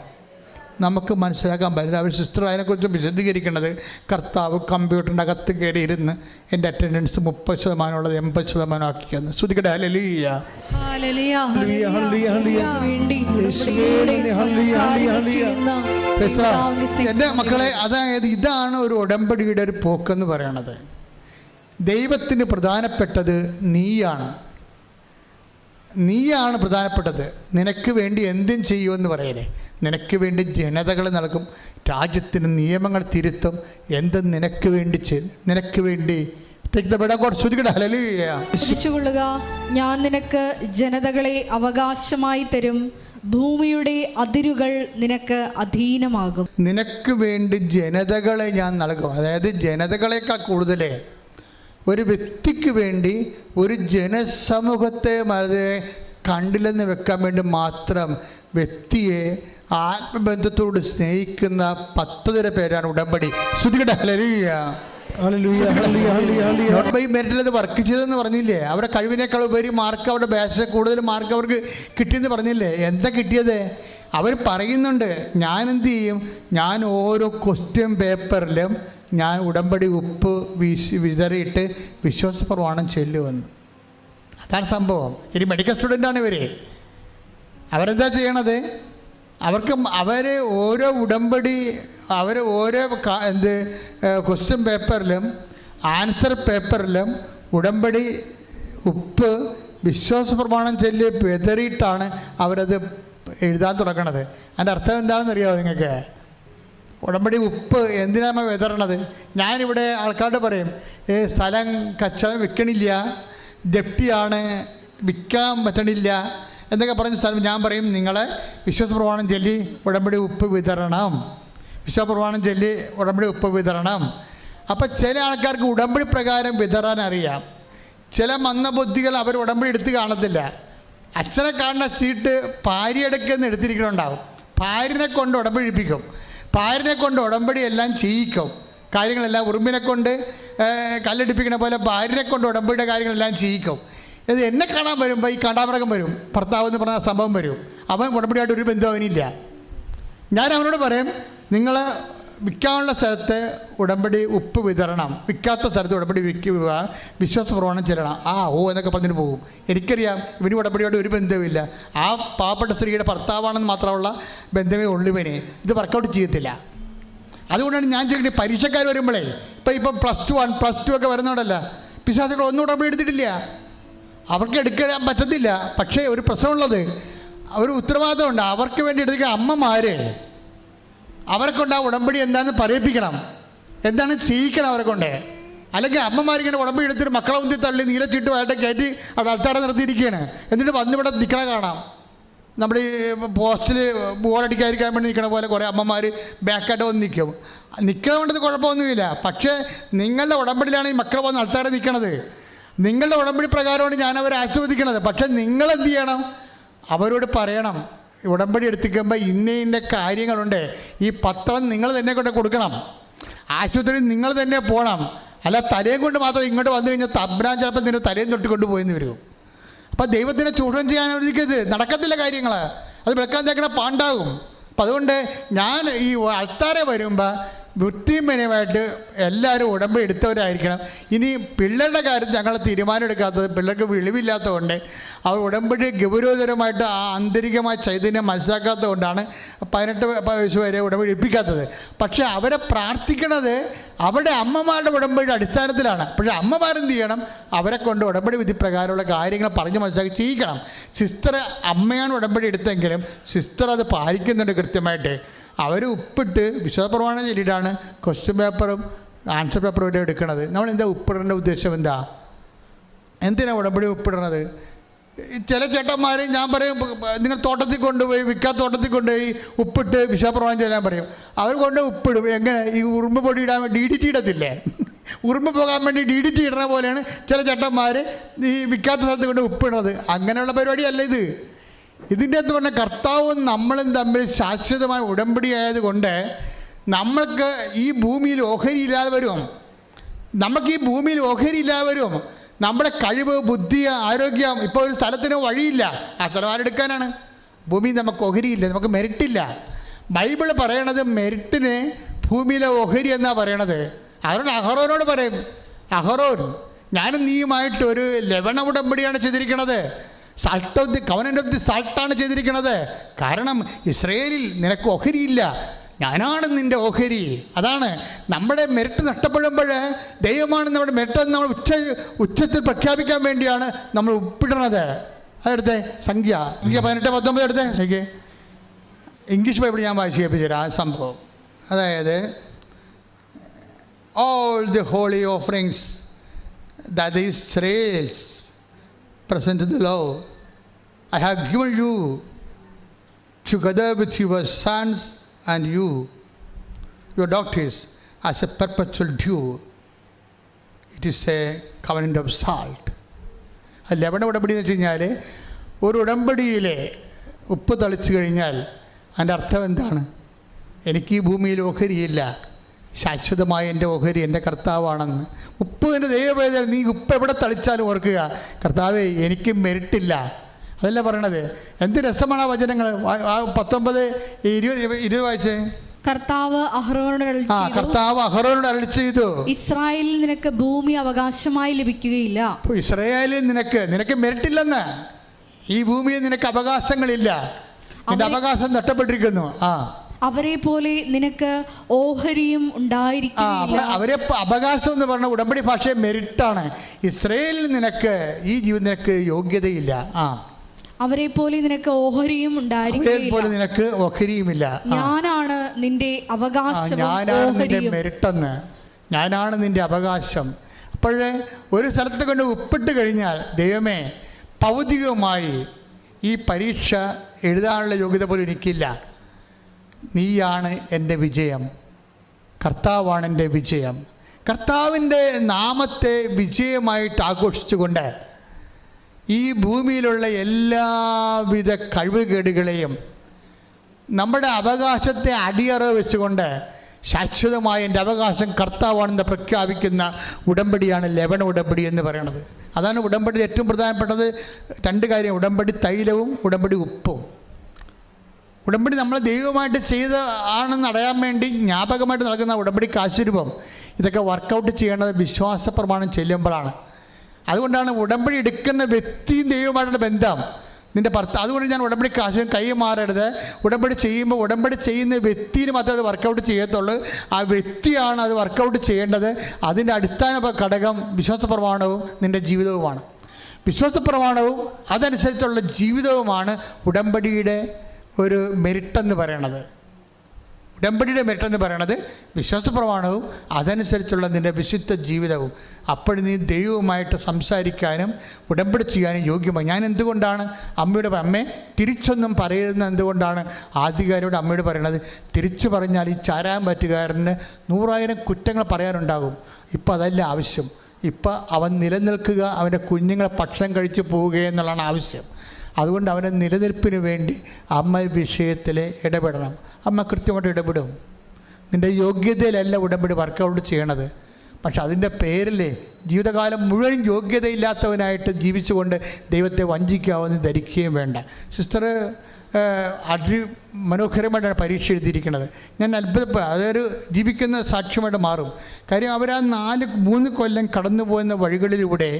നമുക്ക് മനസ്സിലാക്കാൻ പറ്റില്ല. അവർ സിസ്റ്റർ അതിനെക്കുറിച്ച് വിശദീകരിക്കുന്നത് കർത്താവ് കമ്പ്യൂട്ടറിൻ്റെ അകത്ത് കയറി ഇരുന്ന് എൻ്റെ അറ്റൻഡൻസ് 30% ഉള്ളത് 80% ആക്കിയെന്ന്. ശ്രുതിക്കട്ടെ ഹല്ലേലൂയ. എൻ്റെ മക്കളെ, അതായത് ഇതാണ് ഒരു ഉടമ്പടിയുടെ ഒരു പോക്കെന്ന് പറയണത്. ദൈവത്തിന് പ്രധാനപ്പെട്ടത് നീയാണ് പ്രധാനപ്പെട്ടത്. നിനക്ക് വേണ്ടി എന്തും ചെയ്യുമെന്ന് പറയലേ. നിനക്ക് വേണ്ടി ജനതകൾ നൽകും, രാജ്യത്തിന് നിയമങ്ങൾ തിരുത്തും, എന്തും നിനക്ക് വേണ്ടി നിനക്ക് വേണ്ടി. ശ്രദ്ധിച്ചുകൊള്ളുക, ഞാൻ നിനക്ക് ജനതകളെ അവകാശമായി തരും, ഭൂമിയുടെ അതിരുകൾ നിനക്ക് അധീനമാകും. നിനക്ക് വേണ്ടി ജനതകളെ ഞാൻ നൽകും. അതായത് ജനതകളെക്കാൾ കൂടുതലേ ഒരു വ്യക്തിക്ക് വേണ്ടി, ഒരു ജനസമൂഹത്തെ വളരെ കണ്ടില്ലെന്ന് വെക്കാൻ വേണ്ടി മാത്രം വ്യക്തിയെ ആത്മബന്ധത്തോട് സ്നേഹിക്കുന്ന 10 തരം പേരാണ് ഉടമ്പടി. ശ്രുതികട്ടെ ഹല്ലേലൂയ. മെറിറ്റിലത് വർക്ക് ചെയ്തെന്ന് പറഞ്ഞില്ലേ? അവരുടെ കഴിവിനേക്കാൾ ഉപരി മാർക്ക്, അവരുടെ ബാച്ച് കൂടുതൽ മാർക്ക് അവർക്ക് കിട്ടിയെന്ന് പറഞ്ഞില്ലേ? എന്താ കിട്ടിയത്? അവർ പറയുന്നുണ്ട്, ഞാൻ എന്ത് ചെയ്യും, ഞാൻ ഓരോ ക്വസ്റ്റ്യൻ പേപ്പറിലും ഞാൻ ഉടമ്പടി ഉപ്പ് വിതറിയിട്ട് വിശ്വാസ പ്രമാണം ചെല്ലുമെന്ന്. അതാണ് സംഭവം. ഇനി മെഡിക്കൽ സ്റ്റുഡൻ്റാണ് ഇവർ. അവരെന്താ ചെയ്യണത്? അവർ ഓരോ ഉടമ്പടി, അവർ ഓരോ ക്വസ്റ്റ്യൻ പേപ്പറിലും ആൻസർ പേപ്പറിലും ഉടമ്പടി ഉപ്പ് വിശ്വാസ പ്രമാണം ചൊല്ലി വിതറിയിട്ടാണ് അവരത് എഴുതാൻ തുടങ്ങണത്. അതിൻ്റെ അർത്ഥം എന്താണെന്ന് അറിയാമോ നിങ്ങൾക്ക്? ഉടമ്പടി ഉപ്പ് എന്തിനാണ് വിതറണത്? ഞാനിവിടെ ആൾക്കാരോട് പറയും, സ്ഥലം കച്ചവടം വിൽക്കണില്ല, ജപ്തിയാണ്, വിൽക്കാൻ പറ്റണില്ല എന്നൊക്കെ പറഞ്ഞ സ്ഥലം ഞാൻ പറയും, നിങ്ങളെ വിശ്വാസ പ്രമാണം ചൊല്ലി ഉടമ്പടി ഉപ്പ് വിതരണം, വിശ്വാസ പ്രമാണം ചൊല്ലി ഉടമ്പടി ഉപ്പ് വിതരണം. അപ്പം ചില ആൾക്കാർക്ക് ഉടമ്പടി പ്രകാരം വിതറാൻ അറിയാം. ചില മന്ദബുദ്ധികൾ അവർ ഉടമ്പടി എടുത്ത് കാണത്തില്ല. അച്ഛനെ കാണുന്ന സീറ്റ് ഭാര്യയെടുക്കുന്ന എടുത്തിരിക്കണുണ്ടാവും. ഭാര്യനെ കൊണ്ട് ഉടമ്പടി എടുപ്പിക്കും, ഭാര്യനെ കൊണ്ട് ഉടമ്പടി എല്ലാം ചെയ്യിക്കും. കാര്യങ്ങളെല്ലാം ഉറുമ്പിനെ കൊണ്ട് കല്ലെടുപ്പിക്കണ പോലെ ഭാര്യനെ കൊണ്ട് ഉടമ്പടിയുടെ കാര്യങ്ങളെല്ലാം ചെയ്യിക്കും. ഇത് എന്നെ കാണാൻ വരുമ്പോൾ ഈ കണ്ടാമൃഗം വരും, ഭർത്താവ് എന്ന് പറഞ്ഞ സംഭവം വരും. അവൻ ഉടമ്പടിയായിട്ട് ഒരു ബന്ധം അവനില്ല. ഞാൻ അവനോട് പറയും, നിങ്ങൾ വിൽക്കാനുള്ള സ്ഥലത്ത് ഉടമ്പടി ഉപ്പ് വിതരണം, വിൽക്കാത്ത സ്ഥലത്ത് ഉടമ്പടി വിൽക്കുക, വിശ്വാസ പ്രമാണം ചെല്ലണം. എന്നൊക്കെ പറഞ്ഞിട്ട് പോകും. എനിക്കറിയാം ഇവന് ഉടമ്പടിയോട് ഒരു ബന്ധവുമില്ല. ആ പാവപ്പെട്ട സ്ത്രീയുടെ ഭർത്താവാണെന്ന് മാത്രമുള്ള ബന്ധമേ ഉള്ളൂ ഇവന്. ഇത് വർക്കൗട്ട് ചെയ്യത്തില്ല. അതുകൊണ്ടാണ് ഞാൻ ചോദിക്കുന്നത്, പരീക്ഷക്കാർ വരുമ്പോഴേ ഇപ്പം +1 +2 ഒക്കെ വരുന്നോണ്ടല്ല, വിശ്വാസികൾ ഒന്നും ഉടമ്പടി എടുത്തിട്ടില്ല, അവർക്ക് എടുക്കാൻ പറ്റത്തില്ല. പക്ഷേ ഒരു പ്രശ്നമുള്ളത്, ഒരു ഉത്തരവാദിത്തമുണ്ട്. അവർക്ക് വേണ്ടി എടുക്കുക അമ്മമാർ, അവരെ കൊണ്ട് ആ ഉടമ്പടി എന്താണെന്ന് പറയിപ്പിക്കണം, എന്താണ് ചെയ്യിക്കണം അവരെ കൊണ്ട്. അല്ലെങ്കിൽ അമ്മമാരിങ്ങനെ ഉടമ്പടി എടുത്തിട്ട് മക്കളെ മുന്തി തള്ളി നീലച്ചിട്ടുമായിട്ട് കയറ്റി അത് ആൾക്കാരെ നിർത്തിയിരിക്കുകയാണ്. എന്നിട്ട് വന്നിവിടെ നിൽക്കണ കാണാം. നമ്മൾ ഈ പോസ്റ്റിൽ ബോർഡടിക്കാതിരിക്കാൻ വേണ്ടി നിൽക്കണ പോലെ കുറേ അമ്മമാർ ബാക്കായിട്ട് വന്ന് നിൽക്കും. നിൽക്കണ കുഴപ്പമൊന്നുമില്ല. പക്ഷേ നിങ്ങളുടെ ഉടമ്പടിയിലാണ് ഈ മക്കൾ വന്ന് ആൾക്കാരെ നിൽക്കണത്. നിങ്ങളുടെ ഉടമ്പടി പ്രകാരമാണ് ഞാൻ അവരെ ആസ്വദിക്കണത്. പക്ഷേ നിങ്ങളെന്ത് ചെയ്യണം? അവരോട് പറയണം, ഉടമ്പടി എടുത്തിക്കുമ്പോൾ ഇന്ന കാര്യങ്ങളുണ്ട്, ഈ പത്രം നിങ്ങൾ തന്നെ കൊണ്ട് കൊടുക്കണം, ആശുപത്രിയിൽ നിങ്ങൾ തന്നെ പോകണം. അല്ല തലയും കൊണ്ട് മാത്രം ഇങ്ങോട്ട് വന്നു കഴിഞ്ഞാൽ തബ്രാൻ ചിലപ്പോൾ നിന്നെ തലയും തൊട്ട് കൊണ്ടുപോയെന്ന് വരും. അപ്പം ദൈവത്തിനെ ചൂഷണം ചെയ്യാൻ അനുവദിക്കരുത്. നടക്കത്തില്ല കാര്യങ്ങൾ. അത് വെക്കാൻ തേക്കണ പാണ്ടാകും. അപ്പം അതുകൊണ്ട് ഞാൻ ഈ ആൾക്കാരെ വരുമ്പോൾ വൃത്തിമയമായിട്ട് എല്ലാവരും ഉടമ്പടി എടുത്തവരായിരിക്കണം. ഇനി പിള്ളേരുടെ കാര്യത്തിൽ ഞങ്ങൾ തീരുമാനം എടുക്കാത്തത്, പിള്ളേർക്ക് വെളിവില്ലാത്തതുകൊണ്ട് അവർ ഉടമ്പടി ഗൗരവതരമായിട്ട് ആ ആന്തരികമായ ചൈതന്യം മനസ്സിലാക്കാത്തത് കൊണ്ടാണ് 18 വയസ്സ് വരെ ഉടമ്പടി എടുപ്പിക്കാത്തത്. പക്ഷേ അവരെ പ്രാർത്ഥിക്കണത് അവരുടെ അമ്മമാരുടെ ഉടമ്പടിയുടെ അടിസ്ഥാനത്തിലാണ്. പക്ഷേ അമ്മമാരെന്ത് ചെയ്യണം? അവരെ കൊണ്ട് ഉടമ്പടി വിധി പ്രകാരമുള്ള കാര്യങ്ങൾ പറഞ്ഞ് മനസ്സിലാക്കി ചെയ്യിക്കണം. സിസ്റ്റർ അമ്മയാണ് ഉടമ്പടി എടുത്തെങ്കിലും സിസ്റ്റർ അത് പാലിക്കുന്നുണ്ട് കൃത്യമായിട്ട്. അവർ ഉപ്പിട്ട് വിശ്വാസപ്രമാണം ചൊല്ലിയിട്ടാണ് ക്വസ്റ്റ്യൻ പേപ്പറും ആൻസർ പേപ്പറും വരെ എടുക്കുന്നത്. നമ്മൾ എന്താ ഉപ്പിടേണ്ട ഉദ്ദേശം എന്താ? എന്തിനാണ് ഉടമ്പടി ഉപ്പിടണത്? ചില ചേട്ടന്മാർ ഞാൻ പറയും, നിങ്ങൾ തോട്ടത്തിൽ കൊണ്ടുപോയി, വിൽക്കാത്ത തോട്ടത്തിൽ കൊണ്ടുപോയി ഉപ്പിട്ട് വിശ്വാസപ്രമാണം ചെല്ലാൻ പറയും. അവർ കൊണ്ട് ഉപ്പിടും. എങ്ങനെ? ഈ ഉറുമ്പ് പൊടി ഇടാൻ DDT ഇടത്തില്ലേ? ഉറുമ്പ് പോകാൻ വേണ്ടി DDT ഇടുന്ന പോലെയാണ് ചില ചേട്ടന്മാർ ഈ വിൽക്കാത്ത സ്ഥലത്ത് കൊണ്ട് ഉപ്പിടുന്നത്. അങ്ങനെയുള്ള പരിപാടിയല്ല ഇത്. ഇതിൻ്റെ അകത്ത് പറഞ്ഞ കർത്താവും നമ്മളും തമ്മിൽ ശാശ്വതമായ ഉടമ്പടി ആയതുകൊണ്ട് നമ്മൾക്ക് ഈ ഭൂമിയിൽ ഓഹരി ഇല്ലാതെ വരും. നമുക്ക് ഈ ഭൂമിയിൽ ഓഹരി ഇല്ലാതെ വരും. നമ്മുടെ കഴിവ്, ബുദ്ധി, ആരോഗ്യം, ഇപ്പോൾ ഒരു സ്ഥലത്തിന് വഴിയില്ല, ആ സ്ഥലം ആരെടുക്കാനാണ്? ഭൂമിയിൽ നമുക്ക് ഓഹരിയില്ല, നമുക്ക് മെറിറ്റില്ല. ബൈബിൾ പറയണത് മെറിറ്റിന് ഭൂമിയിലെ ഓഹരി എന്നാണ് പറയണത്. അതുകൊണ്ട് അഹറോനോട് പറയും, അഹറോൻ, ഞാനും നീയുമായിട്ട് ഒരു ലവണ ഉടമ്പടിയാണ് ചെയ്തിരിക്കുന്നത്. Salt of the covenant of the സാൾട്ടാണ് ചെയ്തിരിക്കുന്നത്. കാരണം ഇസ്രയേലിൽ നിനക്ക് ഓഹരിയില്ല, ഞാനാണ് നിൻ്റെ ഓഹരി. അതാണ് നമ്മുടെ മെറിറ്റ് നഷ്ടപ്പെടുമ്പോൾ ദൈവമാണ് നമ്മുടെ മെറിറ്റ് എന്ന് നമ്മൾ ഉച്ചത്തിൽ പ്രഖ്യാപിക്കാൻ വേണ്ടിയാണ് നമ്മൾ ഒപ്പിടുന്നത്. അതെടുത്തേ, സംഖ്യ 18-19 എടുത്തേ. എനിക്ക് ഇംഗ്ലീഷ് ബൈബിൾ ഞാൻ വായിച്ച് കേൾപ്പിച്ചു തരാം ആ സംഭവം. അതായത് all the holy offerings that the Israelites present to the Lord, I have given you together with your sons and your daughters as a perpetual due. It is a covenant of salt. ആ ലവണ ഉടമ്പടി എന്ന് വെച്ച് കഴിഞ്ഞാൽ ഒരു ഉടമ്പടിയിലെ ഉപ്പ് തളിച്ചു കഴിഞ്ഞാൽ അതിൻ്റെ അർത്ഥം എന്താണ്? എനിക്ക് ഈ ഭൂമിയിൽ ഓഹരിയില്ല, ശാശ്വതമായ എൻ്റെ ഓഹരി എൻ്റെ കർത്താവാണെന്ന്. ഉപ്പ് എൻ്റെ ദൈവവേദന, നീ ഉപ്പ് എവിടെ തളിച്ചാലും ഓർക്കുക, കർത്താവേ എനിക്ക് മെറിറ്റില്ല. അതല്ല പറയണത്. എന്ത് രസമാണ് ആ വചനങ്ങൾ. 19-20 വായിച്ചേ. കർത്താവ് അഹറോനോട് അരുളി ചെയ്തു, ഇസ്രായേലിൽ നിനക്ക് ഭൂമി അവകാശമായി ലഭിക്കുകയില്ല. ഇസ്രായേലിൽ നിനക്ക് മെറിറ്റില്ലെന്ന്. ഈ ഭൂമിയിൽ നിനക്ക് അവകാശങ്ങളില്ല, നിന്റെ അവകാശം നഷ്ടപ്പെട്ടിരിക്കുന്നു. അവരെ പോലെ നിനക്ക് ഓഹരിയും ഉണ്ടായിരിക്കുകയില്ല. അവരെ അവകാശം എന്ന് പറഞ്ഞ ഉടമ്പടി ഭാഷ മെറിറ്റാണ്. ഇസ്രായേലിൽ നിനക്ക് ഈ ജീവിതം നിനക്ക് യോഗ്യതയില്ല. അവരെ പോലെ നിനക്ക് ഓഹരിയും ഉണ്ടായിരിക്കുകയില്ല. നിനക്ക് ഓഹരിയുമില്ല. ഞാനാണ് നിന്റെ അവകാശം, ഞാനാണ് നിന്റെ മെറിട്ടെന്ന്, ഞാനാണ് നിന്റെ അവകാശം. അപ്പോഴേ ഒരു സ്ഥലത്ത് കൊണ്ട് ഒപ്പിട്ട് കഴിഞ്ഞാൽ, ദൈവമേ, ഭൗതികമായി ഈ പരീക്ഷ എഴുതാനുള്ള യോഗ്യത പോലും എനിക്കില്ല, നീയാണ് എൻ്റെ വിജയം, കർത്താവാണ് എൻ്റെ വിജയം. കർത്താവിൻ്റെ നാമത്തെ വിജയമായിട്ട് ആഘോഷിച്ചുകൊണ്ട് ഈ ഭൂമിയിലുള്ള എല്ലാവിധ കഴിവുകേടുകളെയും നമ്മുടെ അവകാശത്തെ അടിയറവ് വെച്ചുകൊണ്ട് ശാശ്വതമായ എൻ്റെ അവകാശം കർത്താവാണെന്ന് പ്രഖ്യാപിക്കുന്ന ഉടമ്പടിയാണ് ലവണ ഉടമ്പടി എന്ന് പറയുന്നത്. അതാണ് ഉടമ്പടി ഏറ്റവും പ്രധാനപ്പെട്ടത്. 2 കാര്യം: ഉടമ്പടി തൈലവും ഉടമ്പടി ഉപ്പും. ഉടമ്പടി നമ്മൾ ദൈവമായിട്ട് ചെയ്ത ആണെന്ന് അറിയാൻ വേണ്ടി ജ്ഞാപകമായിട്ട് നൽകുന്ന ഉടമ്പടി കാശുരൂപം. ഇതൊക്കെ വർക്കൗട്ട് ചെയ്യേണ്ടത് വിശ്വാസ പ്രമാണം ചെല്ലുമ്പോഴാണ്. അതുകൊണ്ടാണ് ഉടമ്പടി എടുക്കുന്ന വ്യക്തിയും ദൈവമായിട്ടുള്ള ബന്ധം നിൻ്റെ അതുകൊണ്ട് ഞാൻ ഉടമ്പടി കാശും കൈ മാറരുത്. ഉടമ്പടി ചെയ്യുമ്പോൾ ഉടമ്പടി ചെയ്യുന്ന വ്യക്തിയിൽ മാത്രമേ അത് വർക്കൗട്ട് ചെയ്യത്തുള്ളൂ. ആ വ്യക്തിയാണ് അത് വർക്കൗട്ട് ചെയ്യേണ്ടത്. അതിൻ്റെ അടിസ്ഥാന ഘടകം വിശ്വാസ പ്രമാണവും നിൻ്റെ ജീവിതവുമാണ്. വിശ്വാസ പ്രമാണവും അതനുസരിച്ചുള്ള ജീവിതവുമാണ് ഉടമ്പടിയുടെ ഒരു മെറിട്ടെന്ന് പറയണത്. ഉടമ്പടിയുടെ മെറിട്ടെന്ന് പറയണത് വിശ്വാസ പ്രമാണവും അതനുസരിച്ചുള്ള നിൻ്റെ വിശുദ്ധ ജീവിതവും. അപ്പോൾ നീ ദൈവവുമായിട്ട് സംസാരിക്കാനും ഉടമ്പടി ചെയ്യാനും യോഗ്യമായി. ഞാൻ എന്തുകൊണ്ടാണ് അമ്മയെ തിരിച്ചൊന്നും പറയുന്നത്? എന്തുകൊണ്ടാണ് ആദ്യകാരോട് അമ്മയോട് പറയണത്? തിരിച്ചു പറഞ്ഞാൽ ഈ ചാരാൻ പറ്റുകാരന് 100,000 കുറ്റങ്ങൾ പറയാനുണ്ടാകും. ഇപ്പം അതല്ല ആവശ്യം. ഇപ്പം അവൻ നിലനിൽക്കുക, അവൻ്റെ കുഞ്ഞുങ്ങളെ ഭക്ഷണം കഴിച്ച് പോവുകയെന്നുള്ളതാണ് ആവശ്യം. അതുകൊണ്ട് അവൻ്റെ നിലനിൽപ്പിന് വേണ്ടി അമ്മ വിഷയത്തിൽ ഇടപെടണം. അമ്മ കൃത്യമായിട്ട് ഇടപെടും. നിൻ്റെ യോഗ്യതയിലല്ല ഉടമ്പടി വർക്കൗട്ട് ചെയ്യണത്. പക്ഷെ അതിൻ്റെ പേരിൽ ജീവിതകാലം മുഴുവൻ യോഗ്യതയില്ലാത്തവനായിട്ട് ജീവിച്ചുകൊണ്ട് ദൈവത്തെ വഞ്ചിക്കാമെന്ന് ധരിക്കുകയും വേണ്ട. സിസ്റ്റർ മനോഹരമായിട്ടാണ് പരീക്ഷ എഴുതിയിരിക്കുന്നത്. ഞാൻ അത്ഭുതപ്പെടും. അതൊരു ജീവിക്കുന്ന സാക്ഷ്യമായിട്ട് മാറും. കാര്യം അവരാ 3 കൊല്ലം കടന്നു പോകുന്ന വഴികളിലൂടെ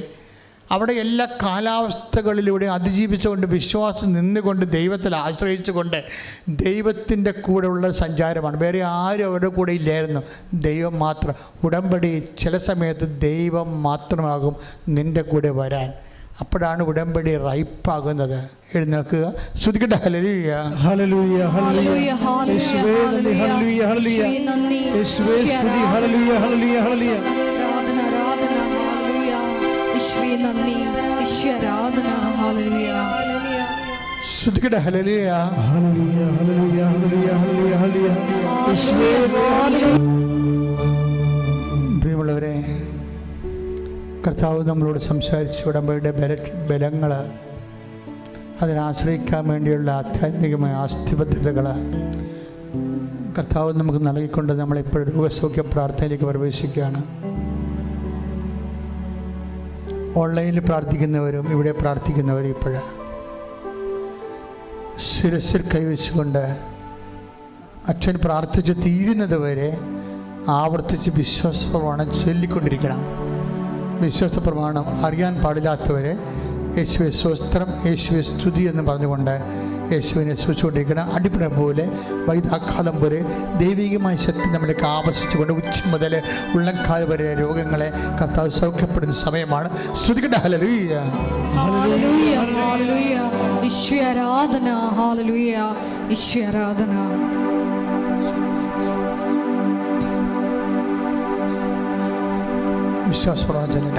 അവിടെ എല്ലാ കാലാവസ്ഥകളിലൂടെ അതിജീവിച്ചുകൊണ്ട് വിശ്വാസം നിന്നുകൊണ്ട് ദൈവത്തിൽ ആശ്രയിച്ചുകൊണ്ട് ദൈവത്തിൻ്റെ കൂടെയുള്ള സഞ്ചാരമാണ്. വേറെ ആരും അവരുടെ കൂടെ ഇല്ലായിരുന്നു, ദൈവം മാത്രം. ഉടമ്പടി ചില സമയത്ത് ദൈവം മാത്രമാകും നിൻ്റെ കൂടെ വരാൻ. അപ്പോഴാണ് ഉടമ്പടി റൈപ്പാകുന്നത്. എഴുന്നേൽക്കുക, ശ്രുതിക്കട്ടെ. ഹല്ലേലൂയ, ഹല്ലേലൂയ, ഹല്ലേലൂയ, യേശുവേ നന്ദി, ഹല്ലേലൂയ, ഹല്ലേലൂയ, യേശുവേ സ്തുതി, ഹല്ലേലൂയ, ഹല്ലേലൂയ, ഹല്ലേലൂയ, ശ്രുതിക്കട്ടെ. Hallelujah, hallelujah, hallelujah, hallelujah, hallelujah, യേശുവേ. പ്രിയമുള്ളവരെ, കർത്താവ് നമ്മളോട് സംസാരിച്ച ഉടമ്പടിയുടെ ബലങ്ങൾ അതിനാശ്രയിക്കാൻ വേണ്ടിയുള്ള ആധ്യാത്മികമായ ആസ്തിബദ്ധതകൾ കർത്താവ് നമുക്ക് നൽകിക്കൊണ്ട് നമ്മളിപ്പോഴും രോഗസൗഖ്യ പ്രാർത്ഥനയിലേക്ക് പ്രവേശിക്കുകയാണ്. ഓൺലൈനിൽ പ്രാർത്ഥിക്കുന്നവരും ഇവിടെ പ്രാർത്ഥിക്കുന്നവരും ഇപ്പോഴും ശിരസിൽ കൈവച്ചുകൊണ്ട് അച്ഛൻ പ്രാർത്ഥിച്ച് തീരുന്നത് വരെ ആവർത്തിച്ച് വിശ്വാസ പ്രമാണം ചൊല്ലിക്കൊണ്ടിരിക്കണം. വിശ്വാസ പ്രമാണം അറിയാൻ പാടില്ലാത്തവരെ യേശുവെ സ്വസ്ത്രം, യേശുവെ സ്തുതി എന്ന് പറഞ്ഞുകൊണ്ട് യേശുവിനെ സ്തുതിച്ചുകൊണ്ടിരിക്കണം. അടിപ്പിട പോലെ വൈദാക്കാലം പോലെ ദൈവികമായ ശക്തി നമ്മൾക്ക് ആവശ്യിച്ചുകൊണ്ട് ഉച്ച മുതൽ ഉള്ളംകാലം വരെ രോഗങ്ങളെ കർത്താവ് സൗഖ്യപ്പെടുന്ന സമയമാണ്. സ്തുതിക്കട്ടെ. Hallelujah, hallelujah, hallelujah. ഈശോയെ ആരാധന. ഹല്ലേലൂയ, ഈശോയെ ആരാധന. വിശ്വാസ പ്രവചനം.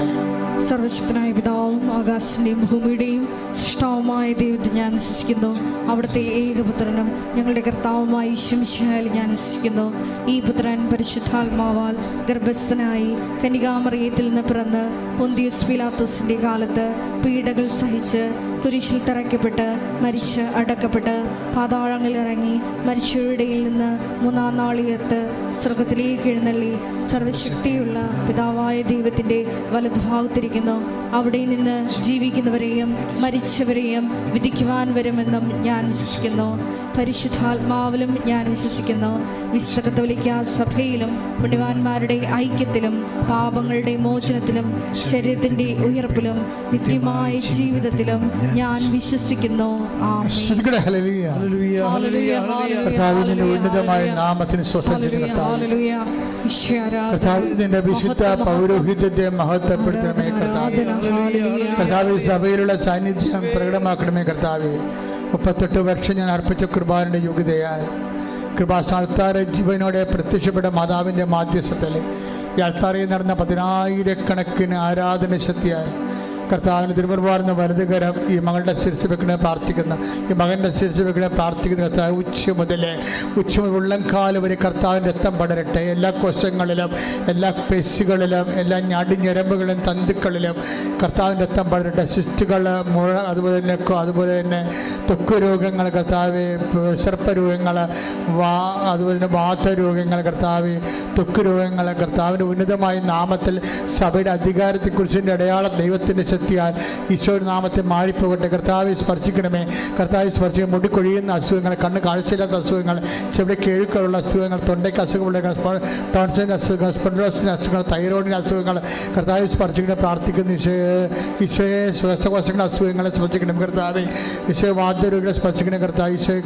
സർവശക്തനായ പിതാവും ആകാശത്തിൻ്റെയും ഭൂമിയുടെയും സൃഷ്ടാവുമായ ദൈവത്തെ ഞാൻ വിശ്വസിക്കുന്നു. അവിടുത്തെ ഏകപുത്രനും ഞങ്ങളുടെ കർത്താവുമായ ഈശോ മിശിഹായിൽ ഞാൻ വിശ്വസിക്കുന്നു. ഈ പുത്രൻ പരിശുദ്ധാത്മാവാൽ ഗർഭസ്ഥനായി കന്യകാമറിയത്തിൽ നിന്ന് പിറന്ന് പൊന്തിയോസ് പീലാത്തോസിൻ്റെ കാലത്ത് പീഡകൾ സഹിച്ച് കുരിശിൽ തറയ്ക്കപ്പെട്ട് മരിച്ച് അടക്കപ്പെട്ട് പാതാളങ്ങളിൽ ഇറങ്ങി മരിച്ചവരുടെയിൽ നിന്ന് മൂന്നാം നാൾ ഉയർത്ത് സ്വർഗത്തിലേക്ക് എഴുന്നള്ളി സർവശക്തിയുള്ള പിതാവായ ദൈവത്തിൻ്റെ വലതുഭാഗത്തിരിക്കുന്നു. അവിടെ നിന്ന് ജീവിക്കുന്നവരെയും മരിച്ചവരെയും വിധിക്കുവാൻ വരുമെന്നും ഞാൻ വിശ്വസിക്കുന്നു. പരിശുദ്ധാത്മാവിലും ഞാൻ വിശ്വസിക്കുന്നു. വിശുദ്ധ കത്തോലിക്ക സഭയിലും പുണ്യവാന്മാരുടെ ഐക്യത്തിലും പാപങ്ങളുടെ മോചനത്തിലും ശരീരത്തിൻ്റെ ഉയർപ്പിലും നിത്യമായ ജീവിതത്തിലും ഞാൻ വിശ്വസിക്കുന്നു. ആമേൻ. ഹല്ലേലൂയ, ഹല്ലേലൂയ, കർത്താവിന്റെ ഉന്നതമായ നാമത്തിന് സ്വസ്ഥം. ഹല്ലേലൂയ. ഈശോയെ ആരാധന. കർത്താവിന്റെ വിശുദ്ധ പൗരോഹിത്യത്തെ മഹത്വപ്പെടുത്തണമേ കർത്താവേ. കർത്താവ് സഭയിലുള്ള സാന്നിധ്യം പ്രകടമാക്കണമേ കർത്താവേ. 38 വർഷം ഞാൻ അർപ്പിച്ച കൃപാന്റെ യോഗ്യതയാൽ കൃപാസ്ഥാനത്താറ് ജീവനോടെ പ്രത്യക്ഷപ്പെട്ട മാതാവിൻ്റെ മാധ്യസ്ഥത്തിൽ ഈ അൾത്താരയിൽ നടന്ന 10,000 ആരാധന ശക്തിയാൽ കർത്താവിന് തിരുമുൻപാടുന്ന വലതുകരം ഈ മകളുടെ ശിരസ് വെക്കണേ പ്രാർത്ഥിക്കുന്ന, ഈ മകൻ്റെ ശിരസ് വെക്കണേ പ്രാർത്ഥിക്കുന്ന കർത്താവ് ഉച്ച മുതൽ ഉള്ളംകാലം വരെ കർത്താവിൻ്റെ രക്തം പടരട്ടെ. എല്ലാ കോശങ്ങളിലും എല്ലാ പേശികളിലും എല്ലാ ഞരമ്പുകളിലും തന്തുക്കളിലും കർത്താവിൻ്റെ രക്തം പടരട്ടെ. സിസ്റ്റുകൾ, മുഴ, അതുപോലെ തന്നെ ത്വക്ക് രോഗങ്ങൾ കർത്താവ്, സർപ്പരോഗങ്ങൾ, അതുപോലെ തന്നെ വാതരോഗങ്ങൾ കർത്താവ്, ത്വക്ക് രോഗങ്ങൾ കർത്താവിൻ്റെ ഉന്നതമായ നാമത്തിൽ സഭയുടെ അധികാരത്തെക്കുറിച്ചിൻ്റെ അടയാളം ദൈവത്തിൻ്റെ ശക്തിയാൽ ഈശോയുടെ നാമത്തെ മാറിപ്പോകട്ടെ. കർത്താവെ സ്പർശിക്കണമേ. കർത്താവെ സ്പർശിക്കുക. മുടി കൊഴിയുന്ന അസുഖങ്ങൾ, കണ്ണ് കാഴ്ചയില്ലാത്ത അസുഖങ്ങൾ, ചെവിടെ കേഴുക്കളുള്ള അസുഖങ്ങൾ, തൊണ്ടയ്ക്ക് അസുഖമുള്ള ടോൺസിൻ്റെ അസുഖങ്ങൾ, സ്പോണ്ടിലോസിൻ്റെ അസുഖങ്ങൾ, തൈറോയിഡിൻ്റെ അസുഖങ്ങൾ കർത്താവെ സ്പർശിക്കണേ പ്രാർത്ഥിക്കുന്ന ഈശോയെ ശ്വാസകോശങ്ങളുടെ അസുഖങ്ങളെ സ്പർശിക്കണം കർത്താവെ. ഈശോയെ വാദ്യരോഗികളെ സ്പർശിക്കണം കർത്താവ്. ഈശോയെ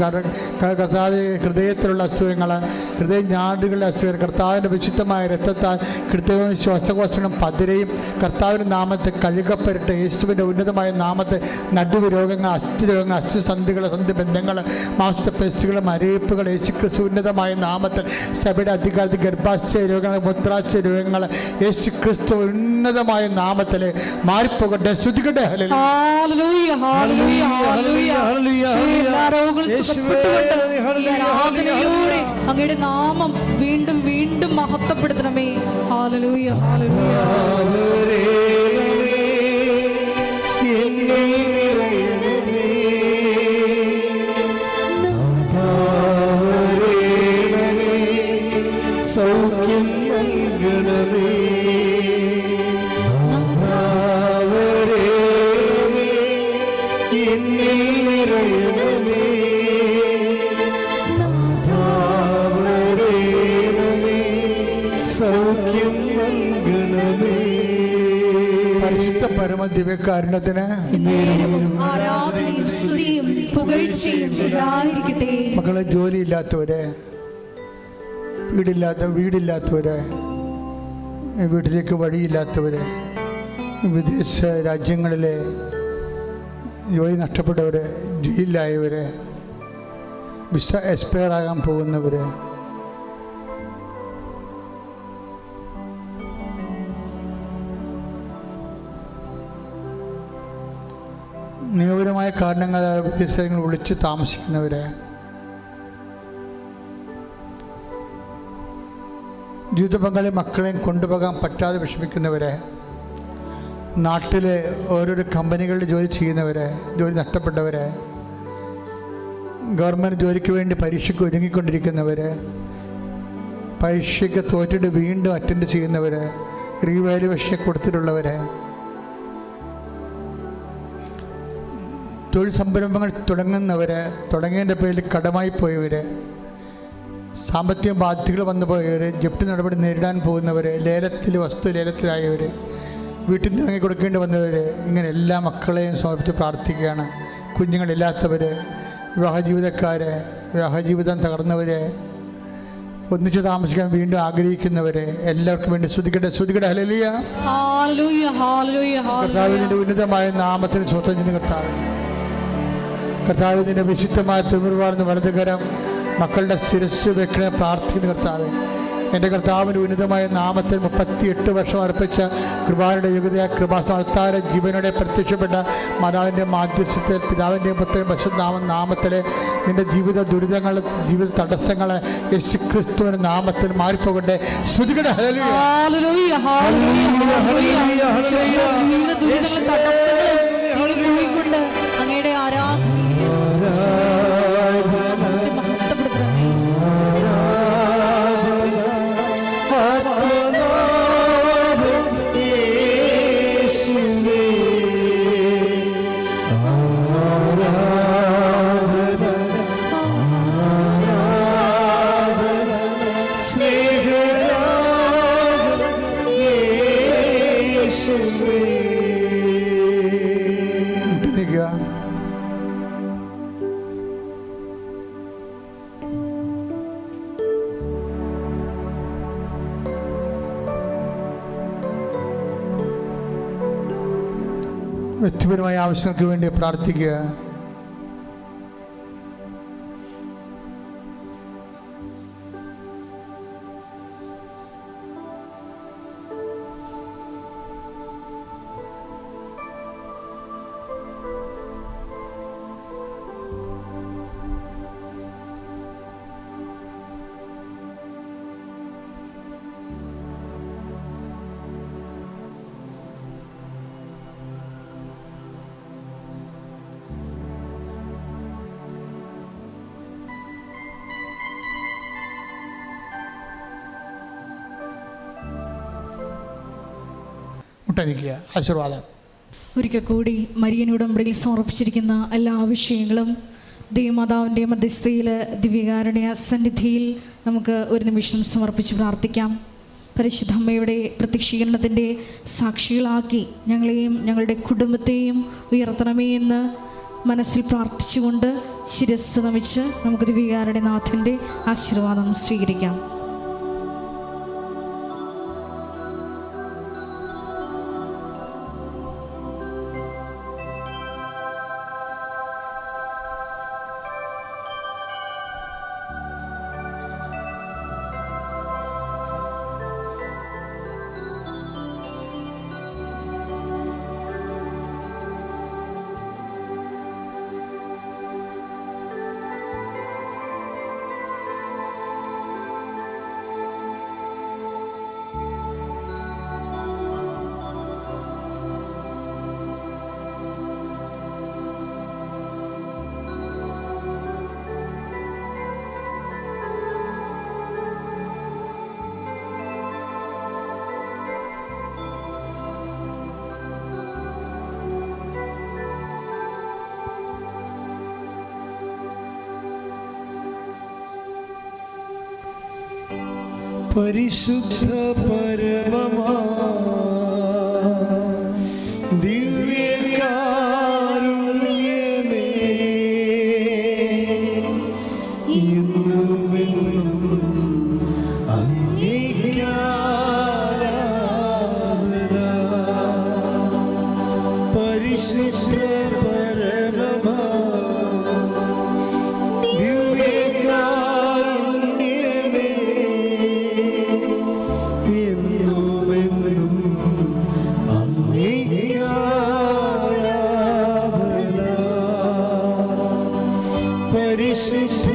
കർത്താവെ ഹൃദയത്തിലുള്ള അസുഖങ്ങൾ, ഹൃദയ ഞാടുകളുടെ അസുഖങ്ങൾ കർത്താവിൻ്റെ വിശുദ്ധമായ രക്തത്താൽ ഹൃദയവും ശ്വാസകോശങ്ങളും പതിരയും കർത്താവിൻ്റെ നാമത്തെ കഴുകപ്പെടട്ടെ. യേശുവിൻ്റെ ഉന്നതമായ നാമത്തെ നടുവ് രോഗങ്ങൾ, അസ്ഥി രോഗങ്ങൾ, അസ്ഥിസന്ധികൾ, സന്ധിബന്ധങ്ങൾ, മാംസപേശികൾ, മരയിപ്പുകൾ യേശുക്രിസ്തു ഉന്നതമായ നാമത്തിൽ സഭയുടെ അധികാരത്തിൽ ഗർഭാശയ രോഗങ്ങൾ, മൂത്രാശയ രോഗങ്ങൾ യേശുക്രിസ്തു ഉന്നതമായ നാമത്തിൽ മാറിപ്പോകട്ടെ. ശ്രുതികട്ടെ. Hallelujah, hallelujah, hallelujah. എല്ലാ രോഗങ്ങളും സുഖപ്പെട്ടുകൊണ്ട് ഈ ആരാധനയിലൂടെ അങ്ങയുടെ നാമം വീണ്ടും വീണ്ടും മഹത്വപ്പെടുത്തണമേ. Hallelujah, hallelujah. സൗഖ്യം നൽകണമേ, എന്നിൽ നിറയണമേ, സൗഖ്യം നൽകണമേ. പരിശുദ്ധ പരമ ദിവ്യകാരുണ്യത്തിന് ആരാധനയും സ്തുതിയും പുകഴ്ചയും ഉണ്ടായിരിക്കട്ടെ. മക്കളെ, ജോലിയില്ലാത്തവരെ, വീടില്ലാത്തവരെ, വീട്ടിലേക്ക് വഴിയില്ലാത്തവരെ, വിദേശ രാജ്യങ്ങളിലെ ജോലി നഷ്ടപ്പെട്ടവരെ, ജയിലിലായവരെ, വിസ എക്സ്പയർ ആകാൻ പോകുന്നവരെ, നിയമപരമായ കാരണങ്ങളാൽ വിദേശങ്ങൾ വിളിച്ച് താമസിക്കുന്നവരെ, ജീവിത പങ്കാളി മക്കളെയും കൊണ്ടുപോകാൻ പറ്റാതെ വിഷമിക്കുന്നവരെ, നാട്ടിലെ ഓരോരോ കമ്പനികളിൽ ജോലി ചെയ്യുന്നവരെ, ജോലി നഷ്ടപ്പെട്ടവരെ, ഗവൺമെൻറ് ജോലിക്ക് വേണ്ടി പരീക്ഷയ്ക്ക് ഒരുങ്ങിക്കൊണ്ടിരിക്കുന്നവർ, പരീക്ഷയ്ക്ക് തോറ്റിട്ട് വീണ്ടും അറ്റൻഡ് ചെയ്യുന്നവർ, റീവാലുവേഷൻ കൊടുത്തിട്ടുള്ളവർ, തൊഴിൽ സംരംഭങ്ങൾ തുടങ്ങുന്നവർ, തുടങ്ങേണ്ട പേരിൽ കടമായി പോയവർ, സാമ്പത്തിക ബാധ്യതകൾ വന്നു പോയവർ, ജപ്തി നടപടി നേരിടാൻ പോകുന്നവർ, വസ്തു ലേലത്തിലായവർ, വീട്ടിൽ നിന്ന് ഇറങ്ങി കൊടുക്കേണ്ടി വന്നവർ, ഇങ്ങനെ എല്ലാ മക്കളെയും സമർപ്പിച്ച് പ്രാർത്ഥിക്കുകയാണ്. കുഞ്ഞുങ്ങളില്ലാത്തവർ, വിവാഹജീവിതക്കാർ, വിവാഹജീവിതം തകർന്നവർ, ഒന്നിച്ചു താമസിക്കാൻ വീണ്ടും ആഗ്രഹിക്കുന്നവർ, എല്ലാവർക്കും വേണ്ടി സ്തുതിക്കട്ടെ. ഹല്ലേലൂയ. കർത്താവിന്റെ ഉന്നതമായ നാമത്തിന് സ്വന്തം ചെയ്യുന്ന കർത്താവിന്റെ വിശുദ്ധമായ തിരുമുറിവാർന്ന വലതുകരം മക്കളുടെ ശിരസ് വെക്കണ പ്രാർത്ഥിക്കുന്ന കർത്താവ്, എൻ്റെ കർത്താവിൻ്റെ ഉന്നതമായ നാമത്തിൽ 38 വർഷം അർപ്പിച്ച കൃപായുടെ യുഗതയ കൃപാസ്ഥാന ജീവനോടെ പ്രത്യക്ഷപ്പെട്ട മാതാവിൻ്റെ മാധ്യസ്ഥത്തിൽ പിതാവിൻ്റെയും പുത്രൻ നാമത്തിൽ നിൻ്റെ ജീവിത ദുരിതങ്ങൾ, ജീവിത തടസ്സങ്ങൾ യേശുക്രിസ്തുവിൻ്റെ നാമത്തിൽ മാറിപ്പോകട്ടെ. ശ്രുതികട്ടെ. അങ്ങയുടെ ആരാധന വ്യക്തിപരമായ ആവശ്യങ്ങൾക്ക് വേണ്ടി പ്രാർത്ഥിക്കുക. ആശീർവാദം. ഒരിക്കൽ കൂടി മരിയൻ ഉടമ്പടിയിൽ സമർപ്പിച്ചിരിക്കുന്ന എല്ലാ വിഷയങ്ങളും ദൈവമാതാവിൻ്റെ മധ്യസ്ഥയിൽ ദിവ്യകാരുണ്യ സന്നിധിയിൽ നമുക്ക് ഒരു നിമിഷം സമർപ്പിച്ച് പ്രാർത്ഥിക്കാം. പരിശുദ്ധ അമ്മയുടെ പ്രത്യക്ഷീകരണത്തിൻ്റെ സാക്ഷികളാക്കി ഞങ്ങളെയും ഞങ്ങളുടെ കുടുംബത്തെയും ഉയർത്തണമേ എന്ന് മനസ്സിൽ പ്രാർത്ഥിച്ചുകൊണ്ട് ശിരസ്സ് നമിച്ച് നമുക്ക് ദിവ്യകാരുണ്യനാഥൻ്റെ ആശീർവാദം സ്വീകരിക്കാം. പരിശുദ്ധ പരമമാ ദിവ്യകാരുണ്യമേ, എന്നുമെന്നും അങ്ങേയ്ക്കാരാധന. പരിശുദ്ധ പരമമാ പരിശുദ്ധ